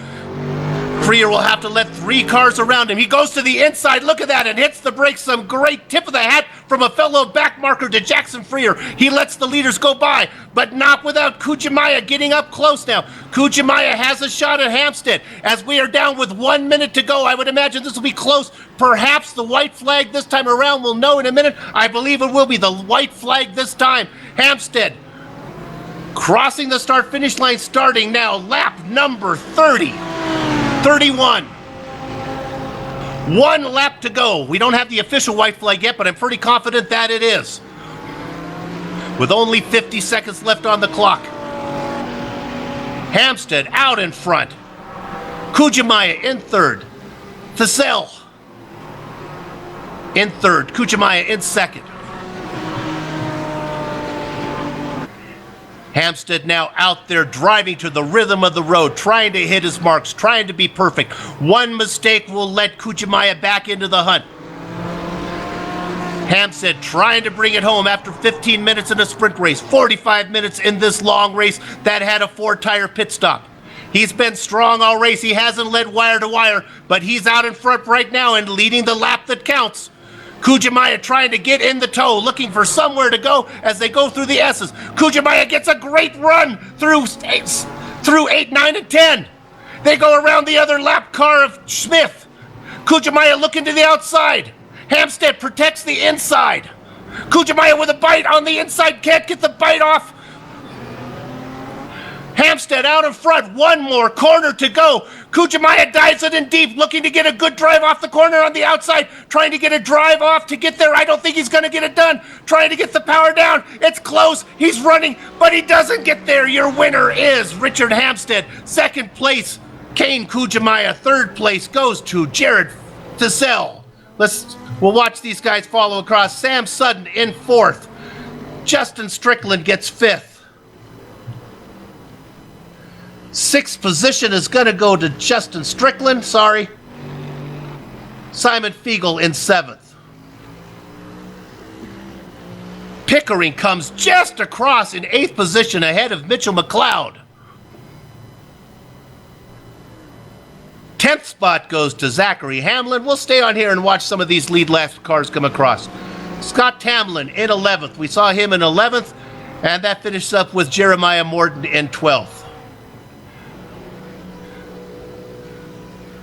Freer will have to let 3 cars around him. He goes to the inside, look at that, and hits the brakes. Some great tip of the hat from a fellow backmarker to Jackson Freer. He lets the leaders go by, but not without Kujimiya getting up close now. Kujimiya has a shot at Hampstead. As we are down with 1 minute to go, I would imagine this will be close. Perhaps the white flag this time around. We'll know in a minute. I believe it will be the white flag this time. Hampstead crossing the start-finish line, starting now, lap number 31. 1 lap to go. We don't have the official white flag yet, but I'm pretty confident that it is. With only 50 seconds left on the clock. Hampstead out in front. Kujimiya in third. Fizell in third. Kujimiya in second. Hampstead now out there driving to the rhythm of the road, trying to hit his marks, trying to be perfect. One mistake will let Kujimiya back into the hunt. Hampstead trying to bring it home after 15 minutes in a sprint race, 45 minutes in this long race that had a 4-tire pit stop. He's been strong all race. He hasn't led wire to wire, but he's out in front right now and leading the lap that counts. Kujimiya trying to get in the toe, looking for somewhere to go as they go through the S's. Kujimiya gets a great run through 8, 9, and 10. They go around the other lap car of Smith. Kujimiya looking to the outside. Hampstead protects the inside. Kujimiya with a bite on the inside, can't get the bite off. Hampstead out in front, 1 more corner to go. Kujimiya dives it in deep, looking to get a good drive off the corner on the outside, trying to get a drive off to get there. I don't think he's going to get it done. Trying to get the power down. It's close. He's running, but he doesn't get there. Your winner is Richard Hampstead. Second place, Kane Kujimiya. Third place goes to Jared Fizell. We'll watch these guys follow across. Sam Sutton in fourth. Justin Strickland gets fifth. Sixth position is going to go to Justin Strickland, sorry. Simon Fiegel in seventh. Pickering comes just across in eighth position ahead of Mitchell McLeod. 10th spot goes to Zachary Hamlin. We'll stay on here and watch some of these lead lap cars come across. Scott Tamlin in 11th. We saw him in 11th, and that finishes up with Jeremiah Morton in 12th.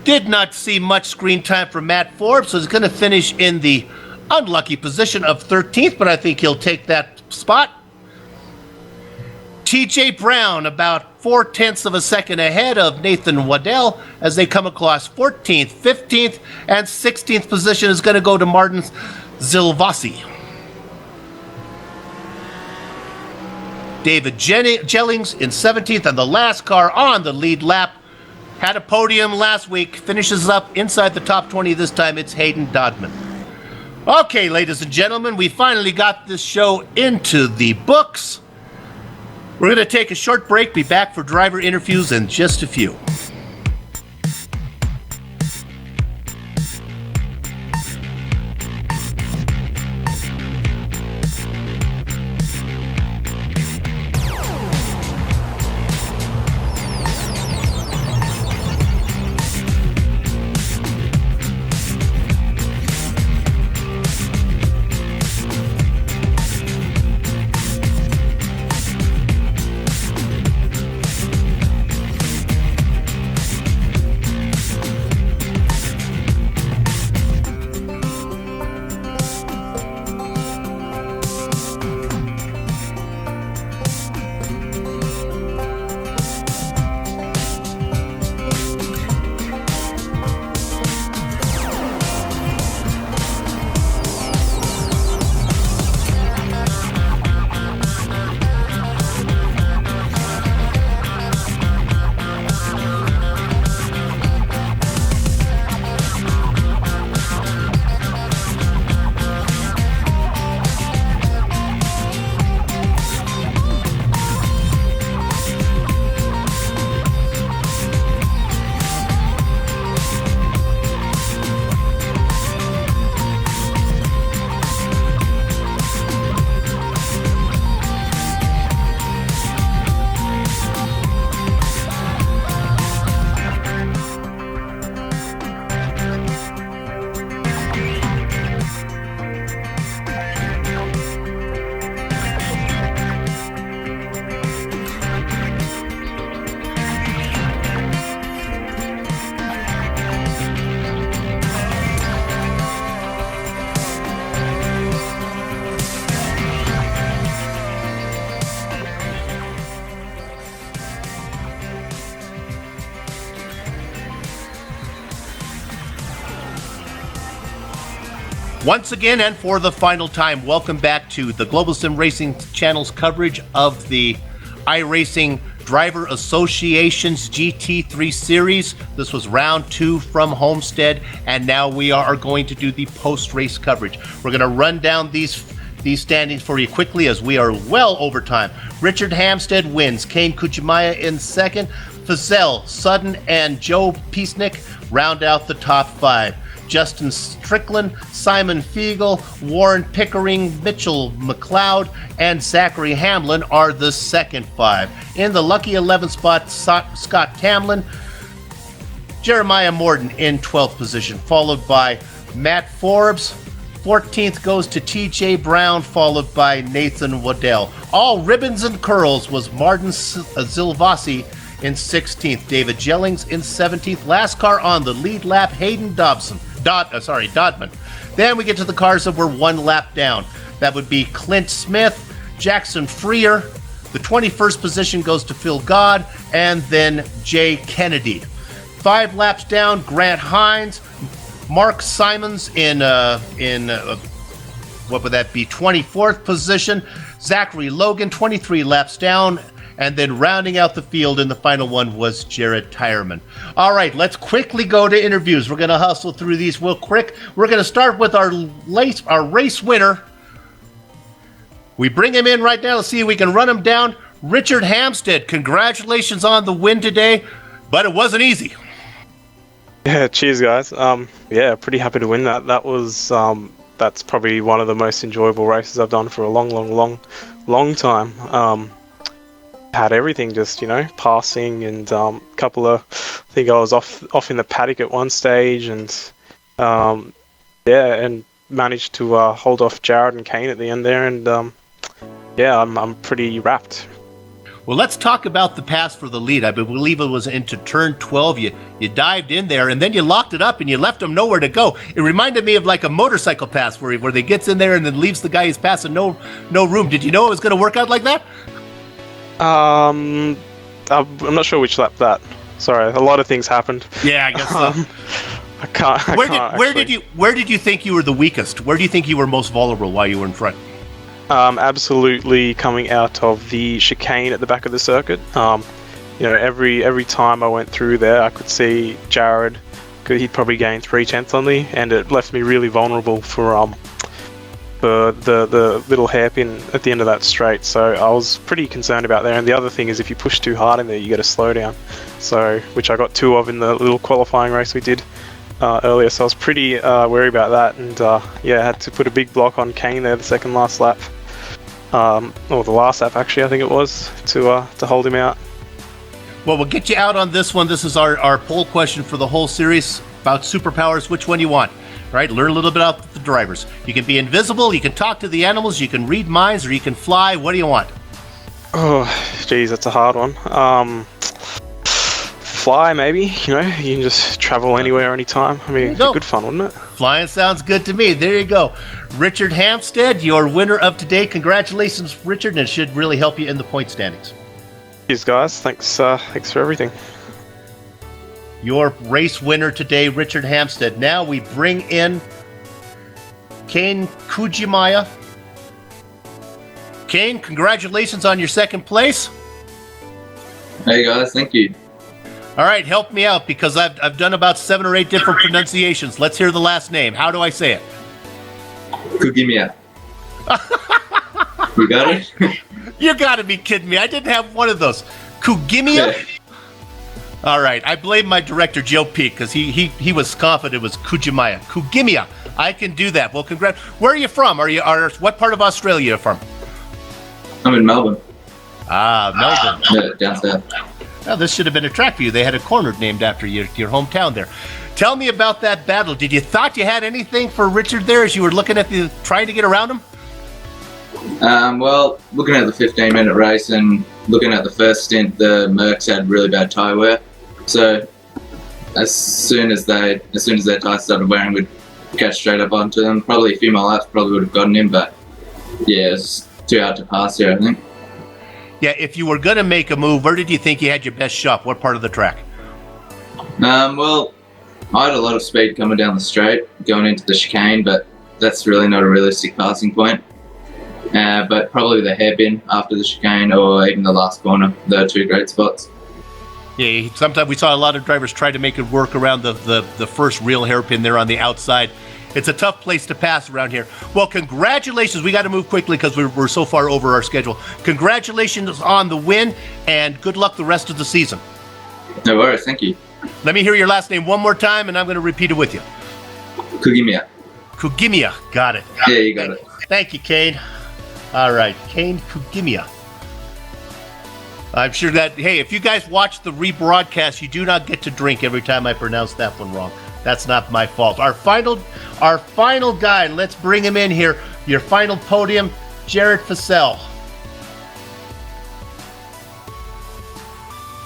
Did not see much screen time from Matt Forbes, so he's going to finish in the unlucky position of 13th, but I think he'll take that spot. TJ Brown about 0.4 of a second ahead of Nathan Waddell as they come across 14th, 15th, and 16th position is going to go to Martin Zilvassi. David Jellings in 17th, and the last car on the lead lap had a podium last week, finishes up inside the top 20 this time. It's Hayden Dodman. Okay, ladies and gentlemen, we finally got this show into the books. We're going to take a short break, be back for driver interviews in just a few. Once again, and for the final time, welcome back to the Global Sim Racing Channel's coverage of the iRacing Driver Association's GT3 series. This was round 2 from Homestead, and now we are going to do the post-race coverage. We're going to run down these standings for you quickly as we are well over time. Richard Hampstead wins. Kane Kuchimaya in second. Fazell, Sutton, and Joe Piesnick round out the top 5. Justin Strickland, Simon Fiegel, Warren Pickering, Mitchell McLeod, and Zachary Hamlin are the second 5. In the lucky 11th spot, Scott Tamlin, Jeremiah Morton in 12th position, followed by Matt Forbes. 14th goes to TJ Brown, followed by Nathan Waddell. All ribbons and curls was Martin Zilvasi in 16th. David Jellings in 17th. Last car on the lead lap, Hayden Dodman. Then we get to the cars that were one lap down. That would be Clint Smith, Jackson Freer. The 21st position goes to Phil God, and then Jay Kennedy. 5 laps down, Grant Hines, Mark Simons in what would that be, 24th position. Zachary Logan, 23 laps down. And then rounding out the field in the final one was Jared Tyerman. All right, let's quickly go to interviews. We're going to hustle through these real quick. We're going to start with our race winner. We bring him in right now. Let's see if we can run him down. Richard Hampstead, congratulations on the win today, but it wasn't easy. Yeah, cheers, guys. Yeah, pretty happy to win that. That was that's probably one of the most enjoyable races I've done for a long time. Had everything, just passing and couple of. I think I was off in the paddock at one stage, and and managed to hold off Jared and Kane at the end there, and I'm pretty wrapped. Well, let's talk about the pass for the lead. I believe it was into turn 12. You dived in there, and then you locked it up, and you left them nowhere to go. It reminded me of like a motorcycle pass where they gets in there and then leaves the guy who's passing no room. Did you know it was going to work out like that? I'm not sure which lap that. Sorry, a lot of things happened. Yeah, I guess so. I can't. Where did you think you were the weakest? Where do you think you were most vulnerable while you were in front? Absolutely coming out of the chicane at the back of the circuit. Every time I went through there, I could see Jared. He'd probably gain 3/10 on me, and it left me really vulnerable for the little hairpin at the end of that straight. So I was pretty concerned about there. And the other thing is, if you push too hard in there, you get a slowdown. So, which I got 2 of in the little qualifying race we did earlier. So I was pretty wary about that, and I had to put a big block on Kane there the second last lap, or the last lap actually, I think it was, to hold him out. Well, we'll get you out on this one. This is our poll question for the whole series about superpowers. Which one you want? Right? Learn a little bit about the drivers. You can be invisible, you can talk to the animals, you can read minds, or you can fly. What do you want? Oh, geez, that's a hard one. Fly, maybe. You can just travel anywhere, anytime. I mean, it'd be good fun, wouldn't it? Flying sounds good to me. There you go. Richard Hampstead, your winner of today. Congratulations, Richard, and it should really help you in the point standings. Cheers, guys. Thanks for everything. Your race winner today, Richard Hampstead. Now we bring in Kane Kujimaya. Kane, congratulations on your second place. Hey guys, thank you. All right, help me out because I've done about 7 or 8 different pronunciations. Let's hear the last name. How do I say it? Kugimiya. You got it? You gotta be kidding me. I didn't have one of those. Kugimiya? Yeah. All right, I blame my director, Joe Peak, because he was confident it was Kujimaya. Kugimiya. I can do that. Well, congrats. Where are you from? What part of Australia are you from? I'm in Melbourne. Ah, Melbourne. Yeah, down south. Well, this should have been a track for you. They had a corner named after your hometown there. Tell me about that battle. Did you thought you had anything for Richard there as you were looking at trying to get around him? Well, looking at the 15-minute race and looking at the first stint, the Mercs had really bad tyre wear. So as soon as their tyres started wearing, we'd catch straight up onto them. Probably a few more laps, probably would have gotten him, but yeah, it's too hard to pass here, I think. Yeah, if you were going to make a move, where did you think you had your best shot? What part of the track? Well, I had a lot of speed coming down the straight, going into the chicane, but that's really not a realistic passing point. But probably the hairpin after the chicane or even the last corner, they're 2 great spots. Yeah, sometimes we saw a lot of drivers try to make it work around the first real hairpin there on the outside. It's a tough place to pass around here. Well, congratulations. We got to move quickly because we're so far over our schedule. Congratulations on the win, and good luck the rest of the season. No worries, thank you. Let me hear your last name one more time, and I'm going to repeat it with you. Kugimiya. Kugimiya. Got it. Yeah, you got it. Thank you, Kane. All right, Kane Kugimiya. I'm sure that, hey, if you guys watch the rebroadcast, you do not get to drink every time I pronounce that one wrong. That's not my fault. Our final guy, let's bring him in here. Your final podium, Jared Fussell.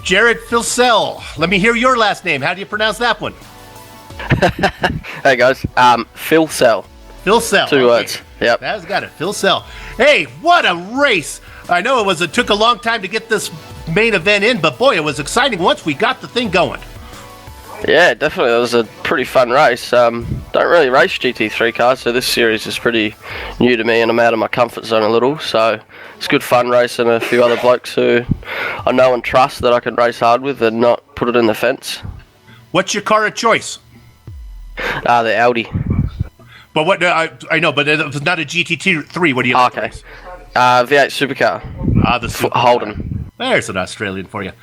Jared Fussell. Let me hear your last name. How do you pronounce that one? Hey guys, Phil Sell. Phil Sell. 2 words. Yep. That's got it. Phil Sell. Hey, what a race! I know it took a long time to get this main event in, but boy, it was exciting once we got the thing going. Yeah, definitely. It was a pretty fun race. Don't really race GT3 cars, so this series is pretty new to me and I'm out of my comfort zone a little. So it's good fun racing a few other blokes who I know and trust that I can race hard with and not put it in the fence. What's your car of choice? The Audi. But what I know, but it was not a GT3. What do you like? Okay. V8 supercar. The supercar. Holden. There's an Australian for you.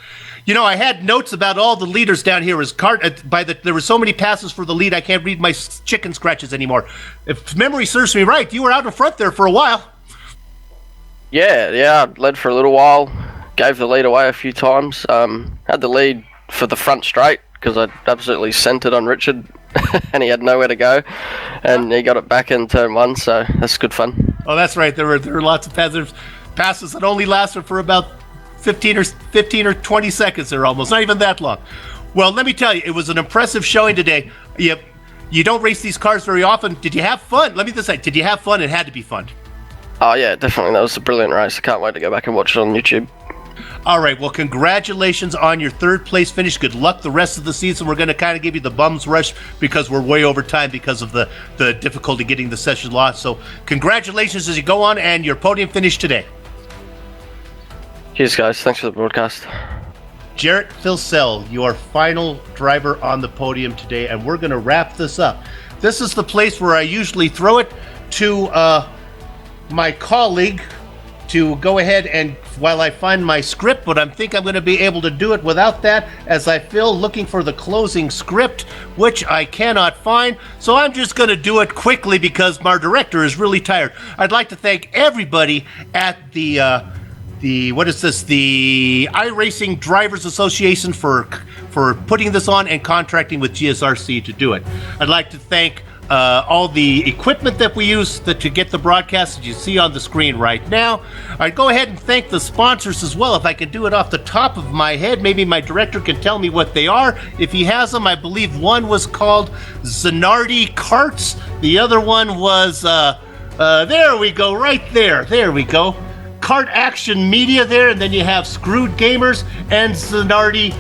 You know, I had notes about all the leaders down here. There were so many passes for the lead, I can't read my chicken scratches anymore. If memory serves me right, you were out in front there for a while. Yeah, I led for a little while. Gave the lead away a few times. Had the lead for the front straight because I absolutely sent it on Richard and he had nowhere to go. And he got it back in turn 1, so that's good fun. Oh, that's right. There were lots of passes that only lasted for about 15 or 20 seconds there almost. Not even that long. Well, let me tell you, it was an impressive showing today. You don't race these cars very often. Did you have fun? Let me just say, did you have fun? It had to be fun. Oh, yeah, definitely. That was a brilliant race. I can't wait to go back and watch it on YouTube. All right, well, congratulations on your third place finish. Good luck the rest of the season. We're going to kind of give you the bum's rush because we're way over time because of the difficulty getting the session lost. So congratulations as you go on and your podium finish today. Cheers, guys. Thanks for the broadcast. Jarrett Filsell, your final driver on the podium today, and we're going to wrap this up. This is the place where I usually throw it to my colleague to go ahead and while I find my script, but I think I'm going to be able to do it without that as I feel looking for the closing script, which I cannot find. So I'm just going to do it quickly because my director is really tired. I'd like to thank everybody at the iRacing Drivers Association for putting this on and contracting with GSRC to do it. I'd like to thank all the equipment that we use to get the broadcast that you see on the screen right now. I'd go ahead and thank the sponsors as well. If I can do it off the top of my head, maybe my director can tell me what they are. If he has them, I believe one was called Zanardi Carts. The other one was, there we go, right there. There we go. Kart Action Media there, and then you have Screwed Gamers and Zanardi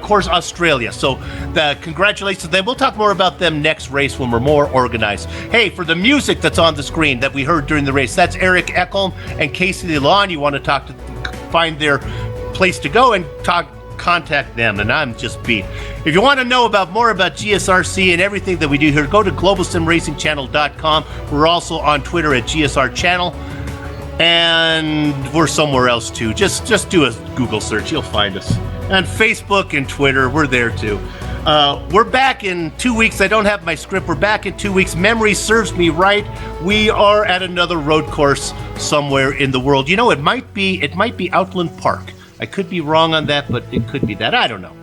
Course Australia. So congratulations to them. We'll talk more about them next race when we're more organized. Hey, for the music that's on the screen that we heard during the race, that's Eric Eckholm and Casey DeLon. You want to find their place to go and contact them, and I'm just beat. If you want to know more about GSRC and everything that we do here, go to globalsimracingchannel.com. We're also on Twitter at GSR Channel. And we're somewhere else too. Just do a Google search, you'll find us. And Facebook and Twitter, we're there too. We're back in 2 weeks. I don't have my script. We're back in 2 weeks. Memory serves me right. We are at another road course somewhere in the world. You know, it might be Outland Park. I could be wrong on that, but it could be that. I don't know.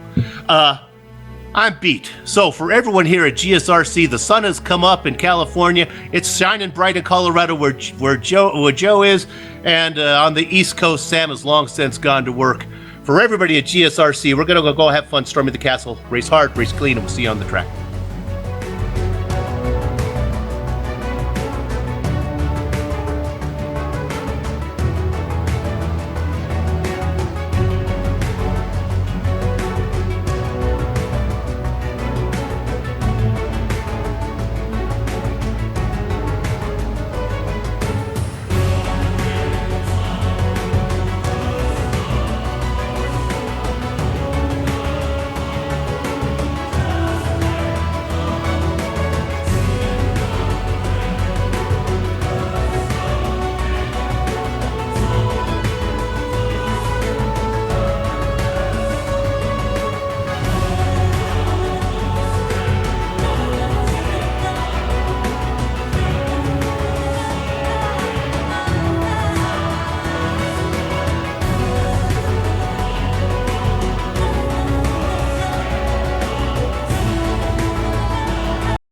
I'm beat. So for everyone here at GSRC, the sun has come up in California. It's shining bright in Colorado where Joe is. And on the East Coast, Sam has long since gone to work. For everybody at GSRC, we're going to go have fun storming the castle, race hard, race clean, and we'll see you on the track.